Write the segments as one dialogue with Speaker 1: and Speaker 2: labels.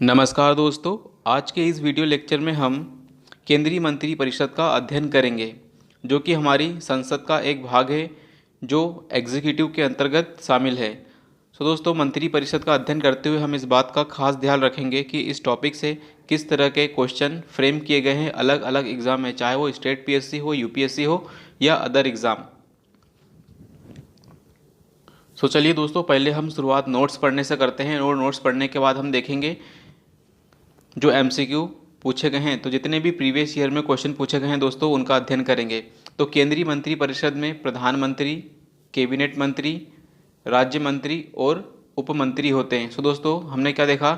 Speaker 1: नमस्कार दोस्तों। आज के इस वीडियो लेक्चर में हम केंद्रीय मंत्री परिषद का अध्ययन करेंगे, जो कि हमारी संसद का एक भाग है जो एग्जीक्यूटिव के अंतर्गत शामिल है। दोस्तों, मंत्री परिषद का अध्ययन करते हुए हम इस बात का खास ध्यान रखेंगे कि इस टॉपिक से किस तरह के क्वेश्चन फ्रेम किए गए हैं अलग अलग एग्ज़ाम में, चाहे वो स्टेट पीएससी हो, यूपीएससी हो या अदर एग्ज़ाम। चलिए दोस्तों, पहले हम शुरुआत नोट्स पढ़ने से करते हैं और नोट्स पढ़ने के बाद हम देखेंगे जो एमसीक्यू पूछे गए हैं। तो जितने भी प्रीवियस ईयर में क्वेश्चन पूछे गए हैं दोस्तों, उनका अध्ययन करेंगे। तो केंद्रीय मंत्री परिषद में प्रधानमंत्री, कैबिनेट मंत्री, राज्य मंत्री और उप मंत्री होते हैं। दोस्तों, हमने क्या देखा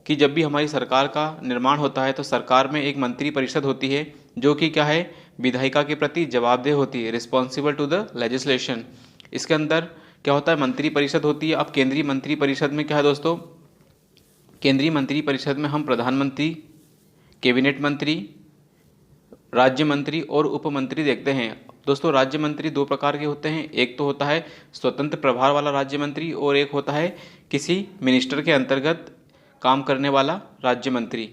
Speaker 1: कि जब भी हमारी सरकार का निर्माण होता है तो सरकार में एक मंत्री परिषद होती है जो कि क्या है, विधायिका के प्रति जवाबदेह होती है, रिस्पॉन्सिबल टू द लेजिस्लेशन। इसके अंदर क्या होता है, मंत्री परिषद होती है। अब केंद्रीय मंत्री परिषद में क्या है दोस्तों, केंद्रीय मंत्री परिषद में हम प्रधानमंत्री, कैबिनेट मंत्री, राज्य मंत्री और उप मंत्री देखते हैं। दोस्तों, राज्य मंत्री दो प्रकार के होते हैं। एक तो होता है स्वतंत्र प्रभार वाला राज्य मंत्री और एक होता है किसी मिनिस्टर के अंतर्गत काम करने वाला राज्य मंत्री।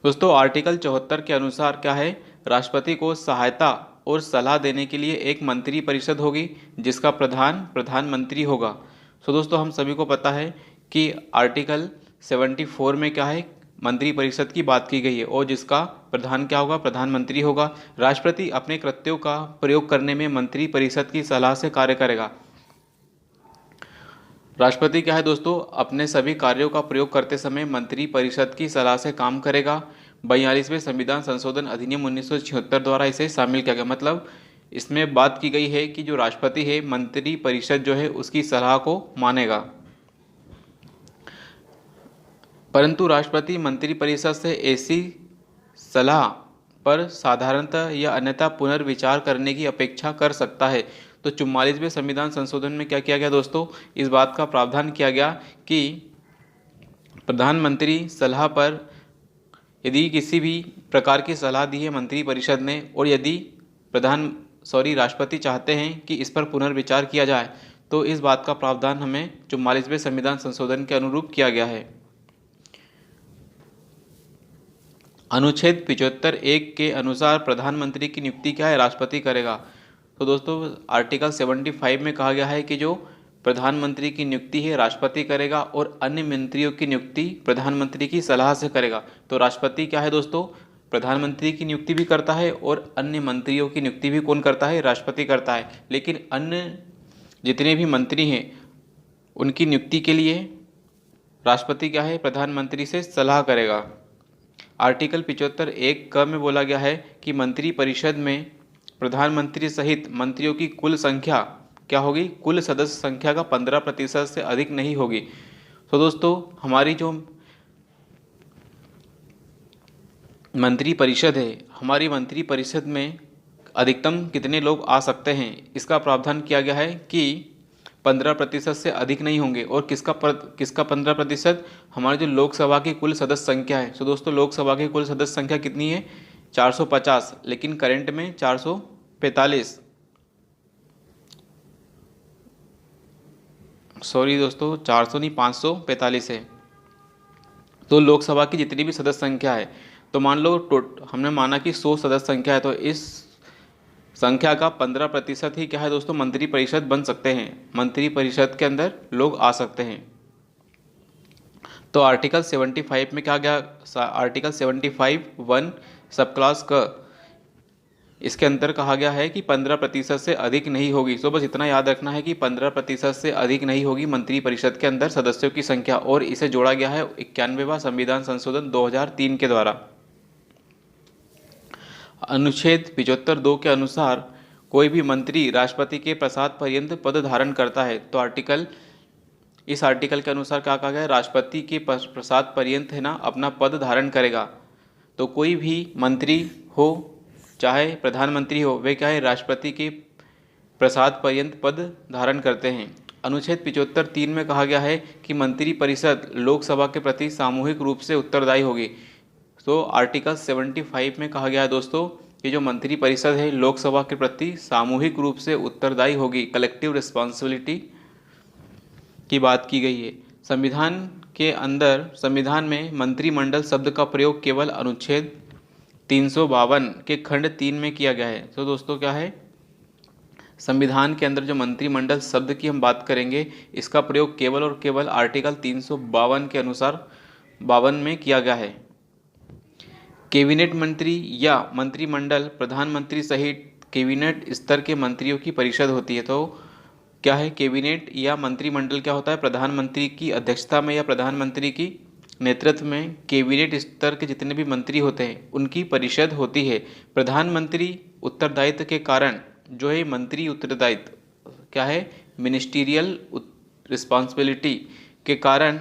Speaker 1: दोस्तों, आर्टिकल 74 के अनुसार क्या है, राष्ट्रपति को सहायता और सलाह देने के लिए एक मंत्री परिषद होगी जिसका प्रधानमंत्री होगा। दोस्तों, हम सभी को पता है कि आर्टिकल 74 में क्या है, मंत्री परिषद की बात की गई है और जिसका प्रधान क्या होगा, प्रधानमंत्री होगा। राष्ट्रपति अपने कृत्यों का प्रयोग करने में मंत्री परिषद की सलाह से कार्य करेगा। राष्ट्रपति क्या है दोस्तों, अपने सभी कार्यों का प्रयोग करते समय मंत्री परिषद की सलाह से काम करेगा। 42वें संविधान संशोधन अधिनियम 1976 द्वारा इसे शामिल किया गया। मतलब इसमें बात की गई है कि जो राष्ट्रपति है, मंत्री परिषद जो है उसकी सलाह को मानेगा। परंतु राष्ट्रपति मंत्री परिषद से ऐसी सलाह पर साधारणतः या अन्यथा पुनर्विचार करने की अपेक्षा कर सकता है। तो 44वें संविधान संशोधन में क्या किया गया दोस्तों, इस बात का प्रावधान किया गया कि प्रधानमंत्री सलाह पर यदि किसी भी प्रकार की सलाह दी है मंत्री परिषद ने और यदि राष्ट्रपति चाहते हैं कि इस पर पुनर्विचार किया जाए, तो इस बात का प्रावधान हमें 44वें संविधान संशोधन के अनुरूप किया गया है। अनुच्छेद 75(1) के अनुसार प्रधानमंत्री की नियुक्ति क्या है, राष्ट्रपति करेगा। तो दोस्तों, आर्टिकल 75 में कहा गया है कि जो प्रधानमंत्री की नियुक्ति है राष्ट्रपति करेगा और अन्य मंत्रियों की नियुक्ति प्रधानमंत्री की सलाह से करेगा। तो राष्ट्रपति क्या है दोस्तों, प्रधानमंत्री की नियुक्ति भी करता है और अन्य मंत्रियों की नियुक्ति भी कौन करता है, राष्ट्रपति करता है। लेकिन अन्य जितने भी मंत्री हैं उनकी नियुक्ति के लिए राष्ट्रपति क्या है, प्रधानमंत्री से सलाह करेगा। आर्टिकल 75(1) क में बोला गया है कि मंत्री परिषद में प्रधानमंत्री सहित मंत्रियों की कुल संख्या क्या होगी, कुल सदस्य संख्या का 15% से अधिक नहीं होगी। तो दोस्तों, हमारी जो मंत्री परिषद है, हमारी मंत्री परिषद में अधिकतम कितने लोग आ सकते हैं, इसका प्रावधान किया गया है कि 15% से अधिक नहीं होंगे। और किसका 15%, हमारी जो लोकसभा की कुल सदस्य संख्या है। तो दोस्तों, लोकसभा की कुल सदस्य संख्या कितनी है, 450, लेकिन करंट में 445, सॉरी दोस्तों, 400 नहीं 545 है। तो लोकसभा की जितनी भी सदस्य संख्या है, तो मान लो हमने माना कि 100 सदस्य संख्या है, तो इस संख्या का 15% ही क्या है दोस्तों, मंत्री परिषद बन सकते हैं, मंत्री परिषद के अंदर लोग आ सकते हैं। तो आर्टिकल 75 में क्या गया, आर्टिकल 75(1) सब क्लास क, इसके अंदर कहा गया है कि 15% से अधिक नहीं होगी। तो बस इतना याद रखना है कि 15% से अधिक नहीं होगी मंत्री परिषद के अंदर सदस्यों की संख्या। और इसे जोड़ा गया है 91वां संविधान संशोधन 2003 के द्वारा। अनुच्छेद 75(2) के अनुसार कोई भी मंत्री राष्ट्रपति के प्रसाद पर्यंत पद धारण करता है। तो इस आर्टिकल के अनुसार क्या कहा गया है, राष्ट्रपति के प्रसाद पर्यंत है ना अपना पद धारण करेगा। तो कोई भी मंत्री हो चाहे प्रधानमंत्री हो, वे क्या है, राष्ट्रपति के प्रसाद पर्यंत पद धारण करते हैं। अनुच्छेद 75(3) में कहा गया है कि मंत्री परिषद लोकसभा के प्रति सामूहिक रूप से उत्तरदायी होगी। तो आर्टिकल 75 में कहा गया है दोस्तों कि जो मंत्री परिषद है लोकसभा के प्रति सामूहिक रूप से उत्तरदायी होगी, कलेक्टिव रिस्पॉन्सिबिलिटी की बात की गई है। संविधान के अंदर संविधान में मंत्रिमंडल शब्द का प्रयोग केवल अनुच्छेद 352 के खंड 3 में किया गया है। तो दोस्तों क्या है, संविधान के अंदर जो मंत्रिमंडल शब्द की हम बात करेंगे, इसका प्रयोग केवल और केवल आर्टिकल 352 के अनुसार 52 में किया गया है। कैबिनेट मंत्री या मंत्रिमंडल प्रधानमंत्री सहित कैबिनेट स्तर के मंत्रियों की परिषद होती है। तो क्या है, कैबिनेट या मंत्रिमंडल क्या होता है, प्रधानमंत्री की अध्यक्षता में या प्रधानमंत्री की नेतृत्व में कैबिनेट स्तर के जितने भी मंत्री होते हैं उनकी परिषद होती है। प्रधानमंत्री उत्तरदायित्व के कारण जो है मंत्री उत्तरदायित्व क्या है, मिनिस्टीरियल रिस्पॉन्सिबिलिटी के कारण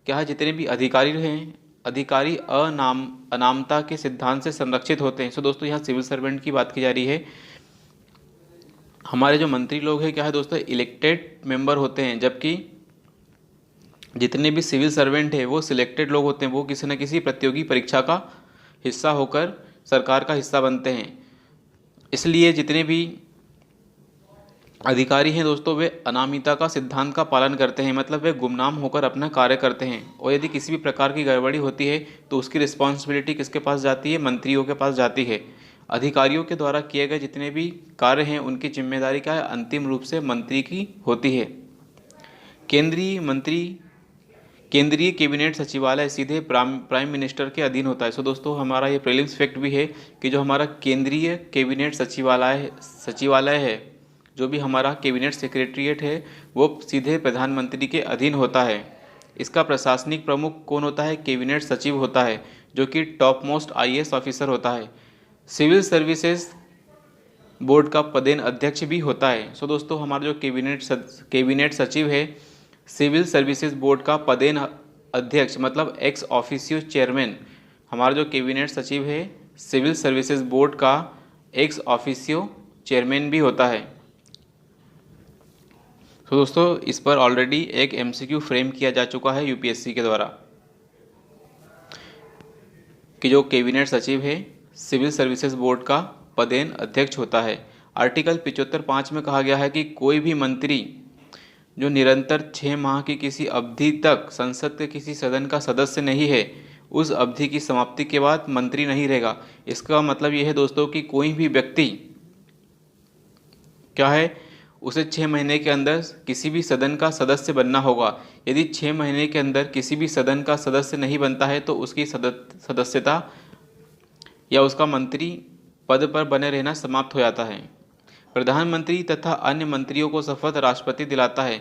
Speaker 1: क्या है, जितने भी अधिकारी हैं अधिकारी अनामता के सिद्धांत से संरक्षित होते हैं। सो दोस्तों यहाँ सिविल सर्वेंट की बात की जा रही है। हमारे जो मंत्री लोग हैं क्या है दोस्तों, इलेक्टेड मेंबर होते हैं, जबकि जितने भी सिविल सर्वेंट हैं वो सिलेक्टेड लोग होते हैं, वो किसी न किसी प्रतियोगी परीक्षा का हिस्सा होकर सरकार का हिस्सा बनते हैं। इसलिए जितने भी अधिकारी हैं दोस्तों वे अनामिता का सिद्धांत का पालन करते हैं, मतलब वे गुमनाम होकर अपना कार्य करते हैं, और यदि किसी भी प्रकार की गड़बड़ी होती है तो उसकी रिस्पॉन्सिबिलिटी किसके पास जाती है, मंत्रियों के पास जाती है। अधिकारियों के द्वारा किए गए जितने भी कार्य हैं उनकी जिम्मेदारी क्या है, अंतिम रूप से मंत्री की होती है। केंद्रीय कैबिनेट सचिवालय सीधे प्राइम मिनिस्टर के अधीन होता है। सो दोस्तों हमारा ये प्रीलिम्स फैक्ट भी है कि जो हमारा केंद्रीय कैबिनेट सचिवालय है, जो भी हमारा कैबिनेट सेक्रेटरीट है वो सीधे प्रधानमंत्री के अधीन होता है। इसका प्रशासनिक प्रमुख कौन होता है, कैबिनेट सचिव होता है, जो कि टॉप मोस्ट IAS ऑफिसर होता है। सिविल सर्विसेज बोर्ड का पदेन अध्यक्ष भी होता है। सो दोस्तों हमारा जो कैबिनेट सचिव है, सिविल सर्विसेज बोर्ड का पदेन अध्यक्ष मतलब एक्स ऑफिशियो चेयरमैन, हमारा जो कैबिनेट सचिव है सिविल सर्विसेज बोर्ड का एक्स ऑफिशियो चेयरमैन भी होता है। तो दोस्तों इस पर ऑलरेडी एक MCQ फ्रेम किया जा चुका है UPSC के द्वारा कि जो कैबिनेट सचिव है सिविल सर्विसेज बोर्ड का पदेन अध्यक्ष होता है। आर्टिकल 75(5) में कहा गया है कि कोई भी मंत्री जो निरंतर 6 माह की किसी अवधि तक संसद के किसी सदन का सदस्य नहीं है, उस अवधि की समाप्ति के बाद मंत्री नहीं रहेगा। इसका मतलब यह है दोस्तों कि कोई भी व्यक्ति क्या है, उसे 6 महीने के अंदर किसी भी सदन का सदस्य बनना होगा। यदि 6 महीने के अंदर किसी भी सदन का सदस्य नहीं बनता है तो उसकी सदस्यता या उसका मंत्री पद पर बने रहना समाप्त हो जाता है। प्रधानमंत्री तथा अन्य मंत्रियों को शपथ राष्ट्रपति दिलाता है।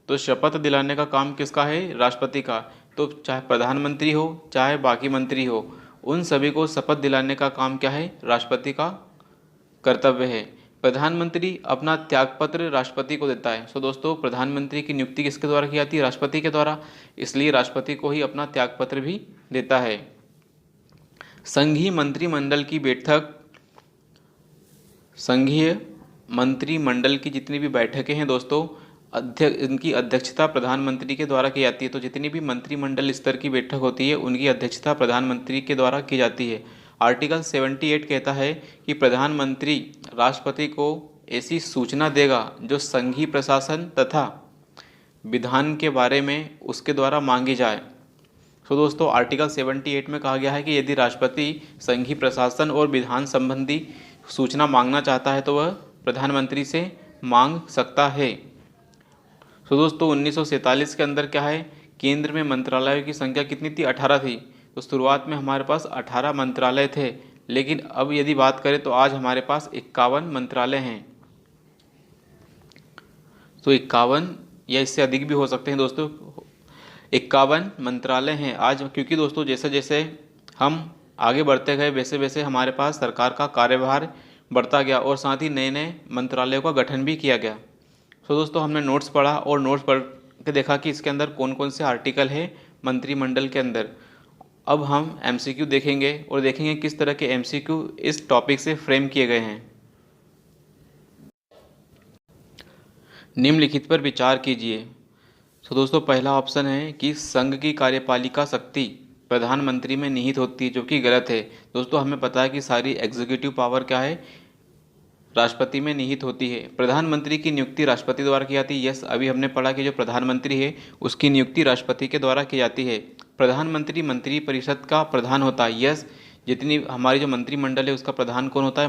Speaker 1: तो शपथ दिलाने का काम किसका है, राष्ट्रपति का। तो चाहे प्रधानमंत्री हो चाहे बाकी मंत्री हो, उन सभी को शपथ दिलाने का काम क्या है, राष्ट्रपति का कर्तव्य है। प्रधानमंत्री अपना त्यागपत्र राष्ट्रपति को देता है। सो दोस्तों प्रधानमंत्री की नियुक्ति किसके द्वारा की जाती है, राष्ट्रपति के द्वारा, इसलिए राष्ट्रपति को ही अपना त्यागपत्र भी देता है। संघीय मंत्रिमंडल की बैठक, संघीय मंत्रिमंडल की जितनी भी बैठकें हैं दोस्तों, इनकी अध्यक्षता प्रधानमंत्री के द्वारा की जाती है। तो जितनी भी मंत्रिमंडल स्तर की बैठक होती है उनकी अध्यक्षता प्रधानमंत्री के द्वारा की जाती है। आर्टिकल 78 कहता है कि प्रधानमंत्री राष्ट्रपति को ऐसी सूचना देगा जो संघीय प्रशासन तथा विधान के बारे में उसके द्वारा मांगी जाए। तो दोस्तों आर्टिकल 78 में कहा गया है कि यदि राष्ट्रपति संघीय प्रशासन और विधान संबंधी सूचना मांगना चाहता है तो वह प्रधानमंत्री से मांग सकता है। तो दोस्तों 1947 के अंदर क्या है, केंद्र में मंत्रालयों की संख्या कितनी थी, 18 थी। तो शुरुआत में हमारे पास 18 मंत्रालय थे, लेकिन अब यदि बात करें तो आज हमारे पास 51 मंत्रालय हैं। तो 51 या इससे अधिक भी हो सकते हैं दोस्तों, 51 मंत्रालय हैं आज, क्योंकि दोस्तों जैसे जैसे हम आगे बढ़ते गए वैसे वैसे हमारे पास सरकार का कार्यभार बढ़ता गया और साथ ही नए नए मंत्रालयों का गठन भी किया गया। तो दोस्तों हमने नोट्स पढ़ा और नोट्स पढ़ के देखा कि इसके अंदर कौन कौन से आर्टिकल है मंत्रिमंडल के अंदर। अब हम MCQ देखेंगे और देखेंगे किस तरह के MCQ इस टॉपिक से फ्रेम किए गए हैं। निम्नलिखित पर विचार कीजिए। तो दोस्तों पहला ऑप्शन है कि संघ की कार्यपालिका शक्ति प्रधानमंत्री में निहित होती है, जो कि गलत है। दोस्तों हमें पता है कि सारी एग्जीक्यूटिव पावर क्या है, राष्ट्रपति में निहित होती है। प्रधानमंत्री की नियुक्ति राष्ट्रपति द्वारा की जाती है। यस, अभी हमने पढ़ा कि जो प्रधानमंत्री है उसकी नियुक्ति राष्ट्रपति के द्वारा की जाती है। प्रधानमंत्री मंत्रिपरिषद का प्रधान होता है। यस, जितनी हमारी जो मंत्रिमंडल है उसका प्रधान कौन होता है?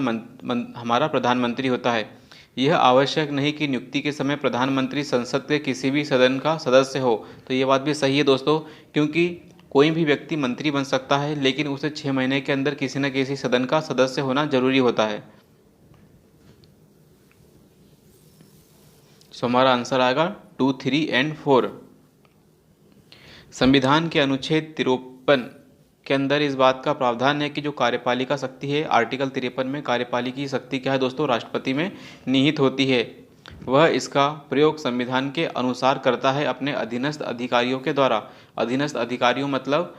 Speaker 1: हमारा प्रधानमंत्री होता है। यह आवश्यक नहीं कि नियुक्ति के समय प्रधानमंत्री संसद के किसी भी सदन का सदस्य हो। तो ये बात भी सही है दोस्तों, क्योंकि कोई भी व्यक्ति मंत्री बन सकता है, लेकिन उसे 6 महीने के अंदर किसी न किसी सदन का सदस्य होना जरूरी होता है। सो हमारा आंसर आएगा 2, 3 एंड 4। संविधान के अनुच्छेद 53 के अंदर इस बात का प्रावधान है कि जो कार्यपालिका शक्ति है, आर्टिकल 53 में कार्यपालिकी शक्ति क्या है दोस्तों? राष्ट्रपति में निहित होती है। वह इसका प्रयोग संविधान के अनुसार करता है अपने अधीनस्थ अधिकारियों के द्वारा। अधीनस्थ अधिकारियों मतलब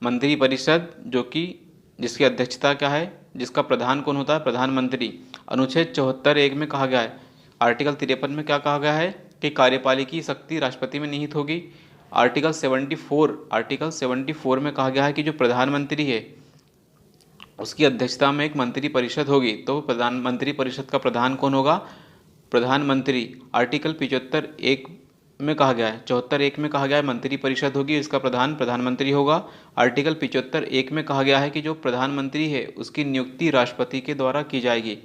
Speaker 1: मंत्रिपरिषद, जो कि जिसकी अध्यक्षता क्या है, जिसका प्रधान कौन होता है? प्रधानमंत्री। अनुच्छेद 74(1) में कहा गया है, आर्टिकल 53 में क्या कहा गया है कि कार्यपालिकी शक्ति राष्ट्रपति में निहित होगी। आर्टिकल 74 में कहा गया है कि जो प्रधानमंत्री है उसकी अध्यक्षता में एक मंत्रिपरिषद होगी। तो मंत्रिपरिषद का प्रधान कौन होगा? प्रधानमंत्री। आर्टिकल 75(1) में कहा गया है, 74(1) में कहा गया है मंत्रिपरिषद होगी, इसका प्रधान प्रधानमंत्री होगा। आर्टिकल 75(1) में कहा गया है कि जो प्रधानमंत्री है उसकी नियुक्ति राष्ट्रपति के द्वारा की जाएगी।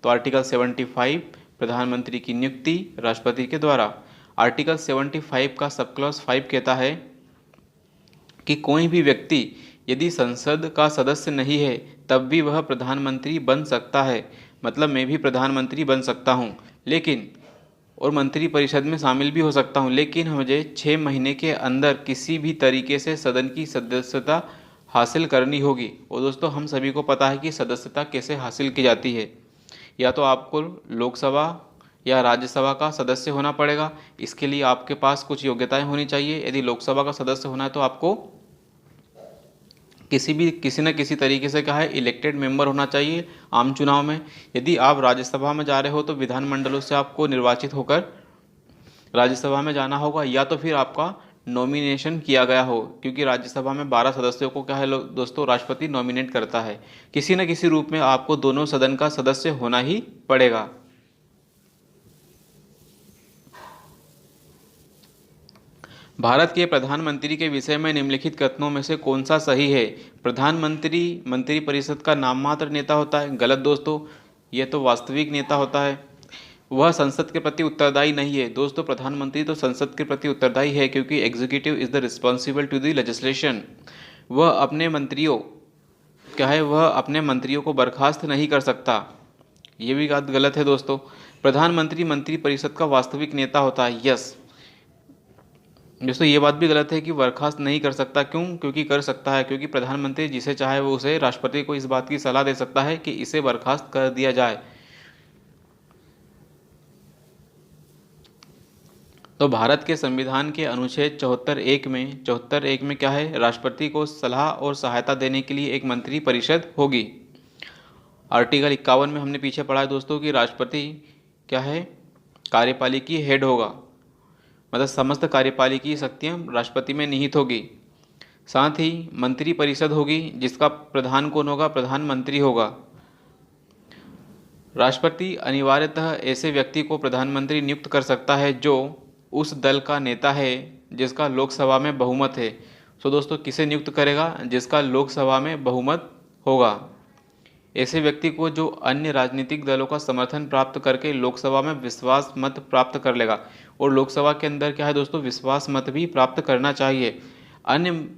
Speaker 1: तो आर्टिकल 75 प्रधानमंत्री की नियुक्ति राष्ट्रपति के द्वारा। आर्टिकल 75 का सब क्लॉज 5 कहता है कि कोई भी व्यक्ति यदि संसद का सदस्य नहीं है तब भी वह प्रधानमंत्री बन सकता है। मतलब मैं भी प्रधानमंत्री बन सकता हूँ, लेकिन और मंत्रिपरिषद में शामिल भी हो सकता हूँ, लेकिन मुझे 6 महीने के अंदर किसी भी तरीके से सदन की सदस्यता हासिल करनी होगी। और दोस्तों हम सभी को पता है कि सदस्यता कैसे हासिल की जाती है। या तो आपको लोकसभा या राज्यसभा का सदस्य होना पड़ेगा। इसके लिए आपके पास कुछ योग्यताएं होनी चाहिए। यदि लोकसभा का सदस्य होना है तो आपको किसी न किसी तरीके से क्या है, इलेक्टेड मेंबर होना चाहिए आम चुनाव में। यदि आप राज्यसभा में जा रहे हो तो विधानमंडलों से आपको निर्वाचित होकर राज्यसभा में जाना होगा, या तो फिर आपका नॉमिनेशन किया गया हो, क्योंकि राज्यसभा में 12 सदस्यों को क्या है दोस्तों, राष्ट्रपति नॉमिनेट करता है। किसी न किसी रूप में आपको दोनों सदन का सदस्य होना ही पड़ेगा। भारत के प्रधानमंत्री के विषय में निम्नलिखित कथनों में से कौन सा सही है? प्रधानमंत्री मंत्रिपरिषद का नाम मात्र नेता होता है। गलत दोस्तों, यह तो वास्तविक नेता होता है। वह संसद के प्रति उत्तरदायी नहीं है। दोस्तों प्रधानमंत्री तो संसद के प्रति उत्तरदायी है, क्योंकि executive is the responsible to the legislation. वह अपने मंत्रियों को बर्खास्त नहीं कर सकता। ये भी बात गलत है दोस्तों। प्रधानमंत्री मंत्रिपरिषद का वास्तविक नेता होता है। यस दोस्तों, ये बात भी गलत है कि बर्खास्त नहीं कर सकता। क्यों? क्योंकि कर सकता है, क्योंकि प्रधानमंत्री जिसे चाहे वो उसे राष्ट्रपति को इस बात की सलाह दे सकता है कि इसे बर्खास्त कर दिया जाए। तो भारत के संविधान के अनुच्छेद 74(1) में क्या है? राष्ट्रपति को सलाह और सहायता देने के लिए एक मंत्रिपरिषद होगी। आर्टिकल 51 में हमने पीछे पढ़ा है दोस्तों कि राष्ट्रपति क्या है? कार्यपालिकी हेड होगा, मतलब समस्त कार्यपालिकी शक्तियाँ राष्ट्रपति में निहित होगी। साथ ही मंत्रिपरिषद होगी जिसका प्रधान कौन होगा? प्रधानमंत्री होगा। राष्ट्रपति अनिवार्यतः ऐसे व्यक्ति को प्रधानमंत्री नियुक्त कर सकता है जो उस दल का नेता है जिसका लोकसभा में बहुमत है। सो दोस्तों किसे नियुक्त करेगा? जिसका लोकसभा में बहुमत होगा। ऐसे व्यक्ति को जो अन्य राजनीतिक दलों का समर्थन प्राप्त करके लोकसभा में विश्वास मत प्राप्त कर लेगा। और लोकसभा के अंदर क्या है दोस्तों? विश्वास मत भी प्राप्त करना चाहिए। अन्य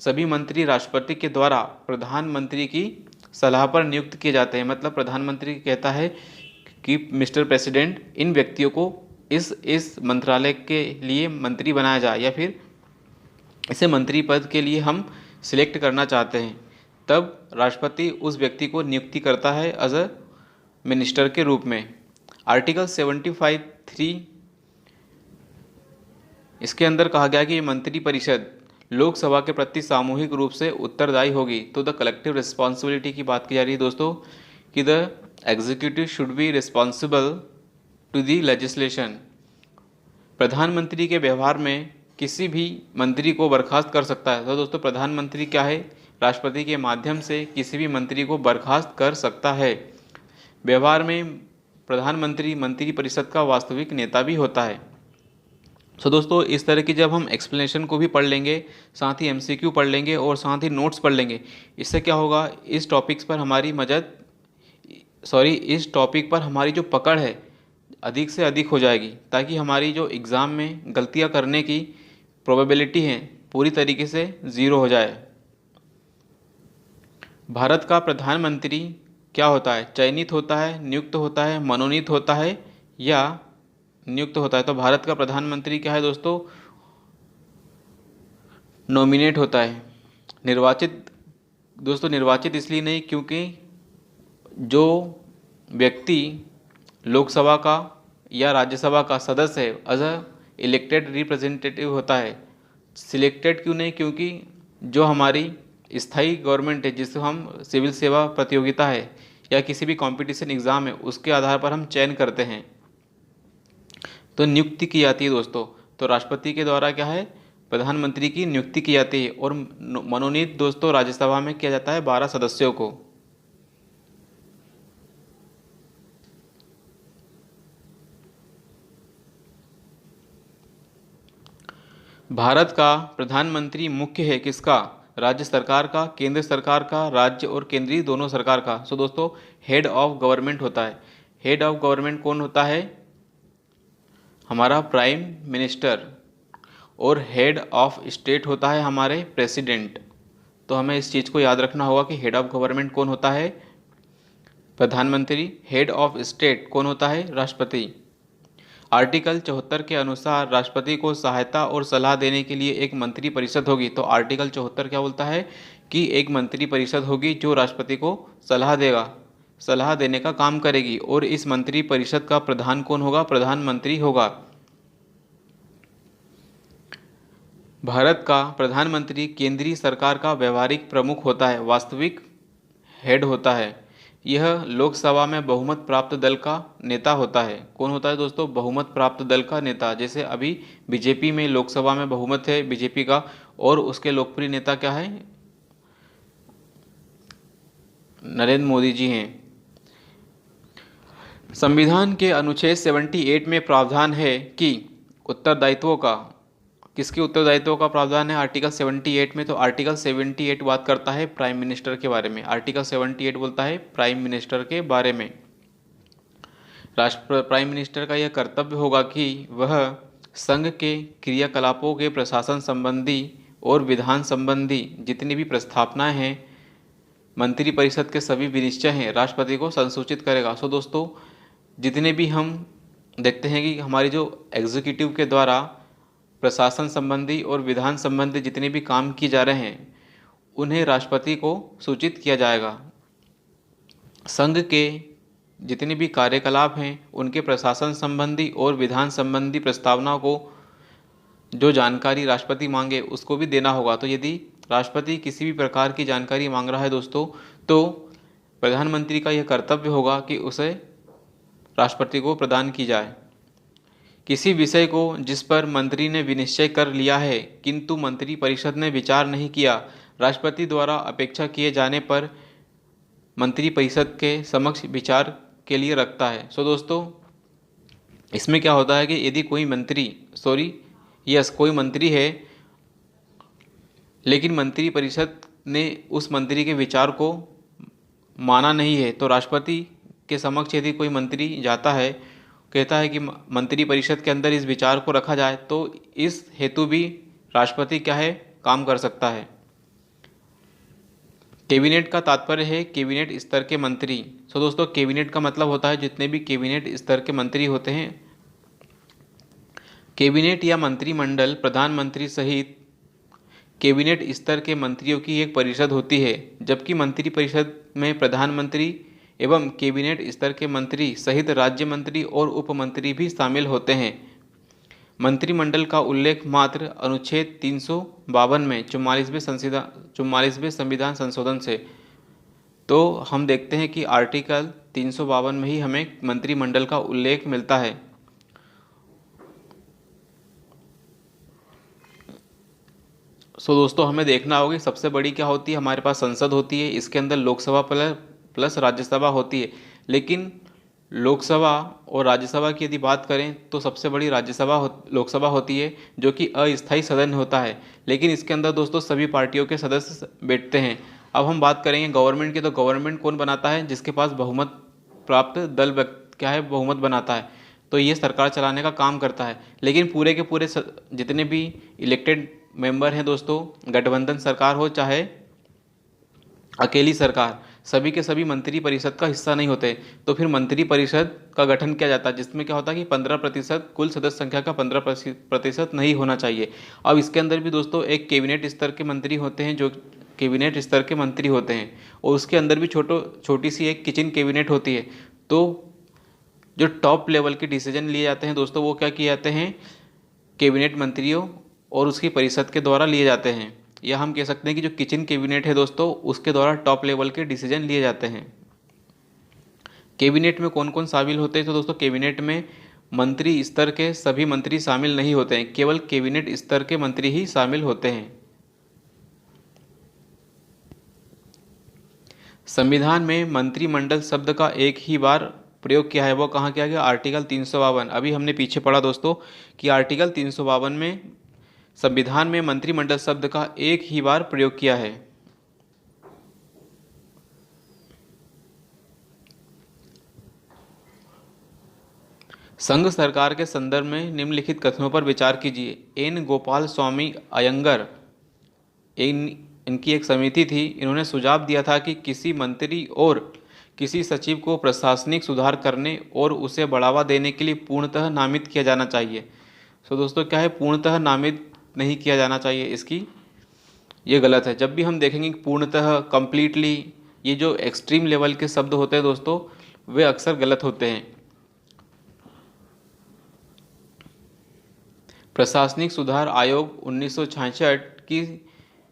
Speaker 1: सभी मंत्री राष्ट्रपति के द्वारा प्रधानमंत्री की सलाह पर नियुक्त किए जाते हैं। मतलब प्रधानमंत्री कहता है कि मिस्टर प्रेसिडेंट, इन व्यक्तियों को इस मंत्रालय के लिए मंत्री बनाया जाए, या फिर इसे मंत्री पद के लिए हम सिलेक्ट करना चाहते हैं। तब राष्ट्रपति उस व्यक्ति को नियुक्ति करता है एज अ मिनिस्टर के रूप में। आर्टिकल 75(3) इसके अंदर कहा गया कि मंत्रिपरिषद लोकसभा के प्रति सामूहिक रूप से उत्तरदायी होगी। तो द कलेक्टिव रिस्पॉन्सिबिलिटी की बात की जा रही है दोस्तों कि the executive should be responsible to the legislation. प्रधानमंत्री के व्यवहार में किसी भी मंत्री को बर्खास्त कर सकता है। तो दोस्तों प्रधानमंत्री क्या है? राष्ट्रपति के माध्यम से किसी भी मंत्री को बर्खास्त कर सकता है। व्यवहार में प्रधानमंत्री मंत्री परिषद का वास्तविक नेता भी होता है। सो दोस्तों, इस तरह की जब हम एक्सप्लेनेशन को भी पढ़ लेंगे, साथ ही एमसीक्यू पढ़ लेंगे और साथ ही नोट्स पढ़ लेंगे, इससे क्या होगा, इस टॉपिक्स पर हमारी इस टॉपिक पर हमारी जो पकड़ है अधिक से अधिक हो जाएगी, ताकि हमारी जो एग्ज़ाम में गलतियां करने की प्रोबेबिलिटी है पूरी तरीके से ज़ीरो हो जाए। भारत का प्रधानमंत्री क्या होता है? चयनित होता है, नियुक्त होता है, मनोनीत होता है या नियुक्त होता है? तो भारत का प्रधानमंत्री क्या है दोस्तों? नॉमिनेट होता है। निर्वाचित, दोस्तों निर्वाचित इसलिए नहीं क्योंकि जो व्यक्ति लोकसभा का या राज्यसभा का सदस्य है एज अ इलेक्टेड रिप्रेजेंटेटिव होता है। सिलेक्टेड क्यों नहीं? क्योंकि जो हमारी स्थायी गवर्नमेंट है, जिसे हम सिविल सेवा प्रतियोगिता है या किसी भी कंपटीशन एग्ज़ाम है, उसके आधार पर हम चयन करते हैं, तो नियुक्ति की जाती है दोस्तों। तो राष्ट्रपति के द्वारा क्या है, प्रधानमंत्री की नियुक्ति की जाती है। और मनोनीत दोस्तों राज्यसभा में किया जाता है 12 सदस्यों को। भारत का प्रधानमंत्री मुख्य है किसका? राज्य सरकार का, केंद्र सरकार का, राज्य और केंद्रीय दोनों सरकार का। सो दोस्तों, हेड ऑफ गवर्नमेंट होता है। हेड ऑफ गवर्नमेंट कौन होता है? हमारा प्राइम मिनिस्टर। और हेड ऑफ स्टेट होता है हमारे प्रेसिडेंट। तो हमें इस चीज़ को याद रखना होगा कि हेड ऑफ गवर्नमेंट कौन होता है? प्रधानमंत्री। हेड ऑफ स्टेट कौन होता है? राष्ट्रपति। आर्टिकल 74 के अनुसार राष्ट्रपति को सहायता और सलाह देने के लिए एक मंत्री परिषद होगी। तो आर्टिकल 74 क्या बोलता है कि एक मंत्री परिषद होगी जो राष्ट्रपति को सलाह देने का काम करेगी। और इस मंत्री परिषद का प्रधान कौन होगा? प्रधानमंत्री होगा। भारत का प्रधानमंत्री केंद्रीय सरकार का व्यवहारिक प्रमुख होता है, वास्तविक हेड होता है। यह लोकसभा में बहुमत प्राप्त दल का नेता होता है। कौन होता है दोस्तों? बहुमत प्राप्त दल का नेता। जैसे अभी बीजेपी में लोकसभा में बहुमत है बीजेपी का, और उसके लोकप्रिय नेता क्या है? नरेंद्र मोदी जी हैं। संविधान के अनुच्छेद 78 में प्रावधान है कि उत्तरदायित्वों का, किसके उत्तरदायित्व का प्रावधान है आर्टिकल 78 में? तो आर्टिकल 78 बात करता है प्राइम मिनिस्टर के बारे में। आर्टिकल 78 बोलता है प्राइम मिनिस्टर के बारे में। प्राइम मिनिस्टर का यह कर्तव्य होगा कि वह संघ के क्रियाकलापों के प्रशासन संबंधी और विधान संबंधी जितनी भी प्रस्तावनाएं हैं, मंत्रिपरिषद के सभी विनिश्चय हैं, राष्ट्रपति को संसूचित करेगा। सो दोस्तों, जितने भी हम देखते हैं कि हमारी जो एग्जीक्यूटिव के द्वारा प्रशासन संबंधी और विधान संबंधी जितने भी काम किए जा रहे हैं, उन्हें राष्ट्रपति को सूचित किया जाएगा। संघ के जितने भी कार्यकलाप हैं, उनके प्रशासन संबंधी और विधान संबंधी प्रस्तावना को जो जानकारी राष्ट्रपति मांगे उसको भी देना होगा। तो यदि राष्ट्रपति किसी भी प्रकार की जानकारी मांग रहा है दोस्तों, तो प्रधानमंत्री का यह कर्तव्य होगा कि उसे राष्ट्रपति को प्रदान की जाए। किसी विषय को जिस पर मंत्री ने विनिश्चय कर लिया है किंतु मंत्री परिषद ने विचार नहीं किया, राष्ट्रपति द्वारा अपेक्षा किए जाने पर मंत्री परिषद के समक्ष विचार के लिए रखता है। सो दोस्तों, इसमें क्या होता है कि यदि कोई मंत्री है लेकिन मंत्री परिषद ने उस मंत्री के विचार को माना नहीं है, तो राष्ट्रपति के समक्ष यदि कोई मंत्री जाता है, कहता है कि मंत्री परिषद के अंदर इस विचार को रखा जाए, तो इस हेतु भी राष्ट्रपति क्या है, काम कर सकता है। कैबिनेट का तात्पर्य है कैबिनेट स्तर के मंत्री। सो दोस्तों, कैबिनेट का मतलब होता है जितने भी कैबिनेट स्तर के मंत्री होते हैं। कैबिनेट या मंत्रिमंडल प्रधानमंत्री सहित कैबिनेट स्तर के मंत्रियों की एक परिषद होती है, जबकि मंत्रिपरिषद में प्रधानमंत्री एवं कैबिनेट स्तर के मंत्री सहित राज्य मंत्री और उप मंत्री भी शामिल होते हैं। मंत्रिमंडल का उल्लेख मात्र अनुच्छेद 352 में 44वें संविधान संशोधन से। तो हम देखते हैं कि आर्टिकल 352 में ही हमें मंत्रिमंडल का उल्लेख मिलता है। सो दोस्तों, हमें देखना होगा कि सबसे बड़ी क्या होती है, हमारे पास संसद होती है, इसके अंदर लोकसभा प्लस राज्यसभा होती है। लेकिन लोकसभा और राज्यसभा की यदि बात करें तो सबसे बड़ी लोकसभा होती है, जो कि अस्थायी सदन होता है, लेकिन इसके अंदर दोस्तों सभी पार्टियों के सदस्य बैठते हैं। अब हम बात करेंगे गवर्नमेंट की, तो गवर्नमेंट कौन बनाता है? जिसके पास बहुमत प्राप्त दल क्या है, बहुमत बनाता है, तो ये सरकार चलाने का काम करता है। लेकिन पूरे के पूरे जितने भी इलेक्टेड मेंबर हैं दोस्तों, गठबंधन सरकार हो चाहे अकेली सरकार, सभी के सभी मंत्री परिषद का हिस्सा नहीं होते। तो फिर मंत्री परिषद का गठन किया जाता है, जिसमें क्या होता है कि 15% कुल सदस्य संख्या का 15% नहीं होना चाहिए। अब इसके अंदर भी दोस्तों एक कैबिनेट स्तर के मंत्री होते हैं, जो कैबिनेट स्तर के मंत्री होते हैं, और उसके अंदर भी छोटी सी एक किचन कैबिनेट होती है। तो जो टॉप लेवल के डिसीजन लिए जाते हैं दोस्तों, वो क्या किए जाते हैं? कैबिनेट मंत्रियों और उसकी परिषद के द्वारा लिए जाते हैं, या हम कह सकते हैं कि जो किचन कैबिनेट है दोस्तों, उसके द्वारा टॉप लेवल के डिसीजन लिए जाते हैं। कैबिनेट में कौन कौन शामिल होते हैं? तो दोस्तों कैबिनेट में मंत्री स्तर के सभी मंत्री शामिल नहीं होते हैं, केवल कैबिनेट स्तर के मंत्री ही शामिल होते हैं। संविधान में मंत्रिमंडल शब्द का एक ही बार प्रयोग किया है, वो कहाँ किया गया? आर्टिकल 352। अभी हमने पीछे पढ़ा दोस्तों कि आर्टिकल 352 में संविधान में मंत्रिमंडल शब्द का एक ही बार प्रयोग किया है। संघ सरकार के संदर्भ में निम्नलिखित कथनों पर विचार कीजिए। एन गोपाल स्वामी अयंगर, इनकी एक समिति थी, इन्होंने सुझाव दिया था कि किसी मंत्री और किसी सचिव को प्रशासनिक सुधार करने और उसे बढ़ावा देने के लिए पूर्णतः नामित किया जाना चाहिए। सो दोस्तों क्या है? पूर्णतः नामित नहीं किया जाना चाहिए, इसकी ये गलत है। जब भी हम देखेंगे कि पूर्णतः, कंप्लीटली, ये जो एक्सट्रीम लेवल के शब्द होते हैं दोस्तों, वे अक्सर गलत होते हैं। प्रशासनिक सुधार आयोग 1966 की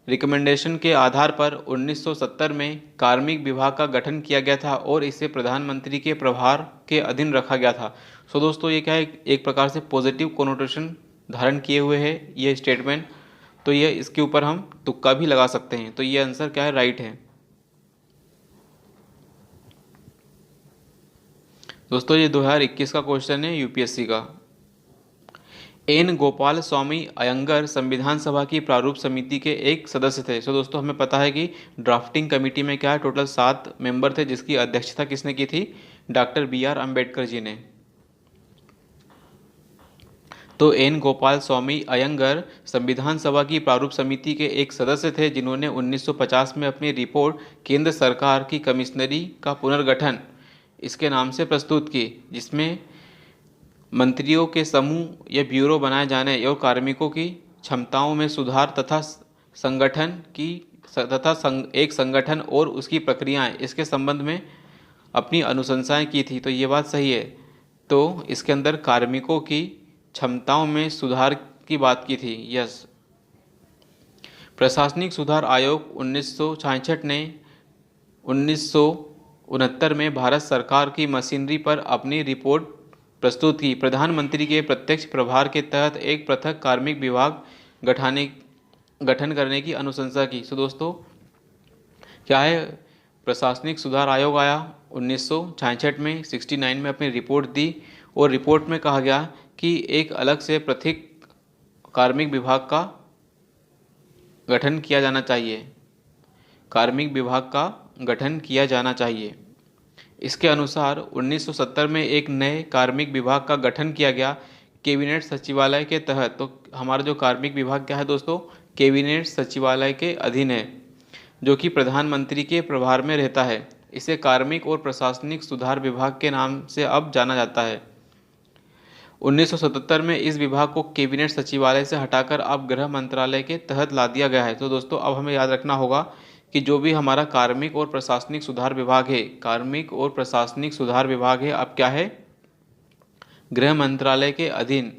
Speaker 1: रिकमेंडेशन के आधार पर 1970 में कार्मिक विभाग का गठन किया गया था और इसे प्रधानमंत्री के प्रभार के अधीन रखा गया था। सो दोस्तों ये क्या है? एक प्रकार से पॉजिटिव कोनोटेशन धारण किए हुए है ये स्टेटमेंट, तो ये इसके ऊपर हम तुक्का भी लगा सकते हैं। तो ये आंसर क्या है? राइट है। दोस्तों ये 2021 का क्वेश्चन है यूपीएससी का। एन गोपाल स्वामी अयंगर संविधान सभा की प्रारूप समिति के एक सदस्य थे। सो दोस्तों हमें पता है कि ड्राफ्टिंग कमेटी में क्या है, टोटल 7 मेंबर थे, जिसकी अध्यक्षता किसने की थी? डॉक्टर BR अम्बेडकर जी ने। तो एन गोपाल स्वामी अयंगर संविधान सभा की प्रारूप समिति के एक सदस्य थे, जिन्होंने 1950 में अपनी रिपोर्ट केंद्र सरकार की कमिश्नरी का पुनर्गठन इसके नाम से प्रस्तुत की, जिसमें मंत्रियों के समूह या ब्यूरो बनाए जाने और कार्मिकों की क्षमताओं में सुधार तथा एक संगठन और उसकी प्रक्रियाएं, इसके संबंध में अपनी अनुशंसाएं की थी। तो ये बात सही है। तो इसके अंदर कार्मिकों की क्षमताओं में सुधार की बात की थी। यस। प्रशासनिक सुधार आयोग 1966 ने 1969 में भारत सरकार की मशीनरी पर अपनी रिपोर्ट प्रस्तुत की। प्रधानमंत्री के प्रत्यक्ष प्रभार के तहत एक पृथक कार्मिक विभाग गठन करने की अनुशंसा की। सो दोस्तों क्या है? प्रशासनिक सुधार आयोग आया 1966 में, 69 में अपनी रिपोर्ट दी, और रिपोर्ट में कहा गया कि एक अलग से पृथक कार्मिक विभाग का गठन किया जाना चाहिए। कार्मिक विभाग का गठन किया जाना चाहिए। इसके अनुसार 1970 में एक नए कार्मिक विभाग का गठन किया गया कैबिनेट सचिवालय के तहत। तो हमारा जो कार्मिक विभाग क्या है दोस्तों? कैबिनेट सचिवालय के अधीन है, जो कि प्रधानमंत्री के प्रभार में रहता है। इसे कार्मिक और प्रशासनिक सुधार विभाग के नाम से अब जाना जाता है। 1977 में इस विभाग को कैबिनेट सचिवालय से हटाकर अब गृह मंत्रालय के तहत ला दिया गया है। तो दोस्तों अब हमें याद रखना होगा कि जो भी हमारा कार्मिक और प्रशासनिक सुधार विभाग है, कार्मिक और प्रशासनिक सुधार विभाग है, अब क्या है? गृह मंत्रालय के अधीन।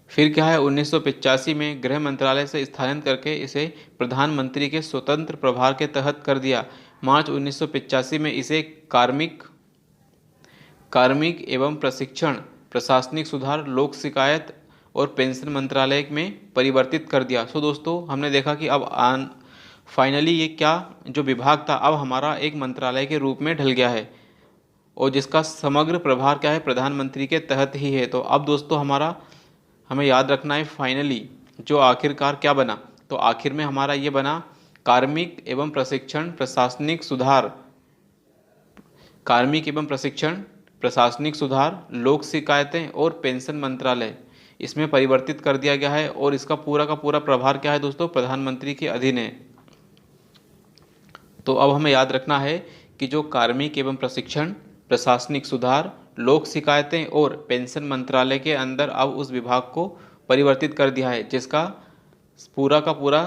Speaker 1: फिर क्या है? 1985 में गृह मंत्रालय से स्थानांतरित करके इसे प्रधानमंत्री के स्वतंत्र प्रभार के तहत कर दिया। मार्च 1985 में इसे कार्मिक एवं प्रशिक्षण, प्रशासनिक सुधार, लोक शिकायत और पेंशन मंत्रालय में परिवर्तित कर दिया। सो दोस्तों हमने देखा कि अब फाइनली ये क्या जो विभाग था अब हमारा एक मंत्रालय के रूप में ढल गया है। और जिसका समग्र प्रभार क्या है, प्रधानमंत्री के तहत ही है। तो अब दोस्तों हमें याद रखना है फाइनली जो आखिरकार क्या बना, तो आखिर में हमारा ये बना कार्मिक एवं प्रशिक्षण प्रशासनिक सुधार, कार्मिक एवं प्रशिक्षण प्रशासनिक सुधार, लोक शिकायतें और पेंशन मंत्रालय इसमें परिवर्तित कर दिया गया है और इसका पूरा का पूरा प्रभार क्या है दोस्तों, प्रधानमंत्री के अधीन है। तो अब हमें याद रखना है कि जो कार्मिक एवं प्रशिक्षण प्रशासनिक सुधार, लोक शिकायतें और पेंशन मंत्रालय के अंदर अब उस विभाग को परिवर्तित कर दिया है जिसका पूरा का पूरा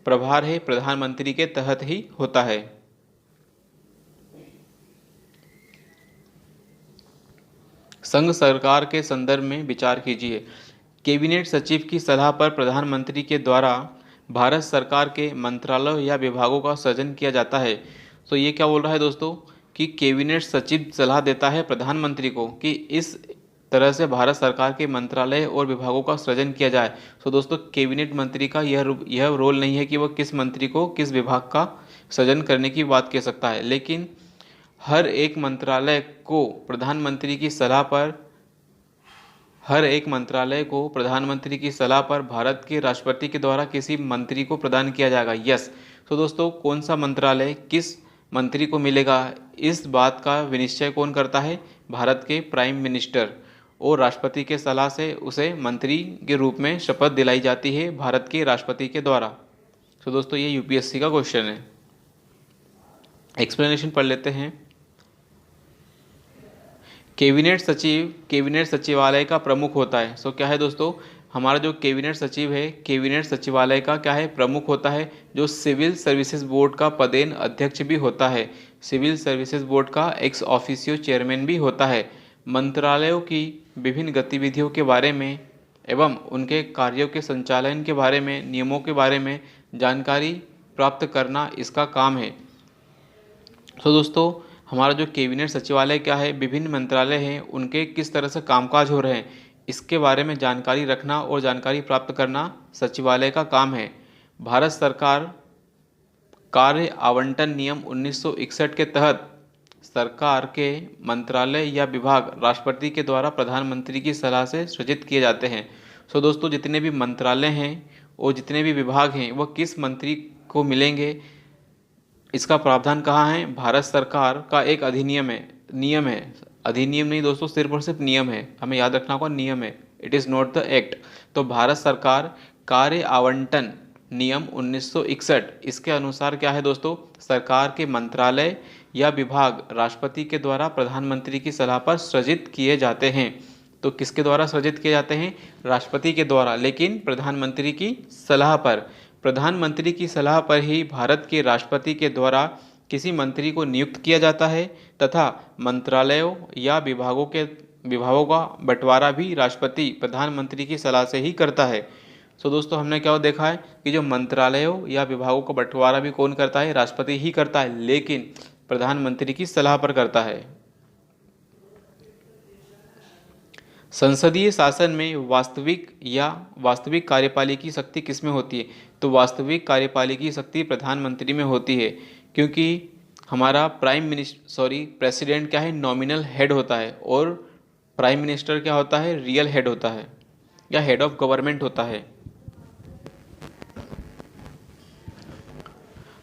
Speaker 1: प्रभार है प्रधानमंत्री के तहत ही होता है। संघ सरकार के संदर्भ में विचार कीजिए। कैबिनेट सचिव की सलाह पर प्रधानमंत्री के द्वारा भारत सरकार के मंत्रालयों या विभागों का सृजन किया जाता है। तो ये क्या बोल रहा है दोस्तों कि कैबिनेट सचिव सलाह देता है प्रधानमंत्री को कि इस तरह से भारत सरकार के मंत्रालय और विभागों का सृजन किया जाए। तो दोस्तों कैबिनेट मंत्री का यह रोल नहीं है कि वह किस मंत्री को किस विभाग का सृजन करने की बात कह सकता है, लेकिन हर एक मंत्रालय को प्रधानमंत्री की सलाह पर भारत के राष्ट्रपति के द्वारा किसी मंत्री को प्रदान किया जाएगा। यस, तो दोस्तों कौन सा मंत्रालय किस मंत्री को मिलेगा, इस बात का विनिश्चय कौन करता है, भारत के प्राइम मिनिस्टर, और राष्ट्रपति के सलाह से उसे मंत्री के रूप में शपथ दिलाई जाती है भारत के राष्ट्रपति के द्वारा। तो दोस्तों ये यूपीएससी का क्वेश्चन है। एक्सप्लेनेशन पढ़ लेते हैं। कैबिनेट सचिवालय का प्रमुख होता है। सो क्या है दोस्तों, हमारा जो कैबिनेट सचिव है, कैबिनेट सचिवालय का क्या है, प्रमुख होता है, जो सिविल सर्विसेज बोर्ड का पदेन अध्यक्ष भी होता है, सिविल सर्विसेज बोर्ड का एक्स ऑफिशियो चेयरमैन भी होता है। मंत्रालयों की विभिन्न गतिविधियों के बारे में एवं उनके कार्यों के संचालन के बारे में, नियमों के बारे में जानकारी प्राप्त करना इसका काम है। तो दोस्तों हमारा जो कैबिनेट सचिवालय क्या है, विभिन्न मंत्रालय हैं उनके किस तरह से कामकाज हो रहे हैं इसके बारे में जानकारी रखना और जानकारी प्राप्त करना सचिवालय का काम है। भारत सरकार कार्य आवंटन नियम 1961 के तहत सरकार के मंत्रालय या विभाग राष्ट्रपति के द्वारा प्रधानमंत्री की सलाह से सृजित किए जाते हैं। सो दोस्तों जितने भी मंत्रालय हैं और जितने भी विभाग हैं वह किस मंत्री को मिलेंगे, इसका प्रावधान कहाँ है, भारत सरकार का एक अधिनियम है, नियम है, अधिनियम नहीं दोस्तों, सिर्फ और सिर्फ नियम है, हमें याद रखना होगा नियम है, it is not the act. तो भारत सरकार कार्य आवंटन नियम 1961 इसके अनुसार क्या है दोस्तों, सरकार के मंत्रालय या विभाग राष्ट्रपति के द्वारा प्रधानमंत्री की सलाह पर सृजित किए जाते हैं। तो किसके द्वारा सृजित किए जाते हैं, राष्ट्रपति के द्वारा, लेकिन प्रधानमंत्री की सलाह पर। प्रधानमंत्री की सलाह पर ही भारत के राष्ट्रपति के द्वारा किसी मंत्री को नियुक्त किया जाता है तथा मंत्रालयों या विभागों का बंटवारा भी राष्ट्रपति प्रधानमंत्री की सलाह से ही करता है। सो दोस्तों हमने क्या देखा है कि जो मंत्रालयों या विभागों का बंटवारा भी कौन करता है, राष्ट्रपति ही करता है, लेकिन प्रधानमंत्री की सलाह पर करता है। संसदीय शासन में वास्तविक कार्यपालिकी शक्ति किसमें होती है, तो वास्तविक कार्यपालिकी शक्ति प्रधानमंत्री में होती है, क्योंकि हमारा प्रेसिडेंट क्या है, नॉमिनल हेड होता है और प्राइम मिनिस्टर क्या होता है, रियल हेड होता है या हेड ऑफ गवर्नमेंट होता है।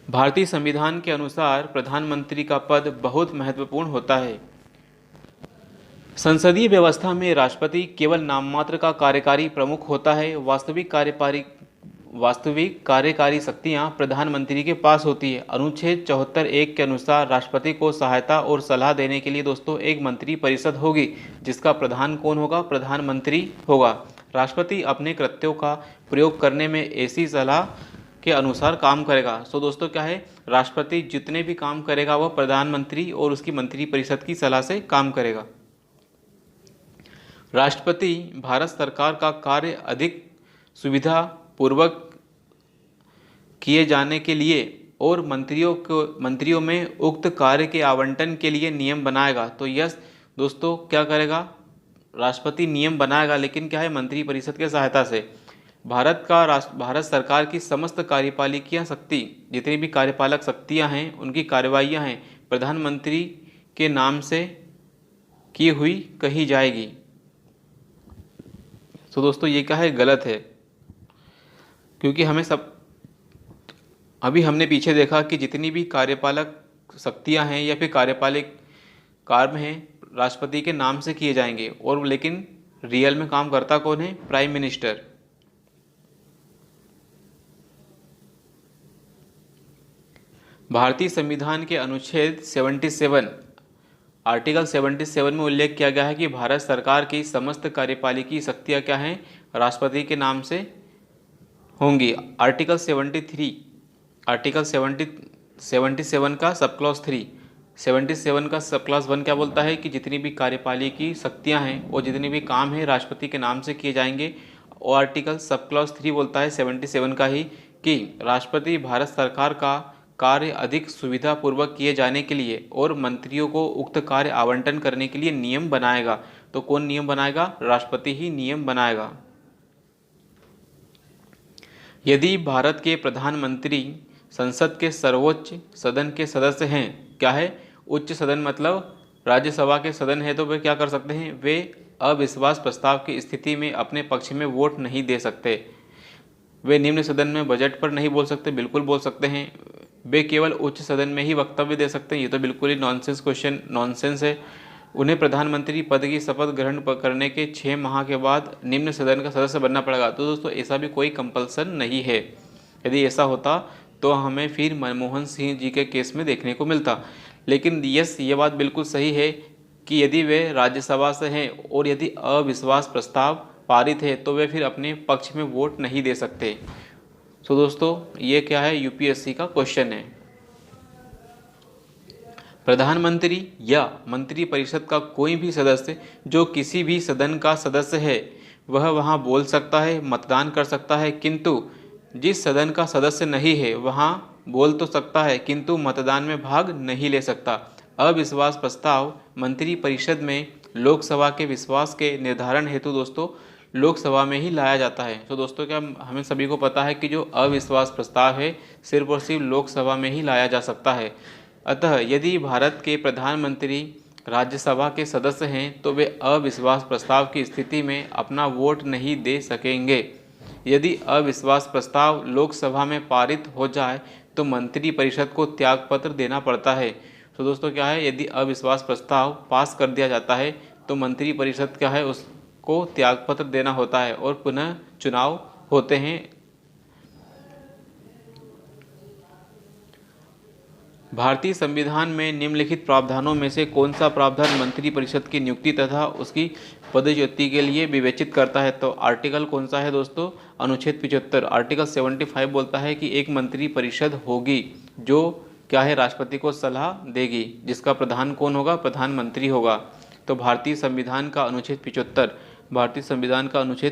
Speaker 1: भारतीय संविधान के अनुसार प्रधानमंत्री का पद बहुत महत्वपूर्ण होता है। संसदीय व्यवस्था में राष्ट्रपति केवल नाममात्र का कार्यकारी प्रमुख होता है। वास्तविक कार्यकारी शक्तियां प्रधानमंत्री के पास होती है। अनुच्छेद 74(1) के अनुसार राष्ट्रपति को सहायता और सलाह देने के लिए दोस्तों एक मंत्री परिषद होगी जिसका प्रधान कौन होगा, प्रधानमंत्री होगा। राष्ट्रपति अपने कृत्यों का प्रयोग करने में ऐसी सलाह के अनुसार काम करेगा। सो दोस्तों क्या है, राष्ट्रपति जितने भी काम करेगा वह प्रधानमंत्री और उसकी मंत्री परिषद की सलाह से काम करेगा। राष्ट्रपति भारत सरकार का कार्य अधिक सुविधा पूर्वक किए जाने के लिए और मंत्रियों में उक्त कार्य के आवंटन के लिए नियम बनाएगा। तो यस दोस्तों क्या करेगा, राष्ट्रपति नियम बनाएगा, लेकिन क्या है, मंत्री परिषद के सहायता से। भारत सरकार की समस्त कार्यपालिकीय शक्ति, जितनी भी कार्यपालक शक्तियां हैं उनकी कार्यवाहियां हैं प्रधानमंत्री के नाम से की हुई कही जाएगी। तो दोस्तों ये क्या है, गलत है, क्योंकि हमें सब अभी हमने पीछे देखा कि जितनी भी कार्यपालक शक्तियां हैं या फिर कार्यपालिक कार्य हैं राष्ट्रपति के नाम से किए जाएंगे, और लेकिन रियल में काम करता कौन है, प्राइम मिनिस्टर। भारतीय संविधान के अनुच्छेद 77 आर्टिकल 77 में उल्लेख किया गया है कि भारत सरकार की समस्त कार्यपालिकी शक्तियां क्या हैं, राष्ट्रपति के नाम से होंगी। आर्टिकल 77 का सब क्लॉज 3, 77 का सब क्लॉज 1 क्या बोलता है कि जितनी भी कार्यपालिकी शक्तियां हैं और जितने भी काम हैं राष्ट्रपति के नाम से किए जाएंगे। और आर्टिकल सब क्लॉज 3 बोलता है 77 का ही कि राष्ट्रपति भारत सरकार का कार्य अधिक सुविधापूर्वक किए जाने के लिए और मंत्रियों को उक्त कार्य आवंटन करने के लिए नियम बनाएगा। तो कौन नियम बनाएगा, राष्ट्रपति ही नियम बनाएगा। यदि भारत के प्रधानमंत्री संसद के सर्वोच्च सदन के सदस्य हैं, क्या है, उच्च सदन मतलब राज्यसभा के सदन है, तो वे क्या कर सकते हैं, वे अविश्वास प्रस्ताव की स्थिति में अपने पक्ष में वोट नहीं दे सकते। वे निम्न सदन में बजट पर नहीं बोल सकते, बिल्कुल बोल सकते हैं। वे केवल उच्च सदन में ही वक्तव्य दे सकते हैं, ये तो बिल्कुल ही नॉनसेंस क्वेश्चन, नॉनसेंस है। उन्हें प्रधानमंत्री पद की शपथ ग्रहण करने के 6 माह के बाद निम्न सदन का सदस्य बनना पड़ेगा। तो दोस्तों ऐसा भी कोई कंपल्सन नहीं है। यदि ऐसा होता तो हमें फिर मनमोहन सिंह जी के केस में देखने को मिलता। लेकिन यस, ये बात बिल्कुल सही है कि यदि वे राज्यसभा से हैं और यदि अविश्वास प्रस्ताव पारित है तो वे फिर अपने पक्ष में वोट नहीं दे सकते। तो दोस्तों ये क्या है, यूपीएससी का क्वेश्चन है। प्रधानमंत्री या मंत्रिपरिषद का कोई भी सदस्य जो किसी भी सदन का सदस्य है वह वहां बोल सकता है, मतदान कर सकता है, किंतु जिस सदन का सदस्य नहीं है वहां बोल तो सकता है किंतु मतदान में भाग नहीं ले सकता। अविश्वास प्रस्ताव मंत्रिपरिषद में लोकसभा के विश्वास के निर्धारण हेतु दोस्तों लोकसभा में ही लाया जाता है। तो दोस्तों क्या हमें सभी को पता है कि जो अविश्वास प्रस्ताव है सिर्फ और सिर्फ लोकसभा में ही लाया जा सकता है। अतः यदि भारत के प्रधानमंत्री राज्यसभा के सदस्य हैं तो वे अविश्वास प्रस्ताव की स्थिति में अपना वोट नहीं दे सकेंगे। यदि अविश्वास प्रस्ताव लोकसभा में पारित हो जाए तो मंत्रिपरिषद को त्यागपत्र देना पड़ता है। तो दोस्तों क्या है, यदि अविश्वास प्रस्ताव पास कर दिया जाता है तो मंत्रिपरिषद क्या है, उसको त्यागपत्र देना होता है और पुनः चुनाव होते हैं। भारतीय संविधान में निम्नलिखित प्रावधानों में से कौन सा प्रावधान मंत्रिपरिषद की नियुक्ति तथा उसकी पदच्युति के लिए विवेचित करता है? तो आर्टिकल कौन सा है दोस्तों, अनुच्छेद 75। आर्टिकल 75 बोलता है कि एक मंत्रिपरिषद होगी जो क्या है, राष्ट्रपति को सलाह देगी, जिसका प्रधान कौन होगा, प्रधानमंत्री होगा। तो भारतीय संविधान का अनुच्छेद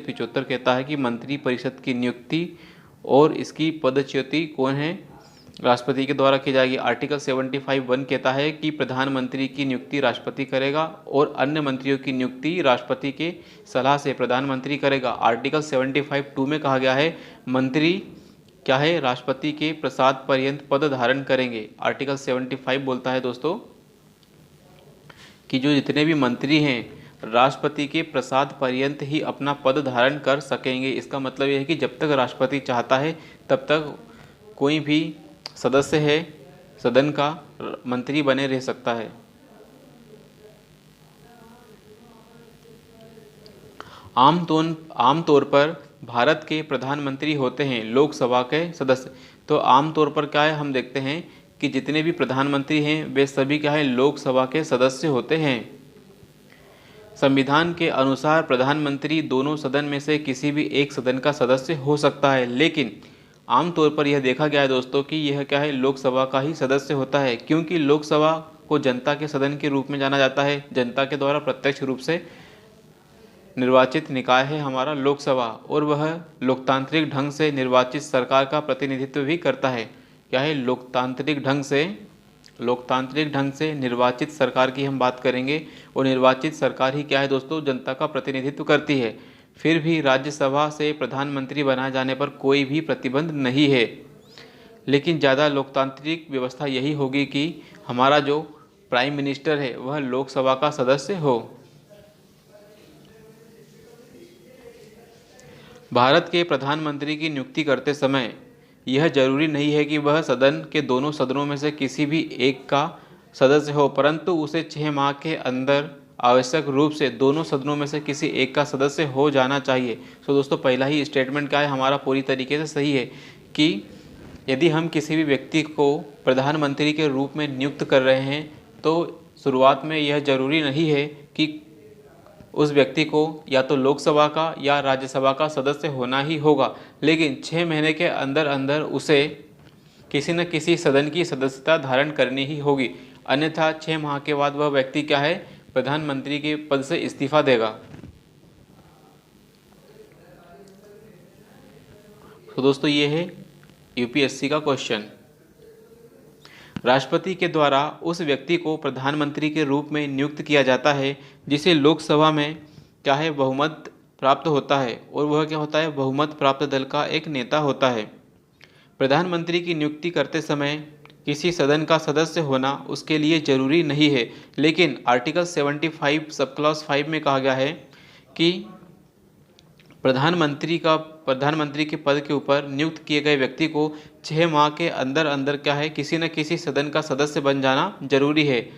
Speaker 1: 75 कहता है कि मंत्रिपरिषद की नियुक्ति और इसकी पदच्युति कौन है, राष्ट्रपति के द्वारा की जाएगी। आर्टिकल 75(1) कहता है कि प्रधानमंत्री की नियुक्ति राष्ट्रपति करेगा और अन्य मंत्रियों की नियुक्ति राष्ट्रपति के सलाह से प्रधानमंत्री करेगा। आर्टिकल 75(2) में कहा गया है मंत्री क्या है, राष्ट्रपति के प्रसाद पर्यंत पद धारण करेंगे। आर्टिकल 75 बोलता है दोस्तों कि जो जितने भी मंत्री हैं राष्ट्रपति के प्रसाद पर्यंत ही अपना पद धारण कर सकेंगे। इसका मतलब यह है कि जब तक राष्ट्रपति चाहता है तब तक कोई भी सदस्य है सदन का मंत्री बने रह सकता है। आमतौर पर भारत के प्रधानमंत्री होते हैं लोकसभा के सदस्य। तो आमतौर पर क्या है, हम देखते हैं कि जितने भी प्रधानमंत्री हैं वे सभी क्या है, लोकसभा के सदस्य होते हैं। संविधान के अनुसार प्रधानमंत्री दोनों सदन में से किसी भी एक सदन का सदस्य हो सकता है, लेकिन आमतौर पर यह देखा गया है दोस्तों कि यह क्या है, लोकसभा का ही सदस्य होता है, क्योंकि लोकसभा को जनता के सदन के रूप में जाना जाता है। जनता के द्वारा प्रत्यक्ष रूप से निर्वाचित निकाय है हमारा लोकसभा, और वह लोकतांत्रिक ढंग से निर्वाचित सरकार का प्रतिनिधित्व भी करता है। क्या है, लोकतांत्रिक ढंग से निर्वाचित सरकार की हम बात करेंगे, और निर्वाचित सरकार ही क्या है दोस्तों, जनता का प्रतिनिधित्व करती है। फिर भी राज्यसभा से प्रधानमंत्री बनाए जाने पर कोई भी प्रतिबंध नहीं है, लेकिन ज़्यादा लोकतांत्रिक व्यवस्था यही होगी कि हमारा जो प्राइम मिनिस्टर है वह लोकसभा का सदस्य हो। भारत के प्रधानमंत्री की नियुक्ति करते समय यह जरूरी नहीं है कि वह सदन के दोनों सदनों में से किसी भी एक का सदस्य हो, परंतु उसे 6 माह के अंदर आवश्यक रूप से दोनों सदनों में से किसी एक का सदस्य हो जाना चाहिए। सो दोस्तों, पहला ही स्टेटमेंट क्या है हमारा पूरी तरीके से सही है कि यदि हम किसी भी व्यक्ति को प्रधानमंत्री के रूप में नियुक्त कर रहे हैं तो शुरुआत में यह जरूरी नहीं है कि उस व्यक्ति को या तो लोकसभा का या राज्यसभा का सदस्य होना ही होगा, लेकिन 6 महीने के अंदर अंदर उसे किसी न किसी सदन की सदस्यता धारण करनी ही होगी, अन्यथा 6 माह के बाद वह व्यक्ति क्या है, प्रधानमंत्री के पद से इस्तीफा देगा। तो दोस्तों, ये है यूपीएससी का क्वेश्चन। राष्ट्रपति के द्वारा उस व्यक्ति को प्रधानमंत्री के रूप में नियुक्त किया जाता है जिसे लोकसभा में क्या है, बहुमत प्राप्त होता है, और वह क्या होता है, बहुमत प्राप्त दल का एक नेता होता है। प्रधानमंत्री की नियुक्ति करते समय किसी सदन का सदस्य होना उसके लिए जरूरी नहीं है, लेकिन आर्टिकल 75 सब क्लॉज 5 में कहा गया है कि प्रधानमंत्री के पद के ऊपर नियुक्त किए गए व्यक्ति को 6 माह के अंदर अंदर क्या है, किसी न किसी सदन का सदस्य बन जाना जरूरी है।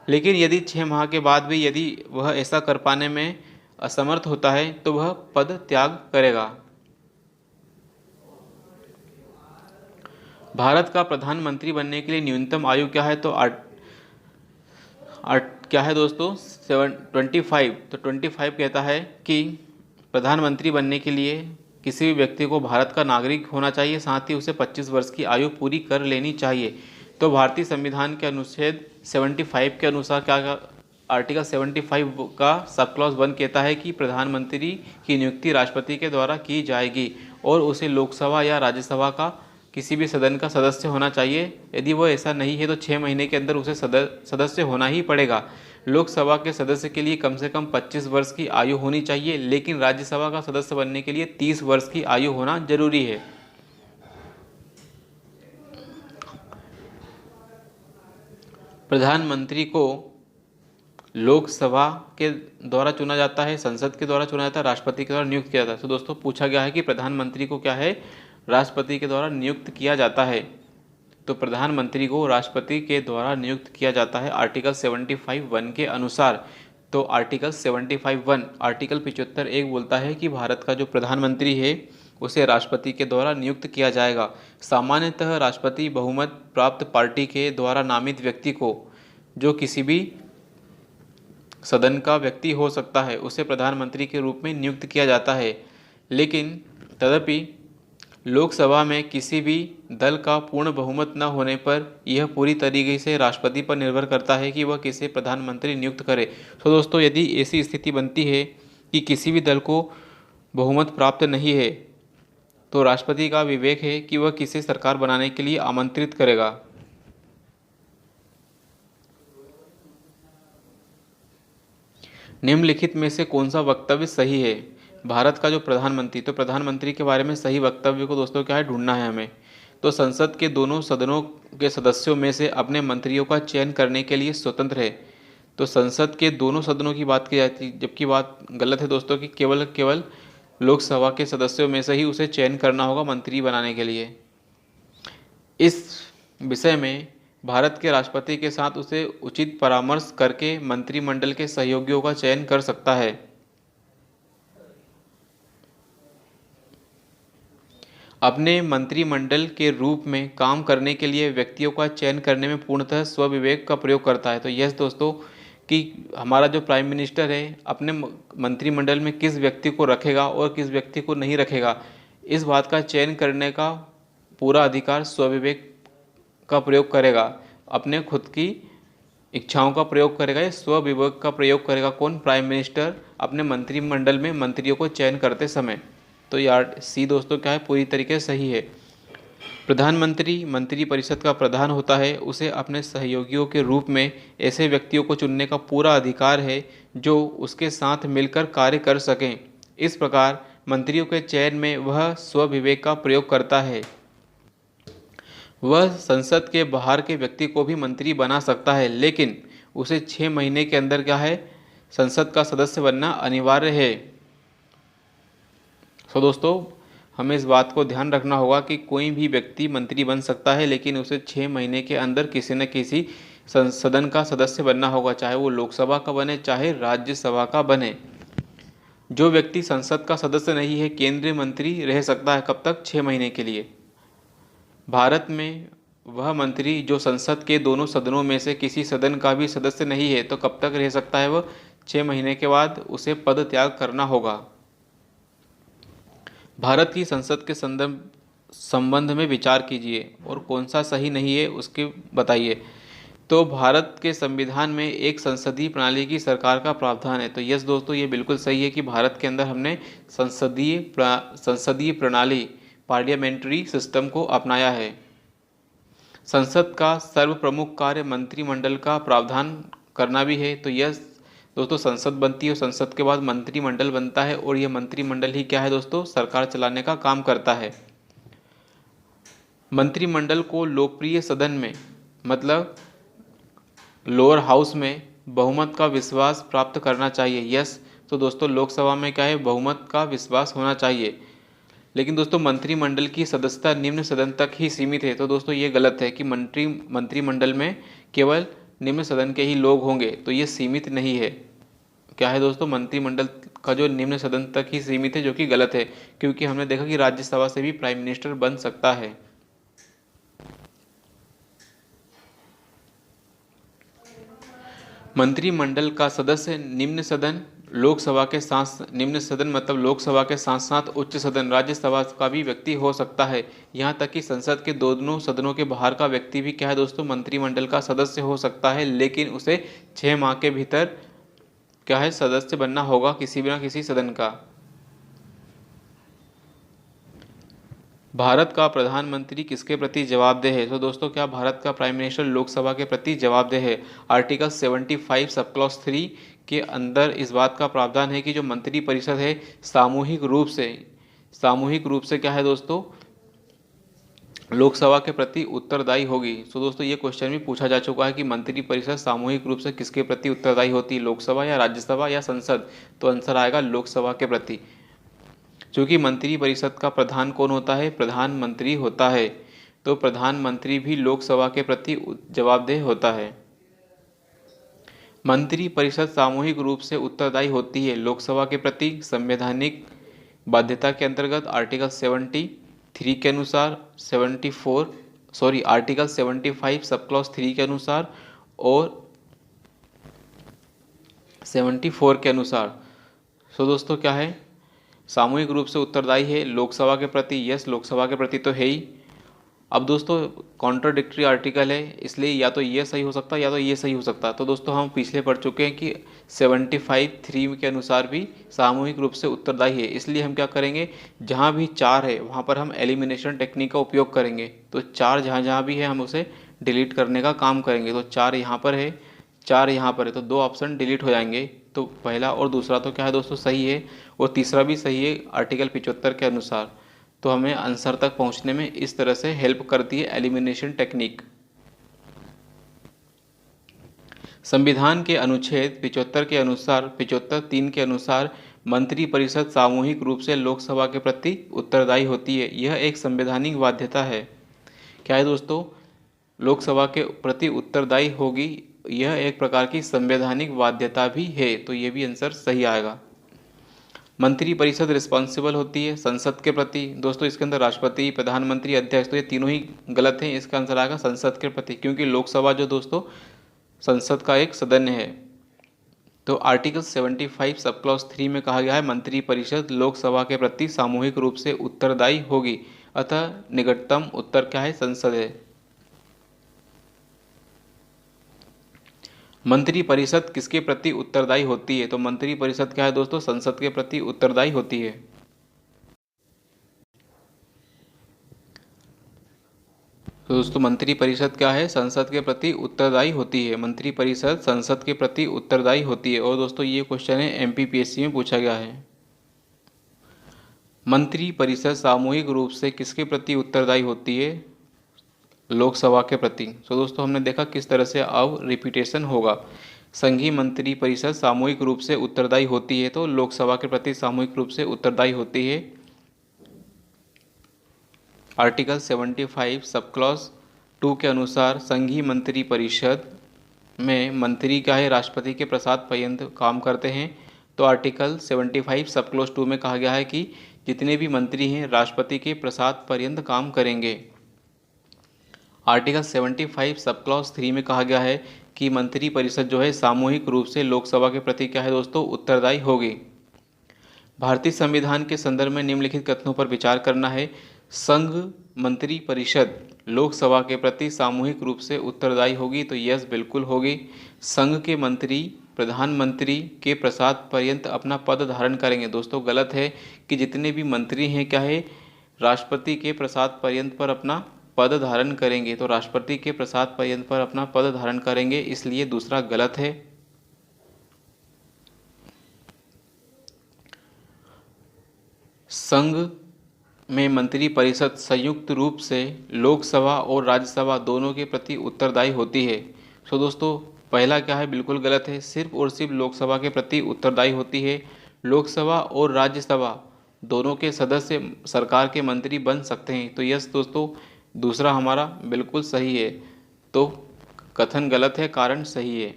Speaker 1: लेकिन यदि 6 माह के बाद भी यदि वह ऐसा कर पाने में असमर्थ होता है तो वह पद त्याग करेगा। भारत का प्रधानमंत्री बनने के लिए न्यूनतम आयु क्या है, तो क्या है दोस्तों, 25। तो 25 कहता है कि प्रधानमंत्री बनने के लिए किसी भी व्यक्ति को भारत का नागरिक होना चाहिए, साथ ही उसे 25 वर्ष की आयु पूरी कर लेनी चाहिए। तो भारतीय संविधान के अनुच्छेद 75 के अनुसार क्या आर्टिकल 75 का सब क्लॉज 1 कहता है कि प्रधानमंत्री की नियुक्ति राष्ट्रपति के द्वारा की जाएगी और उसे लोकसभा या राज्यसभा का किसी भी सदन का सदस्य होना चाहिए। यदि वह ऐसा नहीं है तो 6 महीने के अंदर उसे सदस्य होना ही पड़ेगा। लोकसभा के सदस्य के लिए कम से कम 25 वर्ष की आयु होनी चाहिए, लेकिन राज्यसभा का सदस्य बनने के लिए 30 वर्ष की आयु होना जरूरी है। प्रधानमंत्री को लोकसभा के द्वारा चुना जाता है, संसद के द्वारा चुना जाता है, राष्ट्रपति के द्वारा नियुक्त किया जाता है। तो दोस्तों, पूछा गया है कि प्रधानमंत्री को क्या है, राष्ट्रपति के द्वारा नियुक्त किया जाता है। तो प्रधानमंत्री को राष्ट्रपति के द्वारा नियुक्त किया जाता है आर्टिकल 75(1) के अनुसार। तो आर्टिकल 75(1) आर्टिकल 75(1) बोलता है कि भारत का जो प्रधानमंत्री है उसे राष्ट्रपति के द्वारा नियुक्त किया जाएगा। सामान्यतः राष्ट्रपति बहुमत प्राप्त पार्टी के द्वारा नामित व्यक्ति को, जो किसी भी सदन का व्यक्ति हो सकता है, उसे प्रधानमंत्री के रूप में नियुक्त किया जाता है। लेकिन तदपि लोकसभा में किसी भी दल का पूर्ण बहुमत न होने पर यह पूरी तरीके से राष्ट्रपति पर निर्भर करता है कि वह किसे प्रधानमंत्री नियुक्त करे। तो दोस्तों, यदि ऐसी स्थिति बनती है कि किसी भी दल को बहुमत प्राप्त नहीं है तो राष्ट्रपति का विवेक है कि वह किसे सरकार बनाने के लिए आमंत्रित करेगा। निम्नलिखित में से कौन सा वक्तव्य सही है? भारत का जो प्रधानमंत्री, तो प्रधानमंत्री के बारे में सही वक्तव्य को दोस्तों क्या है, ढूंढना है हमें। तो संसद के दोनों सदनों के सदस्यों में से अपने मंत्रियों का चयन करने के लिए स्वतंत्र है। तो संसद के दोनों सदनों की बात की जाती है, जबकि बात गलत है दोस्तों कि केवल लोकसभा के सदस्यों में से ही उसे चयन करना होगा मंत्री बनाने के लिए। इस विषय में भारत के राष्ट्रपति के साथ उसे उचित परामर्श करके मंत्रिमंडल के सहयोगियों का चयन कर सकता है। अपने मंत्रिमंडल के रूप में काम करने के लिए व्यक्तियों का चयन करने में पूर्णतः स्वविवेक का प्रयोग करता है। तो यस दोस्तों, कि हमारा जो प्राइम मिनिस्टर है अपने मंत्रिमंडल में किस व्यक्ति को रखेगा और किस व्यक्ति को नहीं रखेगा, इस बात का चयन करने का पूरा अधिकार स्वविवेक का प्रयोग करेगा, अपने खुद की इच्छाओं का प्रयोग करेगा या स्वविवेक का प्रयोग करेगा। कौन? प्राइम मिनिस्टर अपने मंत्रिमंडल में मंत्रियों को चयन करते समय। तो यार सी दोस्तों क्या है, पूरी तरीके से सही है। प्रधानमंत्री मंत्री परिषद का प्रधान होता है, उसे अपने सहयोगियों के रूप में ऐसे व्यक्तियों को चुनने का पूरा अधिकार है जो उसके साथ मिलकर कार्य कर सकें। इस प्रकार मंत्रियों के चयन में वह स्वविवेक का प्रयोग करता है। वह संसद के बाहर के व्यक्ति को भी मंत्री बना सकता है, लेकिन उसे 6 महीने के अंदर क्या है, संसद का सदस्य बनना अनिवार्य है। तो दोस्तों हमें इस बात को ध्यान रखना होगा कि कोई भी व्यक्ति मंत्री बन सकता है, लेकिन उसे 6 महीने के अंदर किसी न किसी सदन का सदस्य बनना होगा, चाहे वो लोकसभा का बने चाहे राज्यसभा का बने। जो व्यक्ति संसद का सदस्य नहीं है, केंद्रीय मंत्री रह सकता है, कब तक, 6 महीने के लिए। भारत में वह मंत्री जो संसद के दोनों सदनों में से किसी सदन का भी सदस्य नहीं है, तो कब तक रह सकता है वह, 6 महीने के बाद उसे पद त्याग करना होगा। भारत की संसद के संबंध में विचार कीजिए और कौन सा सही नहीं है उसके बताइए। तो भारत के संविधान में एक संसदीय प्रणाली की सरकार का प्रावधान है। तो यस दोस्तों, ये बिल्कुल सही है कि भारत के अंदर हमने संसदीय प्रणाली, पार्लियामेंट्री सिस्टम को अपनाया है। संसद का सर्वप्रमुख कार्य मंत्रिमंडल का प्रावधान करना भी है। तो यस दोस्तों, संसद बनती है और संसद के बाद मंत्रिमंडल बनता है, और यह मंत्रिमंडल ही क्या है दोस्तों, सरकार चलाने का काम करता है। मंत्रिमंडल को लोकप्रिय सदन में, मतलब लोअर हाउस में बहुमत का विश्वास प्राप्त करना चाहिए। यस, तो दोस्तों लोकसभा में क्या है, बहुमत का विश्वास होना चाहिए। लेकिन दोस्तों मंत्रिमंडल की सदस्यता निम्न सदन तक ही सीमित है। तो दोस्तों ये गलत है कि मंत्रिमंडल में केवल निम्न सदन के ही लोग होंगे, तो ये सीमित नहीं है। क्या है दोस्तों, मंत्रिमंडल का जो निम्न सदन तक ही सीमित है, जो कि गलत है, क्योंकि हमने देखा कि राज्यसभा से भी प्राइम मिनिस्टर बन सकता है। मंत्रिमंडल का सदस्य निम्न सदन लोकसभा के साथ, निम्न सदन मतलब लोकसभा के साथ साथ उच्च सदन राज्यसभा का भी व्यक्ति हो सकता है। यहाँ तक कि संसद के दोनों सदनों के बाहर का व्यक्ति भी क्या है दोस्तों, मंत्रिमंडल का सदस्य हो सकता है, लेकिन उसे 6 माह के भीतर क्या है, सदस्य बनना होगा किसी भी ना किसी सदन का। भारत का प्रधानमंत्री किसके प्रति जवाबदेह है? तो दोस्तों क्या भारत का प्राइम मिनिस्टर लोकसभा के प्रति जवाबदेह है? आर्टिकल 75 सब क्लॉज 3 के अंदर इस बात का प्रावधान है कि जो मंत्री परिषद है सामूहिक रूप से क्या है दोस्तों, लोकसभा के प्रति उत्तरदायी होगी। तो दोस्तों ये क्वेश्चन भी पूछा जा चुका है कि मंत्री परिषद सामूहिक रूप से किसके प्रति उत्तरदायी होती है, लोकसभा या राज्यसभा या संसद? तो आंसर आएगा लोकसभा के प्रति। चूँकि मंत्री परिषद का प्रधान कौन होता है, प्रधानमंत्री होता है, तो प्रधानमंत्री भी लोकसभा के प्रति जवाबदेह होता है। मंत्री परिषद सामूहिक रूप से उत्तरदायी होती है लोकसभा के प्रति संवैधानिक बाध्यता के अंतर्गत आर्टिकल 73 के अनुसार, आर्टिकल 75 सब क्लॉज 3 के अनुसार और 74 के अनुसार। सो दोस्तों क्या है, सामूहिक रूप से उत्तरदायी है लोकसभा के प्रति। यस, लोकसभा के प्रति तो है ही। अब दोस्तों कॉन्ट्राडिक्टरी आर्टिकल है, इसलिए या तो ये सही हो सकता है या तो ये सही हो सकता है। तो दोस्तों हम पिछले पढ़ चुके हैं कि 75(3) के अनुसार भी सामूहिक रूप से उत्तरदायी है, इसलिए हम क्या करेंगे, जहाँ भी 4 है वहाँ पर हम एलिमिनेशन टेक्निक का उपयोग करेंगे। तो 4 जहाँ जहाँ भी है हम उसे डिलीट करने का काम करेंगे। तो 4 यहाँ पर है, 4 यहाँ पर है, तो 2 ऑप्शन डिलीट हो जाएंगे। तो पहला और दूसरा तो क्या है दोस्तों, सही है, और तीसरा भी सही है आर्टिकल 75 के अनुसार। तो हमें आंसर तक पहुंचने में इस तरह से हेल्प करती है एलिमिनेशन टेक्निक। संविधान के अनुच्छेद 75 के अनुसार, 75(3) के अनुसार मंत्री परिषद सामूहिक रूप से लोकसभा के प्रति उत्तरदायी होती है। यह एक संवैधानिक बाध्यता है। क्या है दोस्तों, लोकसभा के प्रति उत्तरदायी होगी, यह एक प्रकार की संवैधानिक बाध्यता भी है। तो ये भी आंसर सही आएगा। मंत्री परिषद रिस्पॉन्सिबल होती है संसद के प्रति। दोस्तों इसके अंदर राष्ट्रपति, प्रधानमंत्री, अध्यक्ष, तो ये तीनों ही गलत हैं। इसका आंसर आएगा संसद के प्रति, क्योंकि लोकसभा जो दोस्तों संसद का एक सदन है। तो आर्टिकल 75 सब क्लॉज 3 में कहा गया है मंत्री परिषद लोकसभा के प्रति सामूहिक रूप से उत्तरदायी होगी, अतः निकटतम उत्तर क्या है, संसद है। मंत्री परिषद किसके प्रति उत्तरदायी होती है? तो मंत्री परिषद क्या है दोस्तों, संसद के प्रति उत्तरदायी होती है। तो दोस्तों मंत्री परिषद क्या है, संसद के प्रति उत्तरदायी होती है। मंत्री परिषद संसद के प्रति उत्तरदायी होती है। और दोस्तों ये क्वेश्चन है एमपीपीएससी में पूछा गया है। मंत्री परिषद सामूहिक रूप से किसके प्रति उत्तरदायी होती है? लोकसभा के प्रति। सो दोस्तों हमने देखा किस तरह से अब रिपीटेशन होगा। संघीय मंत्री परिषद सामूहिक रूप से उत्तरदायी होती है, तो लोकसभा के प्रति सामूहिक रूप से उत्तरदायी होती है। आर्टिकल 75 सब क्लॉज 2 के अनुसार संघीय मंत्री परिषद में मंत्री क्या है, राष्ट्रपति के प्रसाद पर्यंत काम करते हैं। तो आर्टिकल 75 सब क्लॉज 2 में कहा गया है कि जितने भी मंत्री हैं राष्ट्रपति के प्रसाद पर्यंत काम करेंगे। आर्टिकल 75 सब क्लॉज 3 में कहा गया है कि मंत्री परिषद जो है सामूहिक रूप से लोकसभा के प्रति क्या है दोस्तों, उत्तरदायी होगी। भारतीय संविधान के संदर्भ में निम्नलिखित कथनों पर विचार करना है। संघ मंत्री परिषद लोकसभा के प्रति सामूहिक रूप से उत्तरदायी होगी, तो यस बिल्कुल होगी। संघ के मंत्री प्रधानमंत्री के प्रसाद पर्यंत अपना पद धारण करेंगे। दोस्तों गलत है कि जितने भी मंत्री हैं क्या है, राष्ट्रपति के प्रसाद पर्यंत पर अपना पद धारण करेंगे। तो राष्ट्रपति के प्रसाद पर्यंत पर अपना पद धारण करेंगे, इसलिए दूसरा गलत है। संघ में मंत्री परिषद संयुक्त रूप से लोकसभा और राज्यसभा दोनों के प्रति उत्तरदायी होती है। सो दोस्तों पहला क्या है, बिल्कुल गलत है। सिर्फ और सिर्फ लोकसभा के प्रति उत्तरदायी होती है। लोकसभा और राज्यसभा दोनों के सदस्य सरकार के मंत्री बन सकते हैं। तो यस दोस्तों दूसरा हमारा बिल्कुल सही है। तो कथन गलत है, कारण सही है।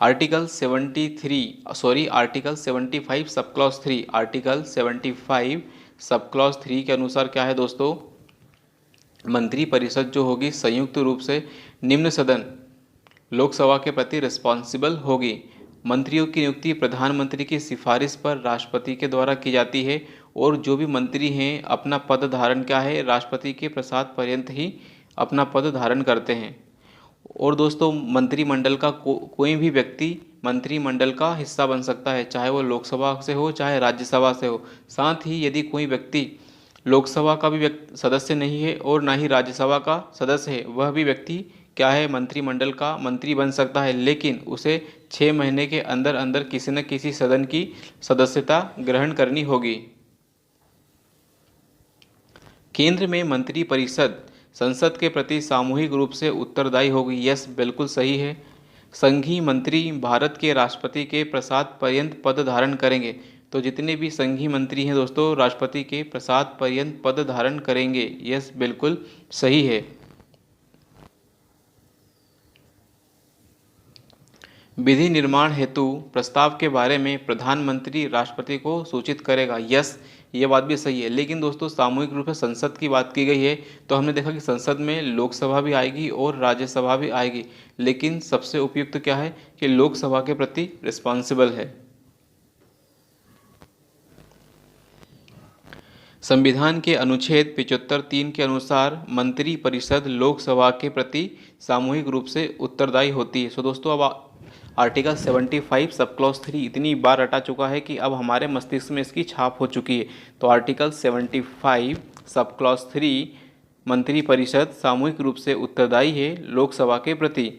Speaker 1: Article 75 sub clause 3 article 75 sub clause 3 के अनुसार क्या है दोस्तों, मंत्री परिषद जो होगी संयुक्त रूप से निम्न सदन लोकसभा के प्रति रिस्पॉन्सिबल होगी। मंत्रियों की नियुक्ति प्रधानमंत्री की सिफारिश पर राष्ट्रपति के द्वारा की जाती है और जो भी मंत्री हैं अपना पद धारण क्या है, राष्ट्रपति के प्रसाद पर्यंत ही अपना पद धारण करते हैं। और दोस्तों मंत्रिमंडल का कोई भी व्यक्ति मंत्रिमंडल का हिस्सा बन सकता है, चाहे वो लोकसभा से हो चाहे राज्यसभा से हो। साथ ही यदि कोई व्यक्ति लोकसभा का भी सदस्य नहीं है और ना ही राज्यसभा का सदस्य है, वह भी व्यक्ति क्या है, मंत्रिमंडल का मंत्री बन सकता है, लेकिन उसे 6 महीने के अंदर अंदर किसी न किसी सदन की सदस्यता ग्रहण करनी होगी। केंद्र में मंत्री परिषद संसद के प्रति सामूहिक रूप से उत्तरदायी होगी। यस बिल्कुल सही है। संघीय मंत्री भारत के राष्ट्रपति के प्रसाद पर्यंत पद धारण करेंगे। तो जितने भी संघीय मंत्री हैं दोस्तों राष्ट्रपति के प्रसाद पर्यंत पद धारण करेंगे। यस बिल्कुल सही है। विधि निर्माण हेतु प्रस्ताव के बारे में प्रधानमंत्री राष्ट्रपति को सूचित करेगा। यस ये बात भी सही है, लेकिन दोस्तों सामूहिक रूप से संसद की बात की गई है, तो हमने देखा कि संसद में लोकसभा भी आएगी और राज्यसभा भी आएगी, लेकिन सबसे उपयुक्त क्या है कि लोकसभा के प्रति रिस्पॉन्सिबल है। संविधान के अनुच्छेद 75(3) के अनुसार मंत्री परिषद लोकसभा के प्रति सामूहिक रूप से उत्तरदायी होती है। सो दोस्तों अब आर्टिकल 75 सब क्लॉज 3 इतनी बार रटा चुका है कि अब हमारे मस्तिष्क में इसकी छाप हो चुकी है। तो आर्टिकल 75 सब क्लॉज 3 मंत्री परिषद सामूहिक रूप से उत्तरदायी है लोकसभा के प्रति।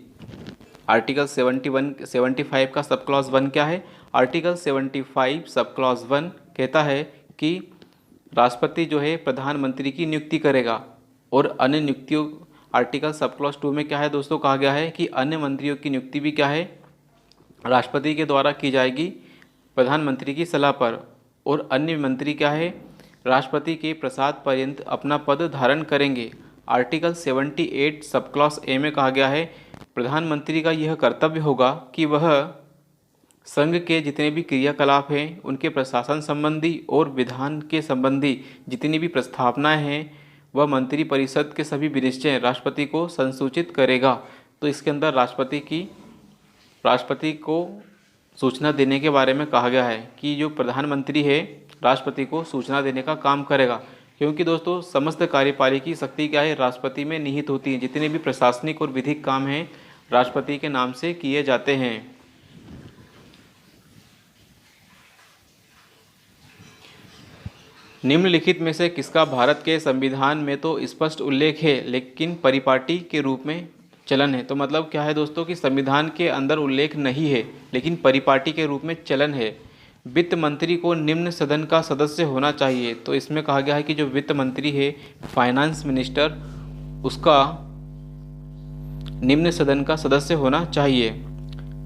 Speaker 1: आर्टिकल 75 का सब क्लॉज 1 क्या है? आर्टिकल 75 सब क्लॉज 1 कहता है कि राष्ट्रपति जो है प्रधानमंत्री की नियुक्ति करेगा और अन्य नियुक्तियों। आर्टिकल सब क्लॉज 2 में क्या है दोस्तों, कहा गया है कि अन्य मंत्रियों की नियुक्ति भी क्या है, राष्ट्रपति के द्वारा की जाएगी प्रधानमंत्री की सलाह पर, और अन्य मंत्री क्या है, राष्ट्रपति के प्रसाद पर्यंत अपना पद धारण करेंगे। आर्टिकल 78 सब क्लॉज ए में कहा गया है प्रधानमंत्री का यह कर्तव्य होगा कि वह संघ के जितने भी क्रियाकलाप हैं उनके प्रशासन संबंधी और विधान के संबंधी जितनी भी प्रस्तावनाएं हैं वह मंत्री परिषद के सभी विनिश्चय राष्ट्रपति को संसूचित करेगा। तो इसके अंदर राष्ट्रपति को सूचना देने के बारे में कहा गया है कि जो प्रधानमंत्री है राष्ट्रपति को सूचना देने का काम करेगा, क्योंकि दोस्तों समस्त कार्यपालिकी शक्ति क्या है, राष्ट्रपति में निहित होती है। जितने भी प्रशासनिक और विधिक काम हैं राष्ट्रपति के नाम से किए जाते हैं। निम्नलिखित में से किसका भारत के संविधान में तो स्पष्ट उल्लेख है लेकिन परिपाटी के रूप में चलन है? तो मतलब क्या है दोस्तों कि संविधान के अंदर उल्लेख नहीं है लेकिन परिपाटी के रूप में चलन है। वित्त मंत्री को निम्न सदन का सदस्य होना चाहिए। तो इसमें कहा गया है कि जो वित्त मंत्री है, फाइनेंस मिनिस्टर, उसका निम्न सदन का सदस्य होना चाहिए।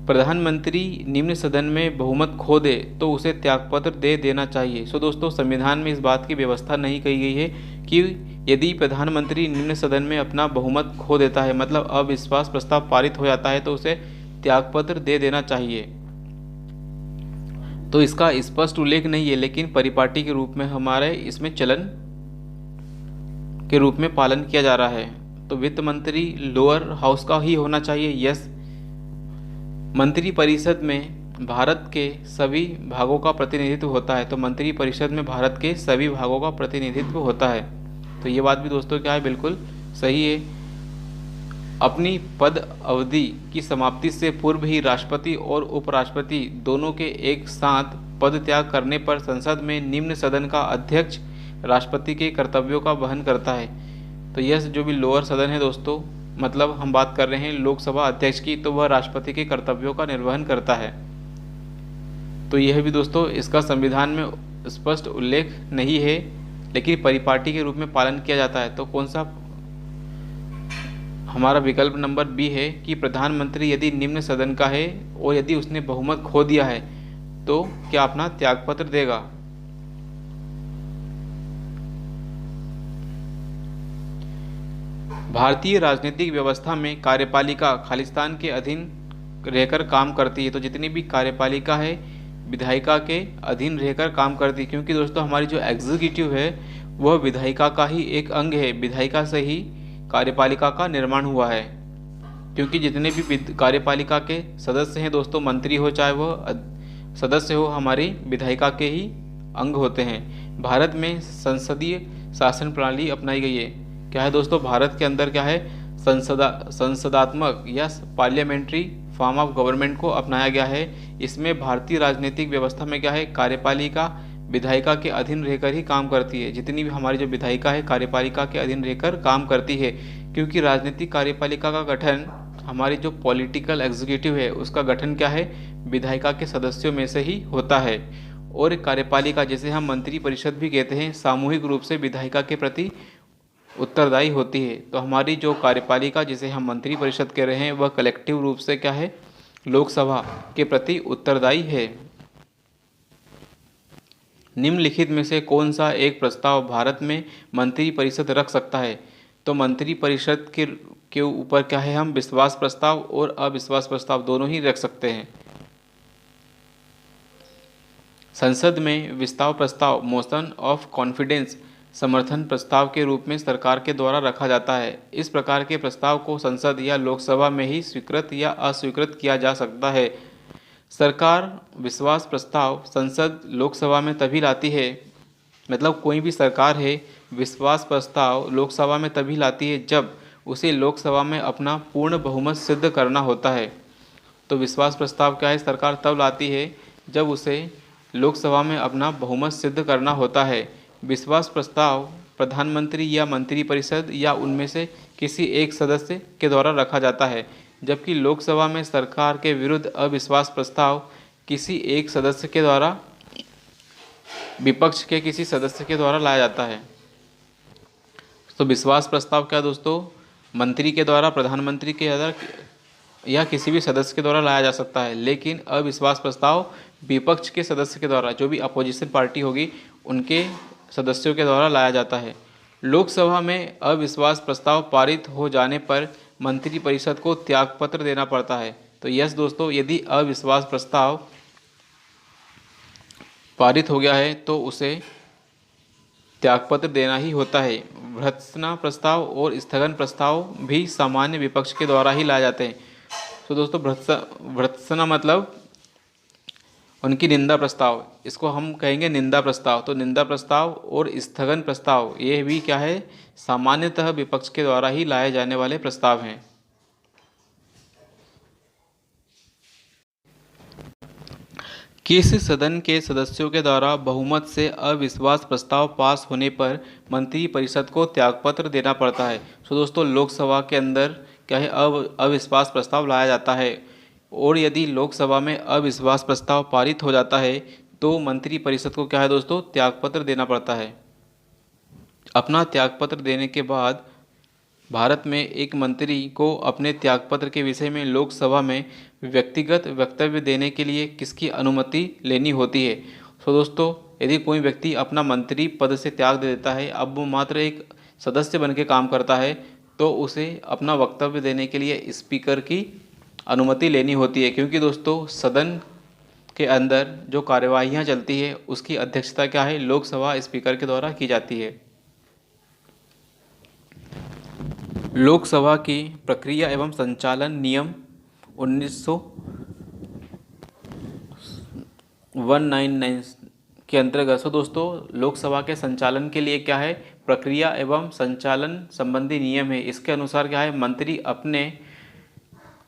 Speaker 1: प्रधानमंत्री निम्न सदन में बहुमत खो दे तो उसे त्यागपत्र दे देना चाहिए। सो दोस्तों, संविधान में इस बात की व्यवस्था नहीं कही गई है कि यदि प्रधानमंत्री निम्न सदन में अपना बहुमत खो देता है, मतलब अविश्वास प्रस्ताव पारित हो जाता है, तो उसे त्यागपत्र दे देना चाहिए। तो इसका स्पष्ट उल्लेख नहीं है, लेकिन परिपाटी के रूप में हमारे इसमें चलन के रूप में पालन किया जा रहा है। तो वित्त मंत्री लोअर हाउस का ही होना चाहिए, यस। मंत्री परिषद में भारत के सभी भागों का प्रतिनिधित्व होता है। तो मंत्री परिषद में भारत के सभी भागों का प्रतिनिधित्व होता है। तो ये बात भी दोस्तों क्या है, बिल्कुल सही है। अपनी पद अवधि की समाप्ति से पूर्व ही राष्ट्रपति और उपराष्ट्रपति दोनों के एक साथ पद त्याग करने पर संसद में निम्न सदन का अध्यक्ष राष्ट्रपति के कर्तव्यों का वहन करता है। तो यह जो भी लोअर सदन है दोस्तों, मतलब हम बात कर रहे हैं लोकसभा अध्यक्ष की, तो वह राष्ट्रपति के कर्तव्यों का निर्वहन करता है। तो यह भी दोस्तों इसका संविधान में स्पष्ट उल्लेख नहीं है, लेकिन परिपाटी के रूप में पालन किया जाता है। तो कौन सा हमारा विकल्प नंबर बी है कि प्रधानमंत्री यदि निम्न सदन का है और यदि उसने बहुमत खो दिया है तो क्या अपना त्यागपत्र देगा। भारतीय राजनीतिक व्यवस्था में कार्यपालिका खालिस्तान के अधीन रहकर काम करती है। तो जितनी भी कार्यपालिका है विधायिका के अधीन रहकर काम करती है, क्योंकि दोस्तों हमारी जो एग्जीक्यूटिव है वह विधायिका का ही एक अंग है। विधायिका से ही कार्यपालिका का निर्माण हुआ है, क्योंकि जितने भी कार्यपालिका के सदस्य हैं दोस्तों, मंत्री हो चाहे वह सदस्य हो, हमारी विधायिका के ही अंग होते हैं। भारत में संसदीय शासन प्रणाली अपनाई गई है। क्या है दोस्तों, भारत के अंदर क्या है, संसदात्मक या पार्लियामेंट्री फॉर्म ऑफ गवर्नमेंट को अपनाया गया है। इसमें भारतीय राजनीतिक व्यवस्था में क्या है, कार्यपालिका विधायिका के अधीन रहकर ही काम करती है। जितनी भी हमारी जो विधायिका है कार्यपालिका के अधीन रहकर काम करती है, क्योंकि राजनीतिक कार्यपालिका का गठन, हमारी जो पॉलिटिकल एग्जीक्यूटिव है उसका गठन क्या है, विधायिका के सदस्यों में से ही होता है। और कार्यपालिका जिसे हम मंत्री परिषद भी कहते हैं, सामूहिक रूप से विधायिका के प्रति उत्तरदायी होती है। तो हमारी जो कार्यपालिका जिसे हम मंत्री परिषद कह रहे हैं वह कलेक्टिव रूप से क्या है, लोकसभा के प्रति उत्तरदायी है। निम्नलिखित में से कौन सा एक प्रस्ताव भारत में मंत्री परिषद रख सकता है। तो मंत्री परिषद के ऊपर क्या है, हम विश्वास प्रस्ताव और अविश्वास प्रस्ताव दोनों ही रख सकते हैं। संसद में विस्ताव प्रस्ताव मोशन ऑफ कॉन्फिडेंस समर्थन प्रस्ताव के रूप में सरकार के द्वारा रखा जाता है। इस प्रकार के प्रस्ताव को संसद या लोकसभा में ही स्वीकृत या अस्वीकृत किया जा सकता है। सरकार विश्वास प्रस्ताव संसद लोकसभा में तभी लाती है, मतलब कोई भी सरकार है विश्वास प्रस्ताव लोकसभा में तभी लाती है जब उसे लोकसभा में अपना पूर्ण बहुमत सिद्ध करना होता है। तो विश्वास प्रस्ताव क्या है, सरकार तब लाती है जब उसे लोकसभा में अपना बहुमत सिद्ध करना होता है। विश्वास प्रस्ताव प्रधानमंत्री या मंत्रिपरिषद या उनमें से किसी एक सदस्य के द्वारा रखा जाता है, जबकि लोकसभा में सरकार के विरुद्ध अविश्वास प्रस्ताव किसी एक सदस्य के द्वारा, विपक्ष के किसी सदस्य के द्वारा लाया जाता है। तो विश्वास प्रस्ताव क्या दोस्तों, मंत्री के द्वारा, प्रधानमंत्री के द्वारा या किसी भी सदस्य के द्वारा लाया जा सकता है, लेकिन अविश्वास प्रस्ताव विपक्ष के सदस्य के द्वारा, जो भी अपोजिशन पार्टी होगी उनके सदस्यों के द्वारा लाया जाता है। लोकसभा में अविश्वास प्रस्ताव पारित हो जाने पर मंत्रिपरिषद को त्यागपत्र देना पड़ता है। तो यस दोस्तों, यदि अविश्वास प्रस्ताव पारित हो गया है तो उसे त्यागपत्र देना ही होता है। भर्त्सना प्रस्ताव और स्थगन प्रस्ताव भी सामान्य विपक्ष के द्वारा ही लाए जाते हैं। तो दोस्तों भर्त्सना मतलब उनकी निंदा प्रस्ताव, इसको हम कहेंगे निंदा प्रस्ताव। तो निंदा प्रस्ताव और स्थगन प्रस्ताव ये भी क्या है, सामान्यतः विपक्ष के द्वारा ही लाए जाने वाले प्रस्ताव हैं। किस सदन के सदस्यों के द्वारा बहुमत से अविश्वास प्रस्ताव पास होने पर मंत्रिपरिषद को त्यागपत्र देना पड़ता है। तो दोस्तों लोकसभा के अंदर क्या है, अविश्वास प्रस्ताव लाया जाता है, और यदि लोकसभा में अविश्वास प्रस्ताव पारित हो जाता है तो मंत्री परिषद को क्या है दोस्तों, त्यागपत्र देना पड़ता है। अपना त्यागपत्र देने के बाद भारत में एक मंत्री को अपने त्यागपत्र के विषय में लोकसभा में व्यक्तिगत वक्तव्य देने के लिए किसकी अनुमति लेनी होती है। तो दोस्तों, यदि कोई व्यक्ति अपना मंत्री पद से त्याग दे देता है, अब वो मात्र एक सदस्य बन के काम करता है, तो उसे अपना वक्तव्य देने के लिए स्पीकर की अनुमति लेनी होती है। क्योंकि दोस्तों, सदन के अंदर जो कार्यवाहियाँ चलती है उसकी अध्यक्षता क्या है, लोकसभा स्पीकर के द्वारा की जाती है। लोकसभा की प्रक्रिया एवं संचालन नियम 1999 के अंतर्गत। तो दोस्तों, लोकसभा के संचालन के लिए क्या है, प्रक्रिया एवं संचालन संबंधी नियम है। इसके अनुसार क्या है,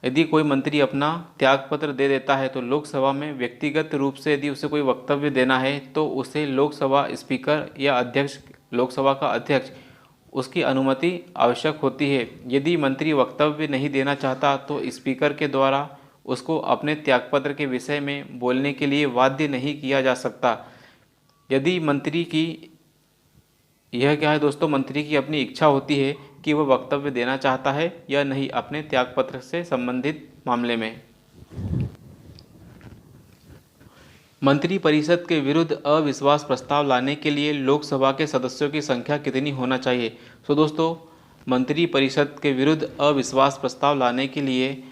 Speaker 1: यदि कोई मंत्री अपना त्यागपत्र दे देता है तो लोकसभा में व्यक्तिगत रूप से यदि उसे कोई वक्तव्य देना है तो उसे लोकसभा स्पीकर या अध्यक्ष, लोकसभा का अध्यक्ष, उसकी अनुमति आवश्यक होती है। यदि मंत्री वक्तव्य नहीं देना चाहता तो स्पीकर के द्वारा उसको अपने त्यागपत्र के विषय में बोलने के लिए बाध्य नहीं किया जा सकता। यदि मंत्री की यह क्या है दोस्तों, मंत्री की अपनी इच्छा होती है कि वह वक्तव्य देना चाहता है या नहीं अपने त्यागपत्र से संबंधित मामले में। मंत्री परिषद के विरुद्ध अविश्वास प्रस्ताव लाने के लिए लोकसभा के सदस्यों की संख्या कितनी होना चाहिए। तो दोस्तों, मंत्री परिषद के विरुद्ध अविश्वास प्रस्ताव लाने के लिए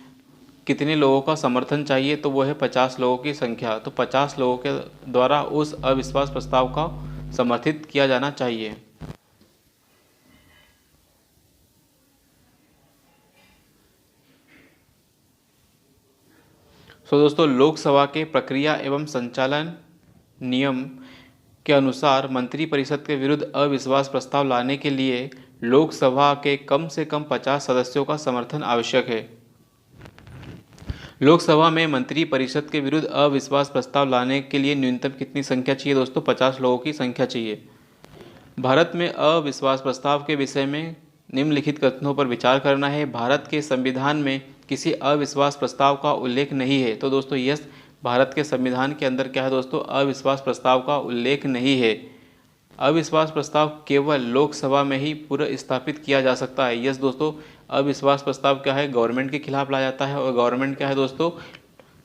Speaker 1: कितने लोगों का समर्थन चाहिए, तो वो है 50 लोगों की संख्या। तो 50 लोगों के द्वारा उस अविश्वास प्रस्ताव का समर्थित किया जाना चाहिए। तो दोस्तों, लोकसभा के प्रक्रिया एवं संचालन नियम के अनुसार मंत्री परिषद के विरुद्ध अविश्वास प्रस्ताव लाने के लिए लोकसभा के कम से कम 50 सदस्यों का समर्थन आवश्यक है। लोकसभा में मंत्री परिषद के विरुद्ध अविश्वास प्रस्ताव लाने के लिए न्यूनतम कितनी संख्या चाहिए दोस्तों, 50 लोगों की संख्या चाहिए। भारत में अविश्वास प्रस्ताव के विषय में निम्नलिखित कथनों पर विचार करना है। भारत के संविधान में किसी अविश्वास प्रस्ताव का उल्लेख नहीं है। तो दोस्तों, यस, भारत के संविधान के अंदर क्या है दोस्तों, अविश्वास प्रस्ताव का उल्लेख नहीं है। अविश्वास प्रस्ताव केवल लोकसभा में ही पुनर्स्थापित किया जा सकता है। यस दोस्तों, अविश्वास प्रस्ताव क्या है, गवर्नमेंट के खिलाफ लाया जाता है और गवर्नमेंट क्या है दोस्तों,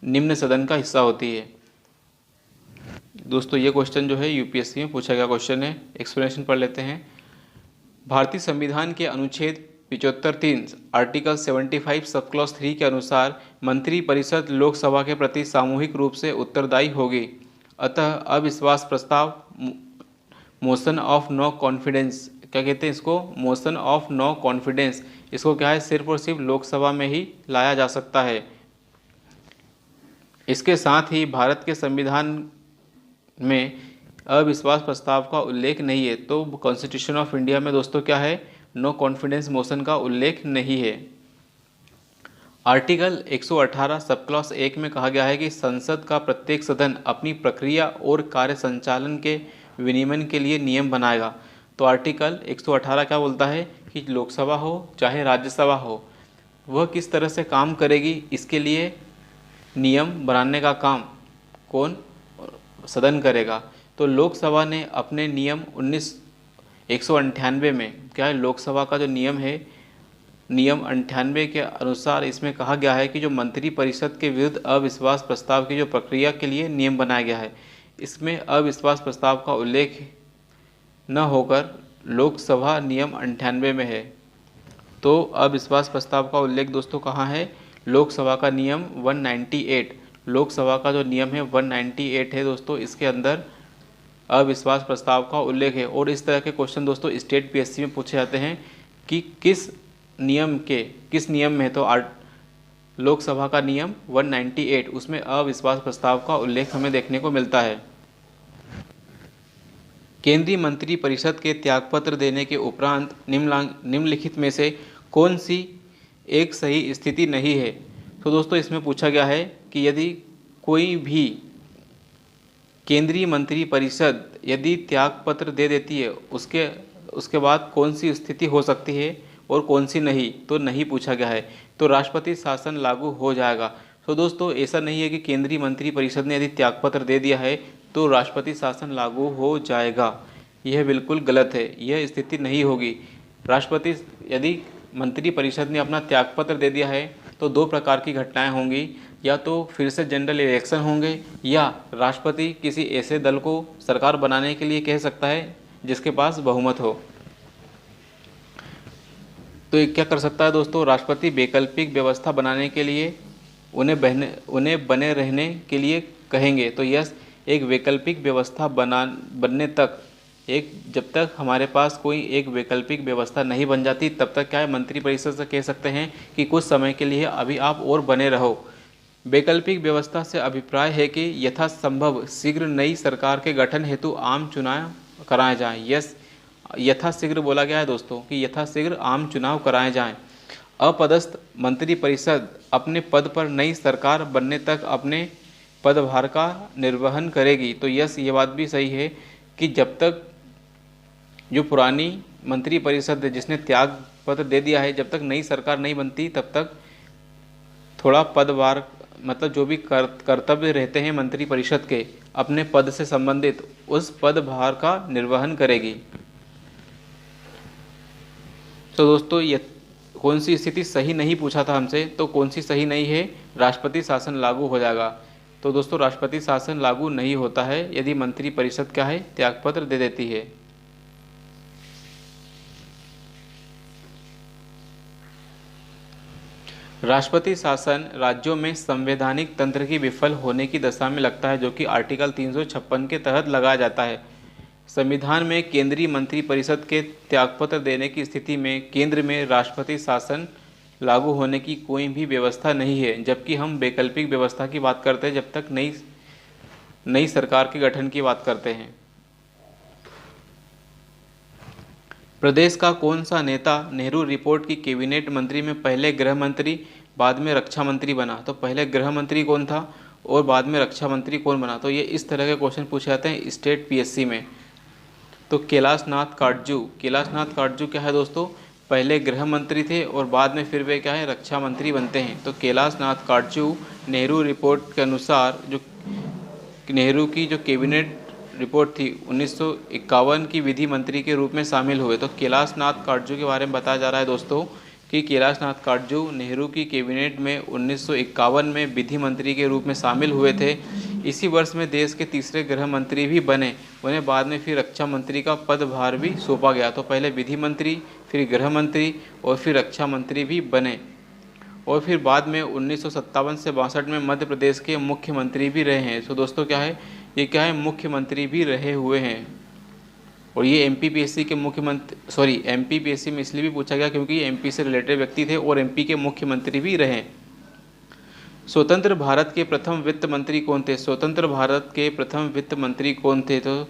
Speaker 1: निम्न सदन का हिस्सा होती है। दोस्तों, ये क्वेश्चन जो है यूपीएससी में पूछा गया क्वेश्चन है। एक्सप्लेनेशन पढ़ लेते हैं। भारतीय संविधान के अनुच्छेद 75(3) आर्टिकल 75 सब क्लॉज 3 के अनुसार मंत्री परिषद लोकसभा के प्रति सामूहिक रूप से उत्तरदायी होगी। अतः अविश्वास प्रस्ताव, मोशन ऑफ नो कॉन्फिडेंस, क्या कहते हैं इसको, मोशन ऑफ नो कॉन्फिडेंस, इसको क्या है, सिर्फ और सिर्फ लोकसभा में ही लाया जा सकता है। इसके साथ ही भारत के संविधान में अविश्वास प्रस्ताव का उल्लेख नहीं है। तो कॉन्स्टिट्यूशन ऑफ इंडिया में दोस्तों क्या है, नो कॉन्फिडेंस मोशन का उल्लेख नहीं है। आर्टिकल 118 सब क्लॉज 1 में कहा गया है कि संसद का प्रत्येक सदन अपनी प्रक्रिया और कार्य संचालन के विनियमन के लिए नियम बनाएगा। तो आर्टिकल 118 क्या बोलता है कि लोकसभा हो चाहे राज्यसभा हो, वह किस तरह से काम करेगी, इसके लिए नियम बनाने का काम कौन, सदन करेगा। तो लोकसभा ने अपने नियम 198 में क्या है, लोकसभा का जो नियम है, नियम 98 के अनुसार इसमें कहा गया है कि जो मंत्री परिषद के विरुद्ध अविश्वास प्रस्ताव की जो प्रक्रिया के लिए नियम बनाया गया है, इसमें अविश्वास प्रस्ताव का उल्लेख न होकर लोकसभा नियम 98 में है। तो अविश्वास प्रस्ताव का उल्लेख दोस्तों कहाँ है, लोकसभा का नियम 198, लोकसभा का जो नियम है 198 है दोस्तों, इसके अंदर अविश्वास प्रस्ताव का उल्लेख है। और इस तरह के क्वेश्चन दोस्तों स्टेट पीएससी में पूछे जाते हैं कि किस नियम में है। तो लोकसभा का नियम 198, उसमें अविश्वास प्रस्ताव का उल्लेख हमें देखने को मिलता है। केंद्रीय मंत्री परिषद के त्यागपत्र देने के उपरांत निम्नलिखित में से कौन सी एक सही स्थिति नहीं है। तो दोस्तों, इसमें पूछा गया है कि यदि कोई भी केंद्रीय मंत्री परिषद यदि त्यागपत्र दे देती है, उसके बाद कौन सी स्थिति हो सकती है और कौन सी नहीं, तो नहीं पूछा गया है। तो राष्ट्रपति शासन लागू हो जाएगा। तो दोस्तों, ऐसा नहीं है कि केंद्रीय मंत्री परिषद ने यदि त्यागपत्र दे दिया है तो राष्ट्रपति शासन लागू हो जाएगा। यह बिल्कुल गलत है, यह स्थिति नहीं होगी। राष्ट्रपति यदि मंत्रिपरिषद ने अपना त्यागपत्र दे दिया है तो दो प्रकार की घटनाएं होंगी, या तो फिर से जनरल इलेक्शन होंगे या राष्ट्रपति किसी ऐसे दल को सरकार बनाने के लिए कह सकता है जिसके पास बहुमत हो। तो ये क्या कर सकता है दोस्तों, राष्ट्रपति वैकल्पिक व्यवस्था बनाने के लिए उन्हें बने रहने के लिए कहेंगे। तो यस, एक वैकल्पिक व्यवस्था बनने तक जब तक हमारे पास कोई एक वैकल्पिक व्यवस्था नहीं बन जाती तब तक क्या है, मंत्रिपरिषद से कह सकते हैं कि कुछ समय के लिए अभी आप और बने रहो। वैकल्पिक व्यवस्था से अभिप्राय है कि यथासंभव शीघ्र नई सरकार के गठन हेतु आम चुनाव कराए जाएं। यस, यथाशीघ्र बोला गया है दोस्तों कि यथाशीघ्र आम चुनाव कराए जाएं। अपदस्थ मंत्रिपरिषद अपने पद पर नई सरकार बनने तक अपने पदभार का निर्वहन करेगी। तो यस, ये बात भी सही है कि जब तक जो पुरानी मंत्रिपरिषद है जिसने त्याग पत्र दे दिया है, जब तक नई सरकार नहीं बनती तब तक थोड़ा पदभार मतलब जो भी कर्तव्य रहते हैं मंत्रिपरिषद के अपने पद से संबंधित, उस पदभार का निर्वहन करेगी। तो दोस्तों ये कौन सी स्थिति सही नहीं पूछा था हमसे, तो कौन सी सही नहीं है, राष्ट्रपति शासन लागू हो जाएगा। तो दोस्तों राष्ट्रपति शासन लागू नहीं होता है यदि मंत्रिपरिषद क्या है, त्यागपत्र दे देती है। राष्ट्रपति शासन राज्यों में संवैधानिक तंत्र की विफल होने की दशा में लगता है, जो कि आर्टिकल 356 के तहत लगाया जाता है। संविधान में केंद्रीय मंत्रिपरिषद के त्यागपत्र देने की स्थिति में केंद्र में राष्ट्रपति शासन लागू होने की कोई भी व्यवस्था नहीं है, जबकि हम वैकल्पिक व्यवस्था की बात करते हैं जब तक नई सरकार के गठन की बात करते हैं। प्रदेश का कौन सा नेता नेहरू रिपोर्ट की कैबिनेट मंत्री में पहले गृह मंत्री बाद में रक्षा मंत्री बना? तो पहले गृह मंत्री कौन था और बाद में रक्षा मंत्री कौन बना? तो ये इस तरह के क्वेश्चन पूछे जाते हैं स्टेट पीएससी में। तो कैलाश नाथ काटजू क्या है दोस्तों, पहले गृह मंत्री थे और बाद में फिर वे क्या है, रक्षा मंत्री बनते हैं। तो कैलाश नाथ काटजू नेहरू रिपोर्ट के अनुसार जो नेहरू की जो कैबिनेट रिपोर्ट थी 1951 की विधि मंत्री के रूप में शामिल हुए। तो कैलाश नाथ काटजू के बारे में बताया जा रहा है दोस्तों कि कैलाश नाथ काटजू नेहरू की कैबिनेट में 1951 में विधि मंत्री के रूप में शामिल हुए थे। इसी वर्ष में देश के तीसरे गृह मंत्री भी बने। उन्हें बाद में फिर रक्षा मंत्री का पदभार भी सौंपा गया। तो पहले विधि मंत्री, फिर गृह मंत्री और फिर रक्षा मंत्री भी बने। और फिर बाद में 1957 से 62 में मध्य प्रदेश के मुख्यमंत्री भी रहे हैं। तो दोस्तों क्या है, ये क्या है, मुख्यमंत्री भी रहे हुए हैं। और ये एमपीपीएससी के एमपीपीएससी में इसलिए भी पूछा गया क्योंकि ये एमपी से रिलेटेड व्यक्ति थे और एमपी के मुख्यमंत्री भी रहे। स्वतंत्र भारत के प्रथम वित्त मंत्री कौन थे? स्वतंत्र भारत के प्रथम वित्त मंत्री कौन थे? तो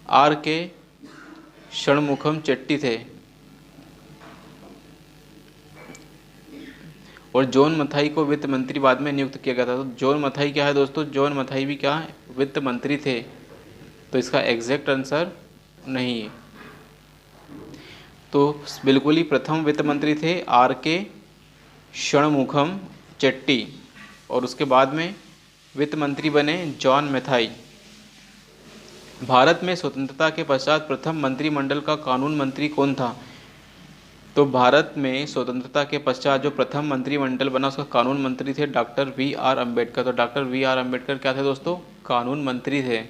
Speaker 1: आर.के. षणमुखम चेट्टी थे। और जॉन मथाई को वित्त मंत्री बाद में नियुक्त किया गया था। तो जॉन मथाई क्या है दोस्तों, जॉन मथाई भी क्या है, वित्त मंत्री थे। तो इसका एग्जैक्ट आंसर नहीं है। तो बिल्कुल ही प्रथम वित्त मंत्री थे आर.के. षणमुखम चेट्टी और उसके बाद में वित्त मंत्री बने जॉन मथाई। भारत में स्वतंत्रता के पश्चात प्रथम मंत्रिमंडल का कानून मंत्री कौन था? तो भारत में स्वतंत्रता के पश्चात जो प्रथम मंत्रिमंडल बना उसका कानून मंत्री थे डॉक्टर वी.आर. अम्बेडकर। तो डॉक्टर वी.आर. अम्बेडकर क्या थे दोस्तों, कानून मंत्री थे।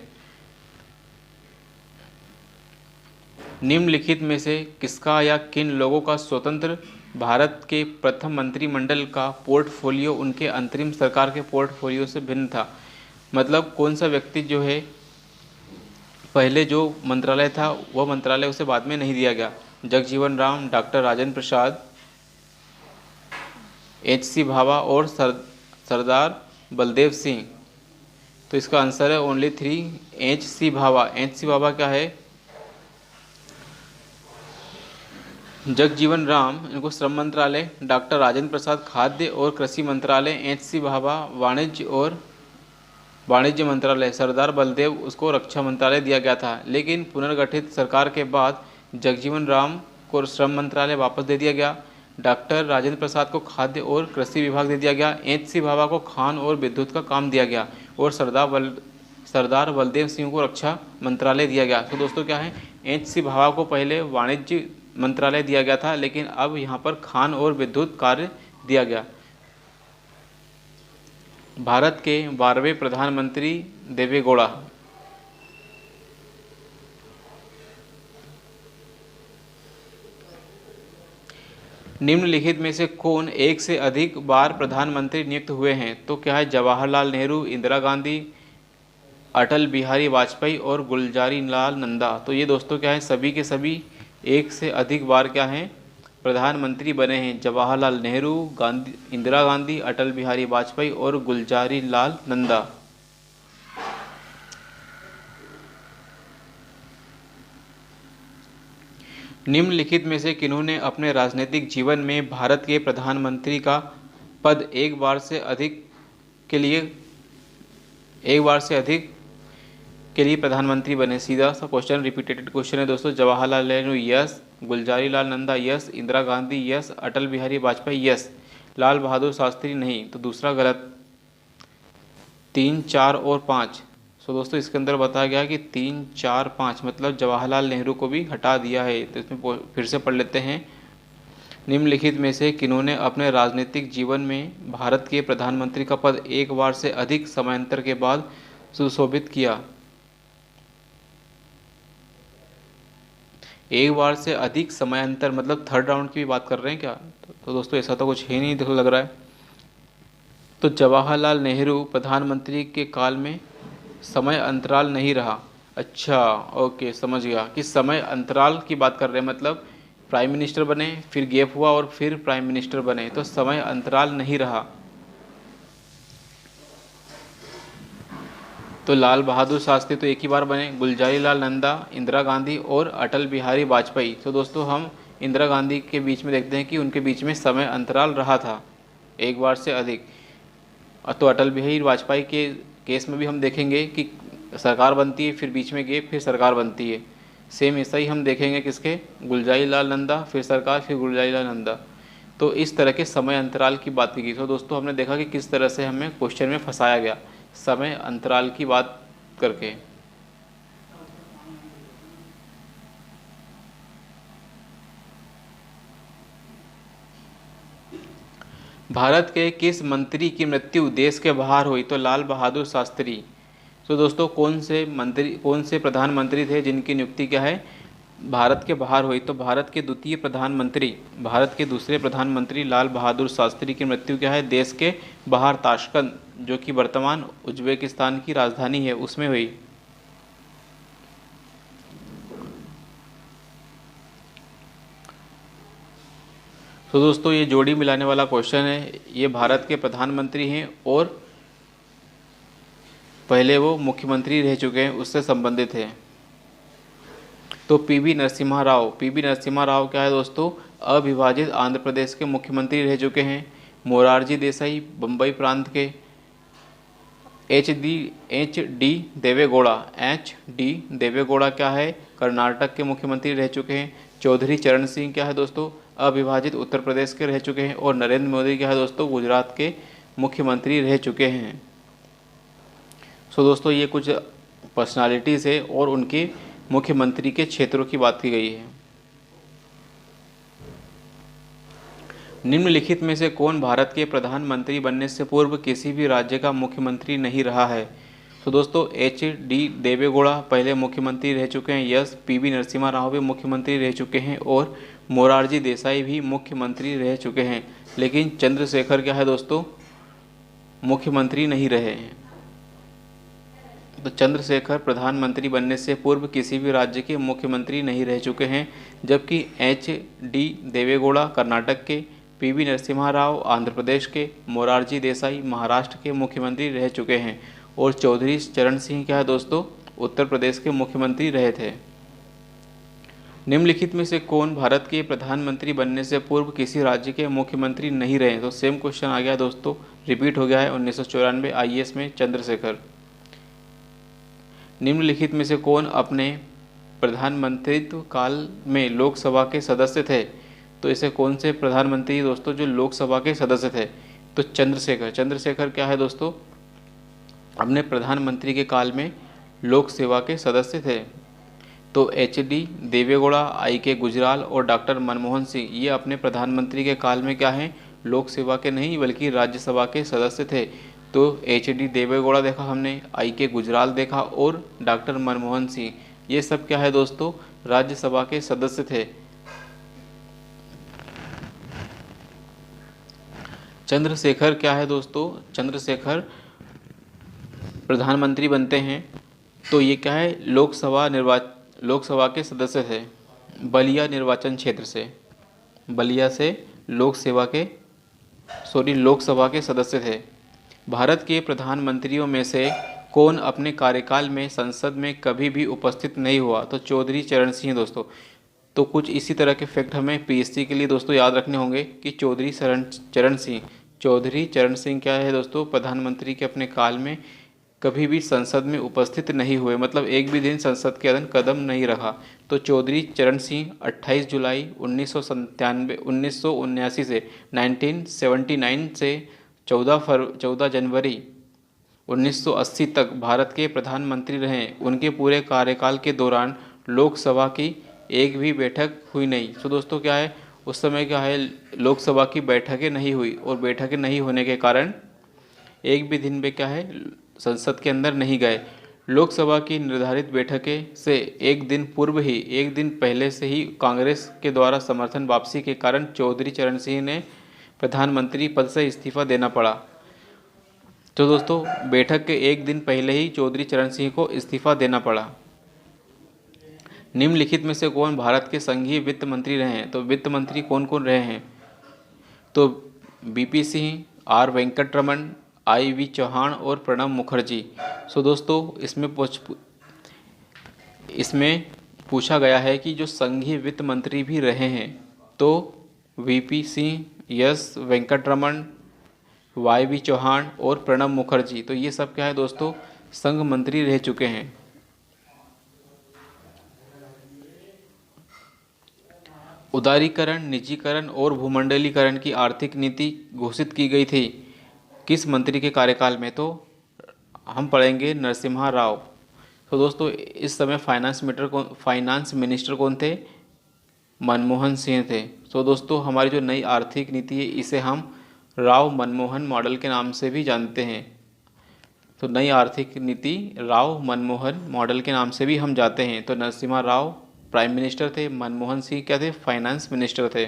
Speaker 1: निम्नलिखित में से किसका या किन लोगों का स्वतंत्र भारत के प्रथम मंत्रिमंडल का पोर्टफोलियो उनके अंतरिम सरकार के पोर्टफोलियो से भिन्न था? मतलब कौन सा व्यक्ति जो है पहले जो मंत्रालय था वह मंत्रालय उसे बाद में नहीं दिया गया? Jagjivan Ram, doctor Rajendra Prasad, H.C. भाभा और सरदार बलदेव सिंह। तो इसका आंसर है only 3 H.C. Bhabha. H.C. Bhabha क्या है, जगजीवन राम इनको श्रम मंत्रालय, डॉक्टर राजेंद्र प्रसाद खाद्य और कृषि मंत्रालय, H.C. भाभा वाणिज्य मंत्रालय, सरदार बलदेव उसको रक्षा मंत्रालय दिया गया था। लेकिन पुनर्गठित सरकार के बाद जगजीवन राम को श्रम मंत्रालय वापस दे दिया गया, डॉक्टर राजेंद्र प्रसाद को खाद्य और कृषि विभाग दे दिया गया, H.C. भाभा को खान और विद्युत का काम दिया गया और सरदार बलदेव सिंह को रक्षा मंत्रालय दिया गया। तो दोस्तों क्या है, एच.सी. भाभा को पहले वाणिज्य मंत्रालय दिया गया था, लेकिन अब यहाँ पर खान और विद्युत कार्य दिया गया। भारत के 12वें प्रधानमंत्री देवे गौड़ा। निम्नलिखित में से कौन एक से अधिक बार प्रधानमंत्री नियुक्त हुए हैं? तो क्या है, जवाहरलाल नेहरू, इंदिरा गांधी, अटल बिहारी वाजपेयी और गुलजारी लाल नंदा। तो ये दोस्तों क्या है, सभी के सभी एक से अधिक बार क्या हैं, प्रधानमंत्री बने हैं। जवाहरलाल नेहरू, इंदिरा गांधी, अटल बिहारी वाजपेयी और गुलजारी लाल नंदा। निम्नलिखित में से किन्होंने अपने राजनीतिक जीवन में भारत के प्रधानमंत्री का पद एक बार से अधिक के लिए प्रधानमंत्री बने? सीधा सा क्वेश्चन, रिपीटेड क्वेश्चन है दोस्तों। Jawaharlal Nehru yes, Gulzari Lal Nanda yes, Indira Gandhi yes, Atal Bihari Vajpayee yes, Lal Bahadur Shastri नहीं। तो दूसरा गलत। 3, 4 और 5। सो दोस्तों इसके अंदर बताया गया कि 3, 4, 5 मतलब जवाहरलाल नेहरू को भी हटा दिया है। तो इसमें फिर से पढ़ लेते हैं। निम्नलिखित में से किन्होंने अपने राजनीतिक जीवन में भारत के प्रधानमंत्री का पद एक बार से अधिक समयांतर के बाद सुशोभित किया? एक बार से अधिक समयांतर मतलब थर्ड राउंड की भी बात कर रहे हैं क्या? तो दोस्तों ऐसा तो कुछ ही नहीं देखो लग रहा है। तो जवाहरलाल नेहरू प्रधानमंत्री के काल में समय अंतराल नहीं रहा। अच्छा ओके, समझ गया कि समय अंतराल की बात कर रहे हैं, मतलब प्राइम मिनिस्टर बने, फिर गैप हुआ और फिर प्राइम मिनिस्टर बने, तो समय अंतराल नहीं रहा। तो लाल बहादुर शास्त्री तो एक ही बार बने, गुलजारी लाल नंदा, इंदिरा गांधी और अटल बिहारी वाजपेयी। तो दोस्तों हम इंदिरा गांधी के बीच में देखते हैं कि उनके बीच में समय अंतराल रहा था एक बार से अधिक। तो अटल बिहारी वाजपेयी के केस में भी हम देखेंगे कि सरकार बनती है, फिर बीच में गैप, फिर सरकार बनती है। सेम ऐसा ही हम देखेंगे किसके, गुलजारी लाल नंदा, फिर सरकार, फिर गुलजारी लाल नंदा। तो इस तरह के समय अंतराल की बात की गई। तो दोस्तों हमने देखा कि किस तरह से हमें क्वेश्चन में फंसाया गया समय अंतराल की बात करके। भारत के किस मंत्री की मृत्यु देश के बाहर हुई? तो लाल बहादुर शास्त्री। तो दोस्तों कौन से प्रधानमंत्री थे जिनकी नियुक्ति क्या है, भारत के बाहर हुई? तो भारत के दूसरे प्रधानमंत्री लाल बहादुर शास्त्री की मृत्यु क्या है, देश के बाहर ताशकंद, जो कि वर्तमान उज्बेकिस्तान की राजधानी है, उसमें हुई। तो दोस्तों ये जोड़ी मिलाने वाला क्वेश्चन है। ये भारत के प्रधानमंत्री हैं और पहले वो मुख्यमंत्री रह चुके हैं, उससे संबंधित है। तो पीवी नरसिम्हा राव क्या है दोस्तों, अविभाजित आंध्र प्रदेश के मुख्यमंत्री रह चुके हैं। मोरारजी देसाई बम्बई प्रांत के। एच डी देवेगौड़ा क्या है, कर्नाटक के मुख्यमंत्री रह चुके हैं। चौधरी चरण सिंह क्या है दोस्तों, अविभाजित उत्तर प्रदेश के रह चुके हैं। और नरेंद्र मोदी क्या है दोस्तों, गुजरात के मुख्यमंत्री रह चुके हैं। सो दोस्तों ये कुछ पर्सनालिटीज़ है और उनके मुख्यमंत्री के क्षेत्रों की बात की गई है। निम्नलिखित में से कौन भारत के प्रधानमंत्री बनने से पूर्व किसी भी राज्य का मुख्यमंत्री नहीं रहा है? तो दोस्तों एच डी देवेगौड़ा पहले मुख्यमंत्री रह चुके हैं, यस। पीवी नरसिम्हा राव भी मुख्यमंत्री रह चुके हैं और मोरारजी देसाई भी मुख्यमंत्री रह चुके हैं। लेकिन चंद्रशेखर क्या है दोस्तों, मुख्यमंत्री नहीं रहे हैं। तो चंद्रशेखर प्रधानमंत्री बनने से पूर्व किसी भी राज्य के मुख्यमंत्री नहीं रह चुके हैं, जबकि एच डी देवेगौड़ा कर्नाटक के, पीवी नरसिम्हा राव आंध्र प्रदेश के, मोरारजी देसाई महाराष्ट्र के मुख्यमंत्री रह चुके हैं और चौधरी चरण सिंह क्या है दोस्तों, उत्तर प्रदेश के मुख्यमंत्री रहे थे। निम्नलिखित में से कौन भारत के प्रधानमंत्री बनने से पूर्व किसी राज्य के मुख्यमंत्री नहीं रहे? तो सेम क्वेश्चन आ गया दोस्तों, रिपीट हो गया है। 1994 IAS में चंद्रशेखर। निम्नलिखित में से कौन अपने प्रधानमंत्रित्व काल में लोकसभा के सदस्य थे? तो इसे कौन से प्रधानमंत्री दोस्तों जो लोकसभा के सदस्य थे? तो चंद्रशेखर क्या है दोस्तों, अपने प्रधानमंत्री के काल में लोक सेवा के सदस्य थे? तो HD देवेगौड़ा, IK गुजराल और डॉक्टर मनमोहन सिंह ये अपने प्रधानमंत्री के काल में क्या हैं, लोक सेवा के नहीं बल्कि राज्यसभा के सदस्य थे। तो HD देवेगौड़ा देखा हमने, IK गुजराल देखा और डॉक्टर मनमोहन सिंह, ये सब क्या है दोस्तों, राज्यसभा के सदस्य थे। चंद्रशेखर क्या है दोस्तों, चंद्रशेखर प्रधानमंत्री बनते हैं तो ये क्या है, लोकसभा के सदस्य थे, बलिया निर्वाचन क्षेत्र से, बलिया से लोकसभा के सदस्य थे। भारत के प्रधानमंत्रियों में से कौन अपने कार्यकाल में संसद में कभी भी उपस्थित नहीं हुआ? तो चौधरी चरण सिंह दोस्तों। तो कुछ इसी तरह के फैक्ट हमें PSC के लिए दोस्तों याद रखने होंगे कि चौधरी चरण सिंह क्या है दोस्तों, प्रधानमंत्री के अपने काल में कभी भी संसद में उपस्थित नहीं हुए, मतलब एक भी दिन संसद के अंदर कदम नहीं रखा। तो चौधरी चरण सिंह 28 जुलाई 1979 से 1979 से 14 जनवरी 1980 तक भारत के प्रधानमंत्री रहे। उनके पूरे कार्यकाल के दौरान लोकसभा की एक भी बैठक हुई नहीं। तो दोस्तों क्या है, उस समय क्या है, लोकसभा की बैठकें नहीं हुई और बैठकें नहीं होने के कारण एक भी दिन में क्या है, संसद के अंदर नहीं गए। लोकसभा की निर्धारित बैठकें से एक दिन पहले से ही कांग्रेस के द्वारा समर्थन वापसी के कारण चौधरी चरण सिंह ने प्रधानमंत्री पद से इस्तीफा देना पड़ा। तो दोस्तों बैठक के एक दिन पहले ही चौधरी चरण सिंह को इस्तीफा देना पड़ा। निम्नलिखित में से कौन भारत के संघीय वित्त मंत्री रहे हैं? तो वित्त मंत्री कौन कौन रहे हैं? तो BP Singh, R Venkataraman, IV Chauhan और प्रणब मुखर्जी। सो दोस्तों इसमें पूछा गया है कि जो संघीय वित्त मंत्री भी रहे हैं तो VP Singh, S Venkataraman, YV Chauhan और प्रणब मुखर्जी, तो ये सब क्या है दोस्तों, संघ मंत्री रह चुके हैं। उदारीकरण, निजीकरण और भूमंडलीकरण की आर्थिक नीति घोषित की गई थी किस मंत्री के कार्यकाल में? तो हम पढ़ेंगे नरसिम्हा राव। तो दोस्तों इस समय फाइनेंस मिनिस्टर कौन थे? मनमोहन सिंह थे। तो दोस्तों हमारी जो नई आर्थिक नीति है इसे हम राव मनमोहन मॉडल के नाम से भी जानते हैं। तो नई आर्थिक नीति राव मनमोहन मॉडल के नाम से भी हम जानते हैं। तो नरसिम्हा राव प्राइम मिनिस्टर थे, मनमोहन सिंह क्या थे, फाइनेंस मिनिस्टर थे।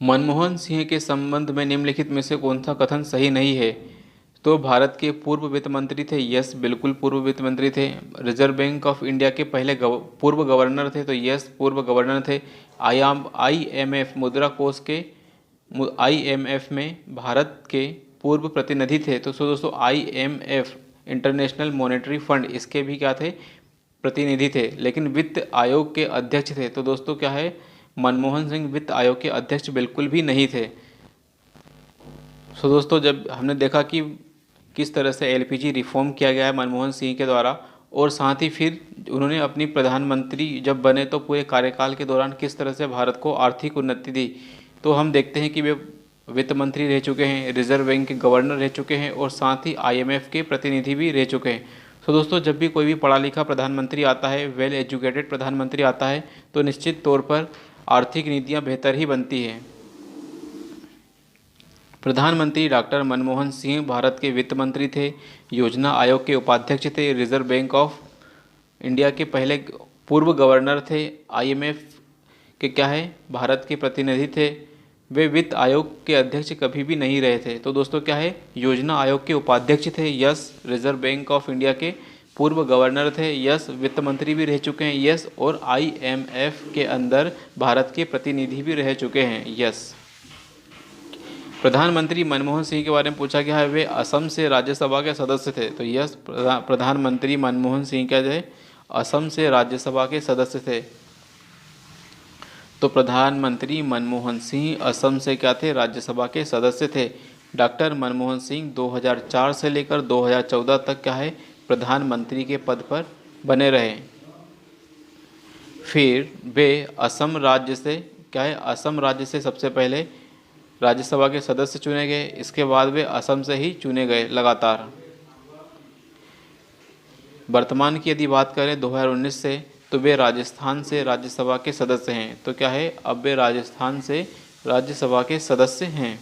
Speaker 1: मनमोहन सिंह के संबंध में निम्नलिखित में से कौन सा कथन सही नहीं है? तो भारत के पूर्व वित्त मंत्री थे, यस बिल्कुल पूर्व वित्त मंत्री थे। रिजर्व बैंक ऑफ इंडिया के पहले पूर्व गवर्नर थे, तो यस पूर्व गवर्नर थे। IMF मुद्रा कोष के IMF में भारत के पूर्व प्रतिनिधि थे। तो दोस्तों IMF इंटरनेशनल मॉनेटरी फंड इसके भी क्या थे, प्रतिनिधि थे, लेकिन वित्त आयोग के अध्यक्ष थे। तो दोस्तों क्या है, मनमोहन सिंह वित्त आयोग के अध्यक्ष बिल्कुल भी नहीं थे। सो दोस्तों जब हमने देखा कि किस तरह से LPG रिफॉर्म किया गया है मनमोहन सिंह के द्वारा, और साथ ही फिर उन्होंने अपनी प्रधानमंत्री जब बने तो पूरे कार्यकाल के दौरान किस तरह से भारत को आर्थिक उन्नति दी, तो हम देखते हैं कि वे वित्त मंत्री रह चुके हैं, रिजर्व बैंक के गवर्नर रह चुके हैं और साथ ही IMF के प्रतिनिधि भी रह चुके हैं। तो दोस्तों जब भी कोई भी पढ़ा लिखा प्रधानमंत्री आता है, वेल एजुकेटेड प्रधानमंत्री आता है, तो निश्चित तौर पर आर्थिक नीतियाँ बेहतर ही बनती हैं। प्रधानमंत्री डॉक्टर मनमोहन सिंह भारत के वित्त मंत्री थे, योजना आयोग के उपाध्यक्ष थे, रिजर्व बैंक ऑफ इंडिया के पहले पूर्व गवर्नर थे, IMF के क्या है, भारत के प्रतिनिधि थे। वे वित्त आयोग के अध्यक्ष कभी भी नहीं रहे थे। तो दोस्तों क्या है, योजना आयोग के उपाध्यक्ष थे, yes reserve bank of India के पूर्व गवर्नर थे, यस वित्त मंत्री भी रह चुके हैं, यस और IMF के अंदर भारत के प्रतिनिधि भी रह चुके हैं, यस। प्रधानमंत्री मनमोहन सिंह के बारे में पूछा गया है, वे असम से राज्यसभा के सदस्य थे। तो यस प्रधानमंत्री मनमोहन सिंह क्या थे, असम से राज्यसभा के सदस्य थे। तो प्रधानमंत्री मनमोहन सिंह असम से क्या थे, राज्यसभा के सदस्य थे। डॉक्टर मनमोहन सिंह 2004 से लेकर 2014 तक क्या है, प्रधानमंत्री के पद पर बने रहे। फिर वे असम राज्य से क्या है, असम राज्य से सबसे पहले राज्यसभा के सदस्य चुने गए, इसके बाद वे असम से ही चुने गए लगातार। वर्तमान की यदि बात करें 2019 से, तो वे राजस्थान से राज्यसभा के सदस्य हैं। तो क्या है, अब वे राजस्थान से राज्यसभा के सदस्य हैं।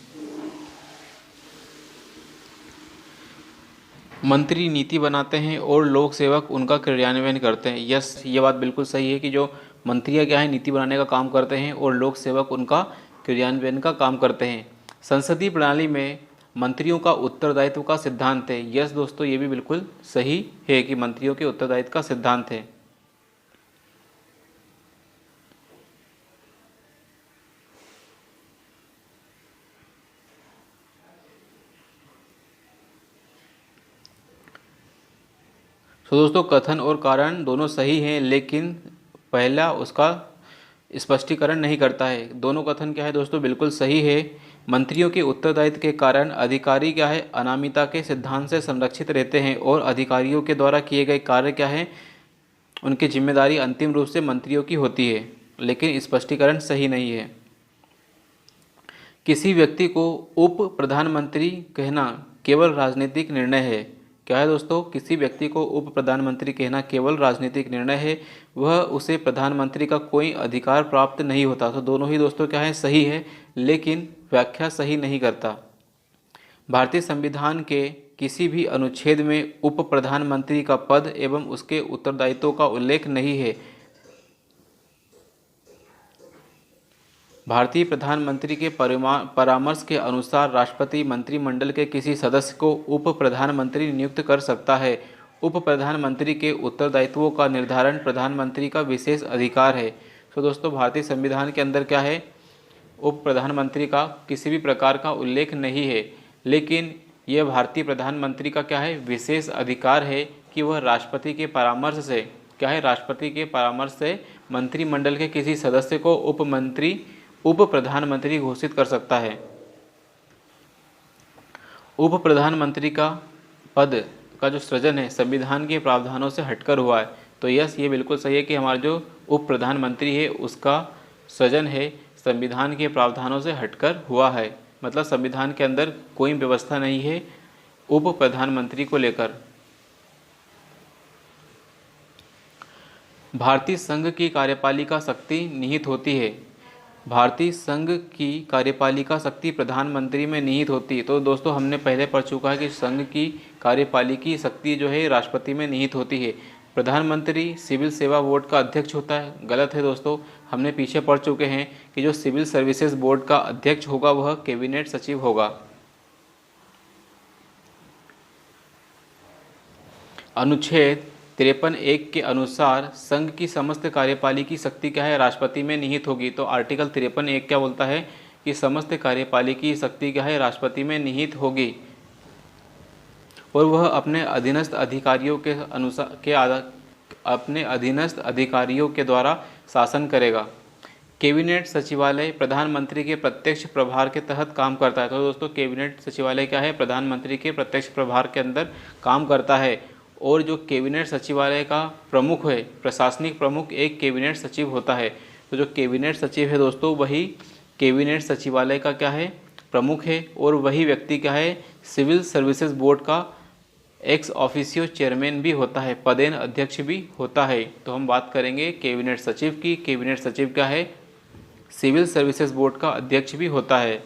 Speaker 1: मंत्री नीति बनाते हैं और लोक सेवक उनका क्रियान्वयन करते हैं। यस, ये बात बिल्कुल सही है कि जो मंत्री क्या है, नीति बनाने का काम करते हैं और लोक सेवक उनका क्रियान्वयन का काम करते हैं। संसदीय प्रणाली में मंत्रियों का उत्तरदायित्व का सिद्धांत है। यस दोस्तों, ये भी बिल्कुल सही है कि मंत्रियों के उत्तरदायित्व का सिद्धांत है। तो दोस्तों कथन और कारण दोनों सही हैं, लेकिन पहला उसका स्पष्टीकरण नहीं करता है। दोनों कथन क्या है दोस्तों, बिल्कुल सही है। मंत्रियों के उत्तरदायित्व के कारण अधिकारी क्या है, अनामिता के सिद्धांत से संरक्षित रहते हैं और अधिकारियों के द्वारा किए गए कार्य क्या है, उनकी जिम्मेदारी अंतिम रूप से मंत्रियों की होती है। लेकिन स्पष्टीकरण सही नहीं है। किसी व्यक्ति को उप प्रधानमंत्री कहना केवल राजनीतिक निर्णय है। क्या है दोस्तों, किसी व्यक्ति को उप प्रधानमंत्री कहना केवल राजनीतिक निर्णय है, वह उसे प्रधानमंत्री का कोई अधिकार प्राप्त नहीं होता। तो दोनों ही दोस्तों क्या है, सही है, लेकिन व्याख्या सही नहीं करता। भारतीय संविधान के किसी भी अनुच्छेद में उप प्रधानमंत्री का पद एवं उसके उत्तरदायित्वों का उल्लेख नहीं है। भारतीय प्रधानमंत्री के परामर्श के अनुसार राष्ट्रपति मंत्रिमंडल के किसी सदस्य को उप प्रधानमंत्री नियुक्त कर सकता है। उप प्रधानमंत्री के उत्तरदायित्वों का निर्धारण प्रधानमंत्री का विशेष अधिकार है। तो दोस्तों भारतीय संविधान के अंदर क्या है, उप प्रधानमंत्री का किसी भी प्रकार का उल्लेख नहीं है, लेकिन यह भारतीय प्रधानमंत्री का क्या है, विशेष अधिकार है कि वह राष्ट्रपति के परामर्श से क्या है, राष्ट्रपति के परामर्श से मंत्रिमंडल के किसी सदस्य को उप प्रधानमंत्री घोषित कर सकता है। उप प्रधानमंत्री का पद का जो सृजन है संविधान के प्रावधानों से हटकर हुआ है। तो यस, ये बिल्कुल सही है कि हमारा जो उप प्रधानमंत्री है उसका सृजन है संविधान के प्रावधानों से हटकर हुआ है। मतलब संविधान के अंदर कोई व्यवस्था नहीं है उप प्रधानमंत्री को लेकर। भारतीय संघ की कार्यपालिका शक्ति निहित होती है। भारतीय संघ की कार्यपालिका शक्ति प्रधानमंत्री में निहित होती है। तो दोस्तों हमने पहले पढ़ चुका है कि संघ की कार्यपालिकी शक्ति जो है राष्ट्रपति में निहित होती है। प्रधानमंत्री सिविल सेवा बोर्ड का अध्यक्ष होता है। गलत है दोस्तों, हमने पीछे पढ़ चुके हैं कि जो सिविल सर्विसेज बोर्ड का अध्यक्ष होगा वह कैबिनेट सचिव होगा। अनुच्छेद 53(1) के अनुसार संघ की समस्त कार्यपालिकी शक्ति क्या है, राष्ट्रपति में निहित होगी। तो आर्टिकल 53(1) क्या बोलता है कि समस्त कार्यपालिकी शक्ति क्या है, राष्ट्रपति में निहित होगी और वह अपने अधीनस्थ अधिकारियों के द्वारा शासन करेगा। कैबिनेट सचिवालय प्रधानमंत्री के प्रत्यक्ष प्रभार के तहत काम करता है। तो दोस्तों कैबिनेट सचिवालय क्या है, प्रधानमंत्री के प्रत्यक्ष प्रभार के अंदर काम करता है। और जो कैबिनेट सचिवालय का प्रमुख है, प्रशासनिक प्रमुख एक कैबिनेट सचिव होता है। तो जो कैबिनेट सचिव है दोस्तों वही कैबिनेट सचिवालय का क्या है, प्रमुख है। और वही व्यक्ति क्या है, सिविल सर्विसेज बोर्ड का एक्स ऑफिशियो चेयरमैन भी होता है, पदेन अध्यक्ष भी होता है। तो हम बात करेंगे कैबिनेट सचिव की। कैबिनेट सचिव क्या है, सिविल सर्विसेज बोर्ड का अध्यक्ष भी होता है।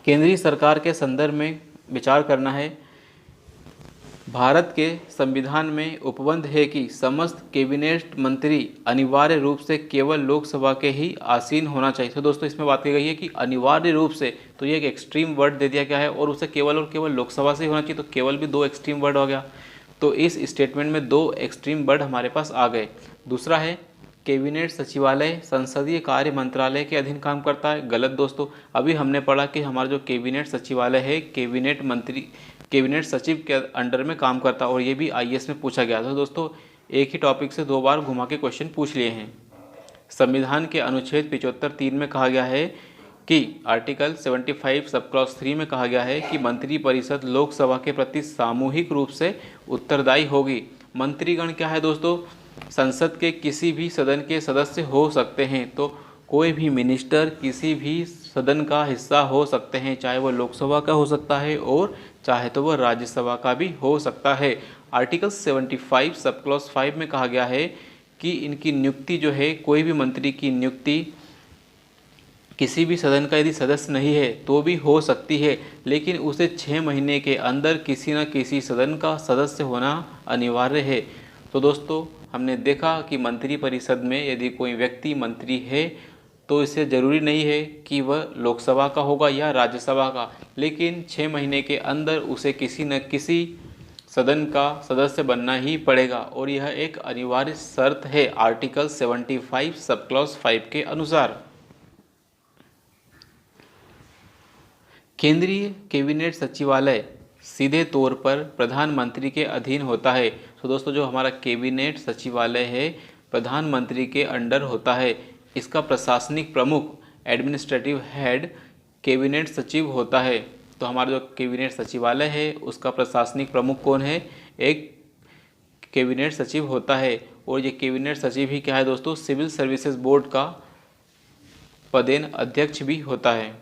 Speaker 1: केंद्रीय सरकार के संदर्भ में विचार करना है। भारत के संविधान में उपबंध है कि समस्त कैबिनेट मंत्री अनिवार्य रूप से केवल लोकसभा के ही आसीन होना चाहिए। तो दोस्तों इसमें बात की गई है कि अनिवार्य रूप से, तो ये एक एक्सट्रीम वर्ड दे दिया गया है और उसे केवल और केवल लोकसभा से ही होना चाहिए। तो केवल भी दो एक्सट्रीम वर्ड हो गया। तो इस स्टेटमेंट में दो एक्सट्रीम वर्ड हमारे पास आ गए। दूसरा है कैबिनेट सचिवालय संसदीय कार्य मंत्रालय के अधीन काम करता है। गलत दोस्तों, अभी हमने पढ़ा कि हमारा जो कैबिनेट सचिवालय है कैबिनेट सचिव के अंडर में काम करता है और ये भी आईएएस में पूछा गया था। दोस्तों एक ही टॉपिक से दो बार घुमा के क्वेश्चन पूछ लिए हैं। संविधान के अनुच्छेद 75(3) में कहा गया है कि आर्टिकल 75 सब क्लॉज 3 में कहा गया है कि मंत्रिपरिषद लोकसभा के प्रति सामूहिक रूप से उत्तरदायी होगी। मंत्रीगण क्या है दोस्तों, संसद के किसी भी सदन के सदस्य हो सकते हैं। तो कोई भी मिनिस्टर किसी भी सदन का हिस्सा हो सकते हैं, चाहे वो लोकसभा का हो सकता है और चाहे तो वह राज्यसभा का भी हो सकता है। आर्टिकल 75 सब क्लॉज 5 में कहा गया है कि इनकी नियुक्ति जो है, कोई भी मंत्री की नियुक्ति किसी भी सदन का यदि सदस्य नहीं है तो भी हो सकती है, लेकिन उसे 6 महीने के अंदर किसी न किसी सदन का सदस्य होना अनिवार्य है। तो दोस्तों, हमने देखा कि मंत्री परिषद में यदि कोई व्यक्ति मंत्री है तो इसे ज़रूरी नहीं है कि वह लोकसभा का होगा या राज्यसभा का, लेकिन 6 महीने के अंदर उसे किसी न किसी सदन का सदस्य बनना ही पड़ेगा और यह एक अनिवार्य शर्त है आर्टिकल 75 सब क्लॉज 5 के अनुसार। केंद्रीय कैबिनेट सचिवालय सीधे तौर पर प्रधानमंत्री के अधीन होता है। तो दोस्तों, जो हमारा कैबिनेट सचिवालय है प्रधानमंत्री के अंडर होता है। इसका प्रशासनिक प्रमुख एडमिनिस्ट्रेटिव हेड कैबिनेट सचिव होता है। तो हमारा जो कैबिनेट सचिवालय है उसका प्रशासनिक प्रमुख कौन है? एक कैबिनेट सचिव होता है। और ये कैबिनेट सचिव ही क्या है दोस्तों? सिविल सर्विसेज बोर्ड का पदेन अध्यक्ष भी होता है।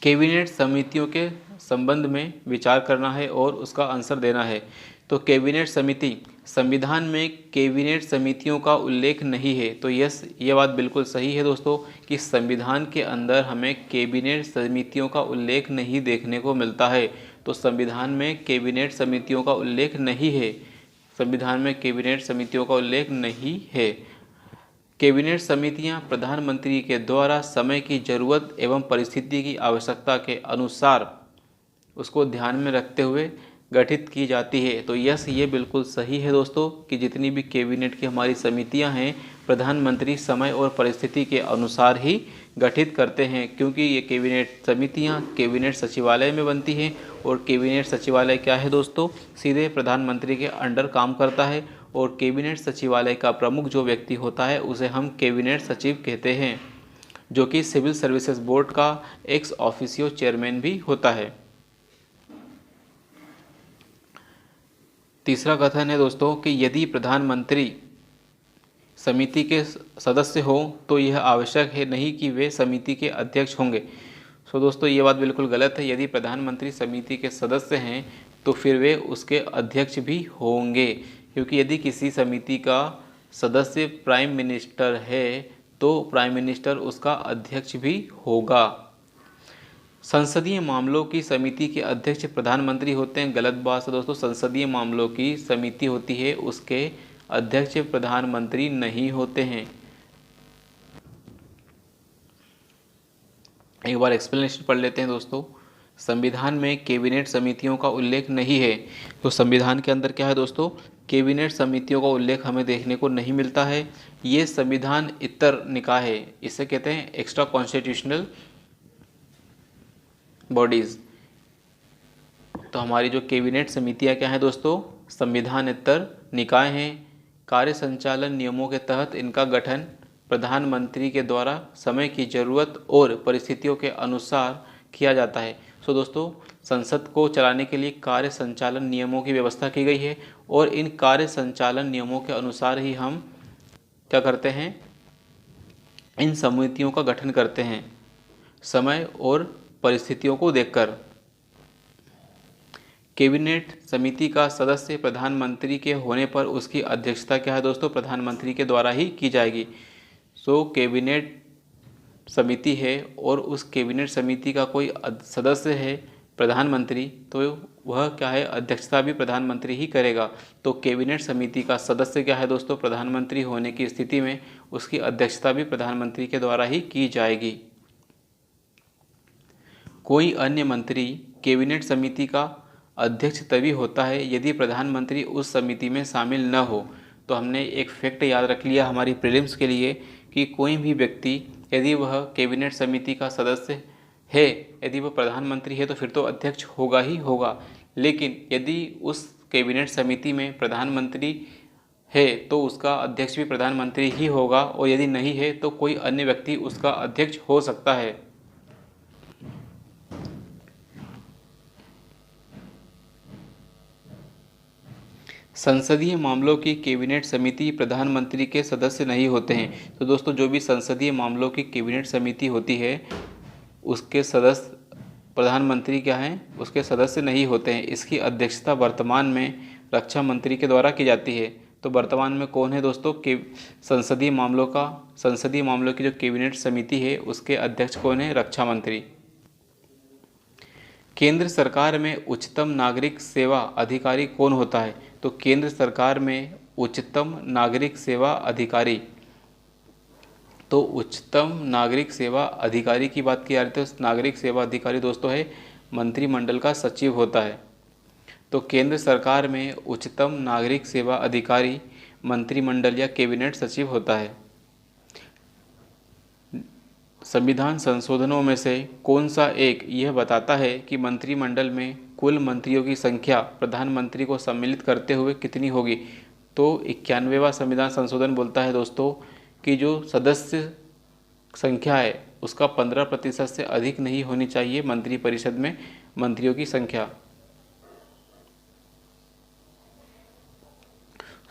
Speaker 1: कैबिनेट समितियों के संबंध में विचार करना है और उसका आंसर देना है। तो कैबिनेट समिति, संविधान में कैबिनेट समितियों का उल्लेख नहीं है। तो यस, ये बात बिल्कुल सही है दोस्तों कि संविधान के अंदर हमें कैबिनेट समितियों का उल्लेख नहीं देखने को मिलता है। तो संविधान में कैबिनेट समितियों का उल्लेख नहीं है। संविधान में कैबिनेट समितियों का उल्लेख नहीं है। कैबिनेट समितियां प्रधानमंत्री के द्वारा समय की जरूरत एवं परिस्थिति की आवश्यकता के अनुसार उसको ध्यान में रखते हुए गठित की जाती है। तो यस, ये बिल्कुल सही है दोस्तों कि जितनी भी कैबिनेट की हमारी समितियां हैं प्रधानमंत्री समय और परिस्थिति के अनुसार ही गठित करते हैं, क्योंकि ये कैबिनेट समितियां कैबिनेट सचिवालय में बनती हैं और कैबिनेट सचिवालय क्या है दोस्तों? सीधे प्रधानमंत्री के अंडर काम करता है और कैबिनेट सचिवालय का प्रमुख जो व्यक्ति होता है उसे हम कैबिनेट सचिव कहते हैं, जो कि सिविल सर्विसेज बोर्ड का एक्स ऑफिशियो चेयरमैन भी होता है। तीसरा कथन है दोस्तों कि यदि प्रधानमंत्री समिति के सदस्य हो तो यह आवश्यक है नहीं कि वे समिति के अध्यक्ष होंगे। सो दोस्तों, ये बात बिल्कुल गलत है। यदि प्रधानमंत्री समिति के सदस्य हैं तो फिर वे उसके अध्यक्ष भी होंगे, क्योंकि यदि किसी समिति का सदस्य प्राइम मिनिस्टर है तो प्राइम मिनिस्टर उसका अध्यक्ष भी होगा। संसदीय मामलों की समिति के अध्यक्ष प्रधानमंत्री होते हैं, गलत बात है दोस्तों। संसदीय मामलों की समिति होती है उसके अध्यक्ष प्रधानमंत्री नहीं होते हैं। एक बार एक्सप्लेनेशन पढ़ लेते हैं दोस्तों। संविधान में कैबिनेट समितियों का उल्लेख नहीं है। तो संविधान के अंदर क्या है दोस्तों? कैबिनेट समितियों का उल्लेख हमें देखने को नहीं मिलता है। ये संविधान इतर निकाय है, इसे कहते हैं एक्स्ट्रा कॉन्स्टिट्यूशनल बॉडीज़। तो हमारी जो कैबिनेट समितियां क्या हैं दोस्तों? संविधानेतर निकाय हैं। कार्य संचालन नियमों के तहत इनका गठन प्रधानमंत्री के द्वारा समय की ज़रूरत और परिस्थितियों के अनुसार किया जाता है। सो दोस्तों, संसद को चलाने के लिए कार्य संचालन नियमों की व्यवस्था की गई है और इन कार्य संचालन नियमों के अनुसार ही हम क्या करते हैं? इन समितियों का गठन करते हैं समय और परिस्थितियों को देखकर। कैबिनेट समिति का सदस्य प्रधानमंत्री के होने पर उसकी अध्यक्षता क्या है दोस्तों? प्रधानमंत्री के द्वारा ही की जाएगी। सो कैबिनेट समिति है और उस कैबिनेट समिति का कोई सदस्य है प्रधानमंत्री, तो वह क्या है? अध्यक्षता भी प्रधानमंत्री ही करेगा। तो कैबिनेट समिति का सदस्य क्या है दोस्तों? प्रधानमंत्री होने की स्थिति में उसकी अध्यक्षता भी प्रधानमंत्री के द्वारा ही की जाएगी। कोई अन्य मंत्री कैबिनेट समिति का अध्यक्ष तभी होता है यदि प्रधानमंत्री उस समिति में शामिल न हो। तो हमने एक फैक्ट याद रख लिया हमारी प्रीलिम्स के लिए कि कोई भी व्यक्ति यदि वह कैबिनेट समिति का सदस्य है, यदि वह प्रधानमंत्री है तो फिर तो अध्यक्ष होगा ही होगा। लेकिन यदि उस कैबिनेट समिति में प्रधानमंत्री है तो उसका अध्यक्ष भी प्रधानमंत्री ही होगा, और यदि नहीं है तो कोई अन्य व्यक्ति उसका अध्यक्ष हो सकता है। संसदीय मामलों की कैबिनेट समिति प्रधानमंत्री के सदस्य नहीं होते हैं। तो दोस्तों जो भी संसदीय मामलों की कैबिनेट समिति होती है उसके सदस्य प्रधानमंत्री क्या हैं, उसके सदस्य नहीं होते हैं। इसकी अध्यक्षता वर्तमान में रक्षा मंत्री के द्वारा की जाती है। तो वर्तमान में कौन है दोस्तों के संसदीय मामलों की जो कैबिनेट समिति है उसके अध्यक्ष कौन है, रक्षा मंत्री। केंद्र सरकार में उच्चतम नागरिक सेवा अधिकारी कौन होता है? तो केंद्र सरकार में उच्चतम नागरिक सेवा अधिकारी, तो उच्चतम नागरिक सेवा अधिकारी की बात की जा रही है तो नागरिक सेवा अधिकारी दोस्तों है मंत्रिमंडल का सचिव होता है। तो केंद्र सरकार में उच्चतम नागरिक सेवा अधिकारी मंत्रिमंडल या कैबिनेट सचिव होता है। संविधान संशोधनों में से कौन सा एक यह बताता है कि मंत्रिमंडल में कुल मंत्रियों की संख्या प्रधानमंत्री को सम्मिलित करते हुए कितनी होगी? तो 91वां संविधान संशोधन बोलता है दोस्तों कि जो सदस्य संख्या है उसका 15% से अधिक नहीं होनी चाहिए मंत्रिपरिषद में मंत्रियों की संख्या।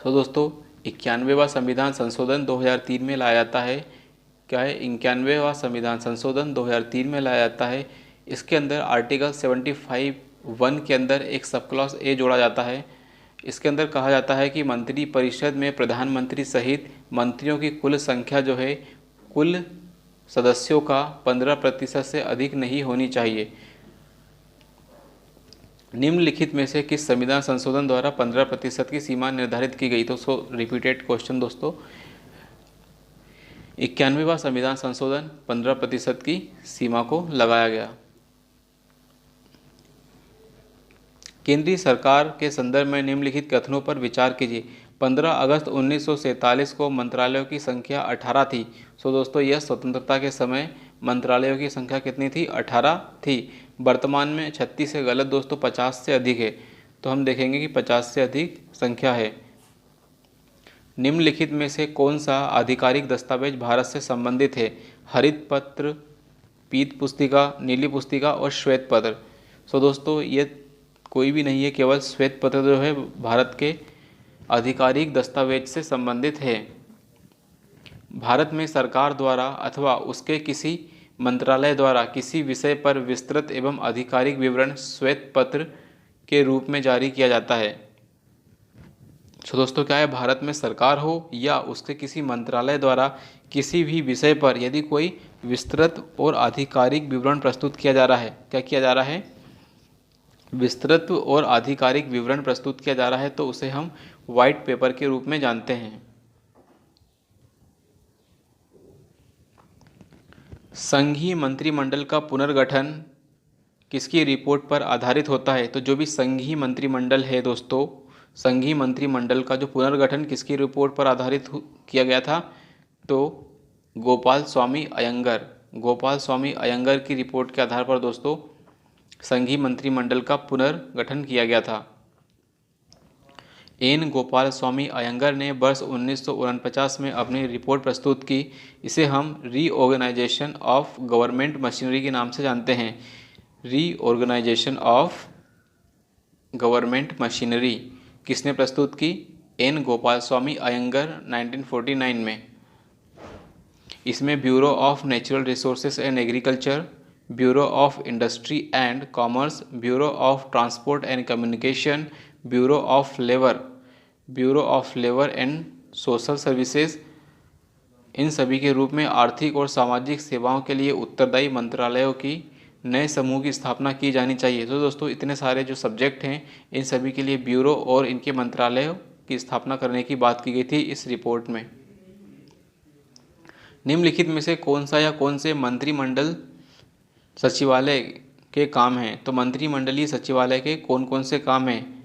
Speaker 1: तो दोस्तों 91वां संविधान संशोधन 2003 में लाया जाता है। क्या है? 91वां संविधान संशोधन 2003 में लाया जाता है। इसके अंदर आर्टिकल 75(1) के अंदर एक सब क्लॉज ए जोड़ा जाता है। इसके अंदर कहा जाता है कि मंत्रिपरिषद में प्रधानमंत्री सहित मंत्रियों की कुल संख्या जो है कुल सदस्यों का 15% से अधिक नहीं होनी चाहिए। निम्नलिखित में से किस संविधान संशोधन द्वारा 15% की सीमा निर्धारित की गई? तो सो रिपीटेड क्वेश्चन दोस्तों, 91वां संविधान संशोधन 15% की सीमा को लगाया गया। केंद्रीय सरकार के संदर्भ में निम्नलिखित कथनों पर विचार कीजिए। 15 अगस्त 1947 को मंत्रालयों की संख्या 18 थी। सो दोस्तों यह स्वतंत्रता के समय मंत्रालयों की संख्या कितनी थी? 18 थी। वर्तमान में 36 है गलत दोस्तों, 50 से अधिक है। तो हम देखेंगे कि 50 से अधिक संख्या है। निम्नलिखित में से कौन सा आधिकारिक दस्तावेज भारत से संबंधित है? हरित पत्र, पीत पुस्तिका, नीली पुस्तिका और श्वेत पत्र। सो दोस्तों ये कोई भी नहीं है, केवल श्वेत पत्र जो है भारत के आधिकारिक दस्तावेज से संबंधित है। भारत में सरकार द्वारा अथवा उसके किसी मंत्रालय द्वारा किसी विषय पर विस्तृत एवं आधिकारिक विवरण श्वेत पत्र के रूप में जारी किया जाता है। तो दोस्तों क्या है? भारत में सरकार हो या उसके किसी मंत्रालय द्वारा किसी भी विषय पर यदि कोई विस्तृत और आधिकारिक विवरण प्रस्तुत किया जा रहा है, क्या किया जा रहा है? विस्तृत और आधिकारिक विवरण प्रस्तुत किया जा रहा है तो उसे हम व्हाइट पेपर के रूप में जानते हैं। संघीय मंत्रिमंडल का पुनर्गठन किसकी रिपोर्ट पर आधारित होता है? तो जो भी संघीय मंत्रिमंडल है दोस्तों, संघीय मंत्रिमंडल का जो पुनर्गठन किसकी रिपोर्ट पर आधारित किया गया था? तो गोपाल स्वामी अयंगर की रिपोर्ट के आधार पर दोस्तों संघीय मंत्रिमंडल का पुनर्गठन किया गया था। एन गोपाल स्वामी अयंगर ने वर्ष 1949 में अपनी रिपोर्ट प्रस्तुत की। इसे हम रीऑर्गेनाइजेशन ऑफ गवर्नमेंट मशीनरी के नाम से जानते हैं। रीऑर्गेनाइजेशन ऑफ गवर्नमेंट मशीनरी किसने प्रस्तुत की? एन गोपाल स्वामी अयंगर 1949 में। इसमें bureau of natural resources and agriculture, bureau of industry and commerce, bureau of transport and communication, bureau of labour and social services, इन सभी के रूप में आर्थिक और सामाजिक सेवाओं के लिए उत्तरदायी मंत्रालयों की नए समूह की स्थापना की जानी चाहिए। तो दोस्तों इतने सारे जो सब्जेक्ट हैं इन सभी के लिए ब्यूरो और इनके मंत्रालयों की स्थापना करने की बात की गई थी इस रिपोर्ट में। निम्नलिखित में से कौन सा या कौन से मंत्रिमंडल सचिवालय के काम हैं? तो मंत्रिमंडलीय सचिवालय के कौन कौन से काम हैं?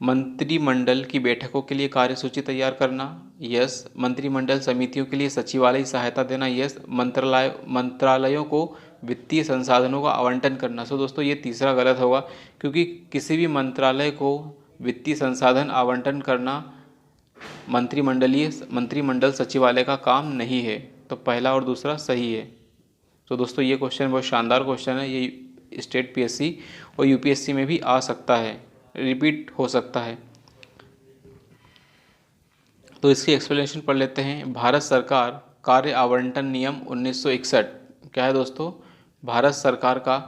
Speaker 1: मंत्रिमंडल की बैठकों के लिए कार्यसूची तैयार करना, यस। मंत्रिमंडल समितियों के लिए सचिवालय सहायता देना, यस। मंत्रालयों को वित्तीय संसाधनों का आवंटन करना। सो दोस्तों ये तीसरा गलत होगा, क्योंकि किसी भी मंत्रालय को वित्तीय संसाधन आवंटन करना मंत्रिमंडल सचिवालय का काम नहीं है। तो पहला और दूसरा सही है। तो दोस्तों ये क्वेश्चन बहुत शानदार क्वेश्चन है। ये स्टेट पीएससी और यूपीएससी में भी आ सकता है, रिपीट हो सकता है। तो इसकी एक्सप्लेनेशन पढ़ लेते हैं। भारत सरकार कार्य आवंटन नियम 1961 क्या है दोस्तों? भारत सरकार का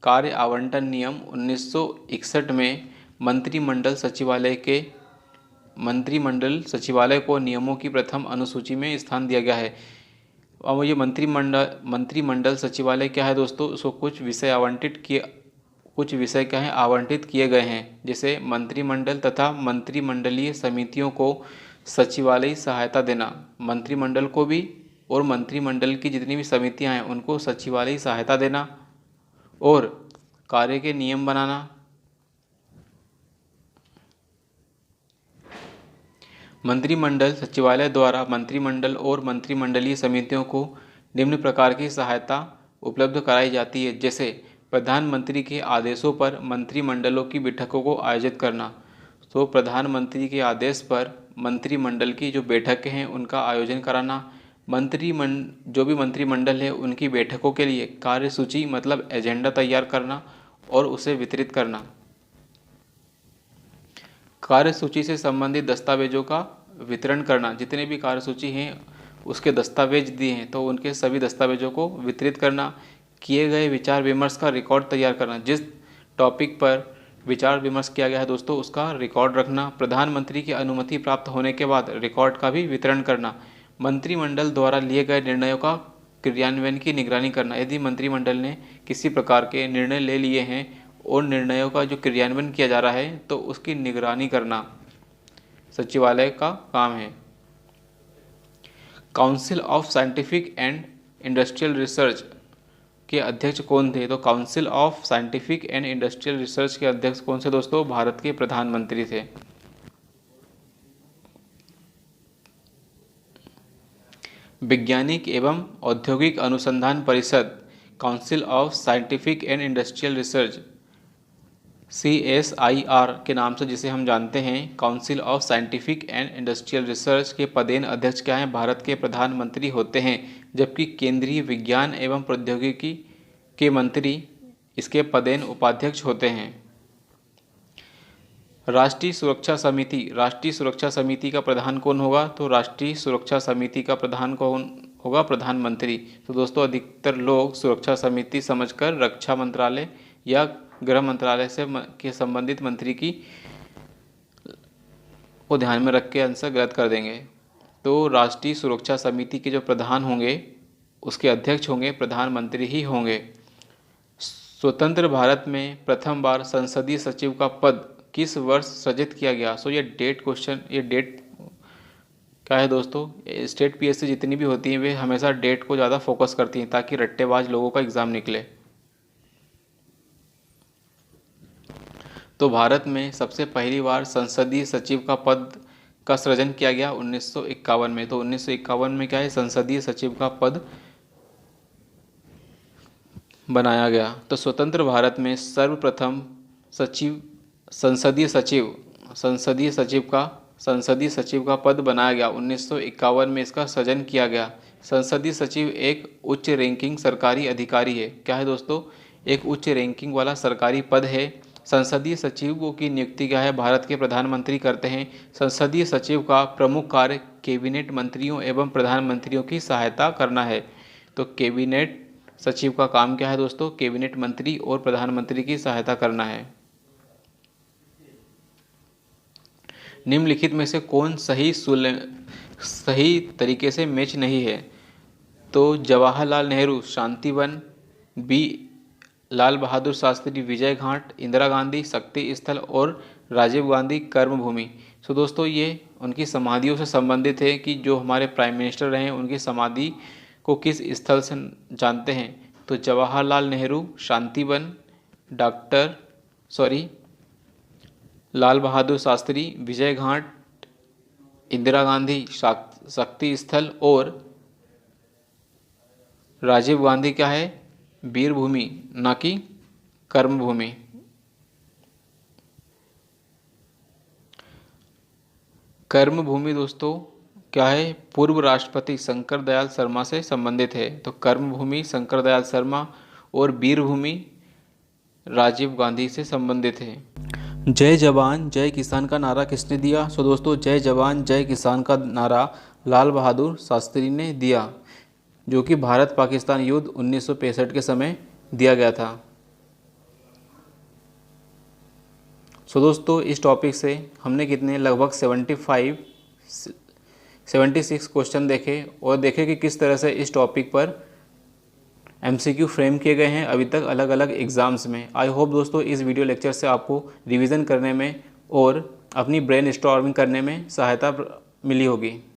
Speaker 1: कार्य आवंटन नियम 1961 में मंत्रिमंडल सचिवालय को नियमों की प्रथम अनुसूची में स्थान दिया गया है। अब ये मंत्रिमंडल सचिवालय क्या है दोस्तों? उसको कुछ विषय क्या है आवंटित किए गए हैं, जैसे मंत्रिमंडल तथा मंत्रिमंडलीय समितियों को सचिवालय सहायता देना, मंत्रिमंडल को भी और मंत्रिमंडल की जितनी भी समितियां हैं उनको सचिवालय सहायता देना और कार्य के नियम बनाना। मंत्रिमंडल सचिवालय द्वारा मंत्रिमंडल और मंत्रिमंडलीय समितियों को निम्न प्रकार की सहायता उपलब्ध कराई जाती है, जैसे प्रधानमंत्री के आदेशों पर मंत्रिमंडलों की बैठकों को आयोजित करना। तो प्रधानमंत्री के आदेश पर मंत्रिमंडल की जो बैठकें हैं उनका आयोजन कराना। जो भी मंत्रिमंडल है उनकी बैठकों के लिए कार्यसूची मतलब एजेंडा तैयार करना और उसे वितरित करना। कार्यसूची से संबंधित दस्तावेजों का वितरण करना, जितने भी कार्यसूची हैं उसके दस्तावेज दिए हैं तो उनके सभी दस्तावेजों को वितरित करना। किए गए विचार विमर्श का रिकॉर्ड तैयार करना, जिस टॉपिक पर विचार विमर्श किया गया है दोस्तों उसका रिकॉर्ड रखना। प्रधानमंत्री की अनुमति प्राप्त होने के बाद रिकॉर्ड का भी वितरण करना। मंत्रिमंडल द्वारा लिए गए निर्णयों का क्रियान्वयन की निगरानी करना, यदि मंत्रिमंडल ने किसी प्रकार के निर्णय ले लिए हैं और निर्णयों का जो क्रियान्वयन किया जा रहा है तो उसकी निगरानी करना सचिवालय का काम है। Council of scientific and industrial research के अध्यक्ष कौन थे? तो council of scientific and industrial research के अध्यक्ष कौन से दोस्तों? भारत के प्रधानमंत्री थे। वैज्ञानिक एवं औद्योगिक अनुसंधान परिषद council of scientific and industrial research CSIR के नाम से जिसे हम जानते हैं, council of scientific and industrial research के पदेन अध्यक्ष क्या हैं? भारत के प्रधानमंत्री होते हैं, जबकि केंद्रीय विज्ञान एवं प्रौद्योगिकी के मंत्री इसके पदेन उपाध्यक्ष होते हैं। राष्ट्रीय सुरक्षा समिति का प्रधान कौन होगा? तो राष्ट्रीय सुरक्षा समिति का प्रधान कौन होगा? प्रधानमंत्री। तो दोस्तों अधिकतर लोग सुरक्षा समिति समझकर रक्षा मंत्रालय या गृह मंत्रालय से के संबंधित मंत्री को ध्यान में रख के आंसर गलत कर देंगे। तो राष्ट्रीय सुरक्षा समिति के जो प्रधान होंगे उसके अध्यक्ष होंगे प्रधानमंत्री ही होंगे। स्वतंत्र भारत में प्रथम बार संसदीय सचिव का पद किस वर्ष सृजित किया गया? सो ये डेट क्या है दोस्तों? स्टेट PSC जितनी भी होती हैं वे हमेशा डेट को ज़्यादा फोकस करती हैं ताकि रट्टेबाज लोगों का एग्ज़ाम निकले। तो भारत में सबसे पहली बार संसदीय सचिव का पद का सृजन किया गया 1951 में। तो 1951 में क्या है? संसदीय सचिव का पद बनाया गया। तो स्वतंत्र भारत में सर्वप्रथम संसदीय सचिव का पद बनाया गया 1951 में, इसका सृजन किया गया। संसदीय सचिव एक उच्च रैंकिंग सरकारी अधिकारी है। क्या है दोस्तों? एक उच्च रैंकिंग वाला सरकारी पद है। संसदीय सचिवों की नियुक्ति क्या है? भारत के प्रधानमंत्री करते हैं। संसदीय सचिव का प्रमुख कार्य कैबिनेट मंत्रियों एवं प्रधानमंत्रियों की सहायता करना है। तो कैबिनेट सचिव का काम क्या है दोस्तों? कैबिनेट मंत्री और प्रधानमंत्री की सहायता करना है। निम्नलिखित में से कौन सही तरीके से मैच नहीं है? तो जवाहरलाल नेहरू शांतिवन, बी लाल बहादुर शास्त्री विजय घाट, इंदिरा गांधी शक्ति स्थल और राजीव गांधी कर्मभूमि। सो दोस्तों ये उनकी समाधियों से संबंधित है कि जो हमारे प्राइम मिनिस्टर रहे हैं उनकी समाधि को किस स्थल से जानते हैं? तो जवाहरलाल नेहरू शांतिवन, लाल बहादुर शास्त्री विजय घाट, इंदिरा गांधी शक्ति स्थल और राजीव गांधी क्या है? वीर भूमि, ना कि कर्मभूमि। कर्मभूमि दोस्तों क्या है? पूर्व राष्ट्रपति शंकर दयाल शर्मा से संबंधित है। तो कर्मभूमि शंकर दयाल शर्मा और वीर भूमि राजीव गांधी से संबंधित है। जय जवान जय किसान का नारा किसने दिया? सो दोस्तों, जय जवान जय किसान का नारा लाल बहादुर शास्त्री ने दिया, जो कि भारत पाकिस्तान युद्ध 1965 के समय दिया गया था। सो दोस्तों, इस टॉपिक से हमने कितने लगभग 76 क्वेश्चन देखे और देखे कि किस तरह से इस टॉपिक पर MCQ फ्रेम किए गए हैं अभी तक अलग अलग एग्ज़ाम्स में। आई होप दोस्तों इस वीडियो लेक्चर से आपको रिवीजन करने में और अपनी ब्रेन स्टॉर्मिंग करने में सहायता मिली होगी।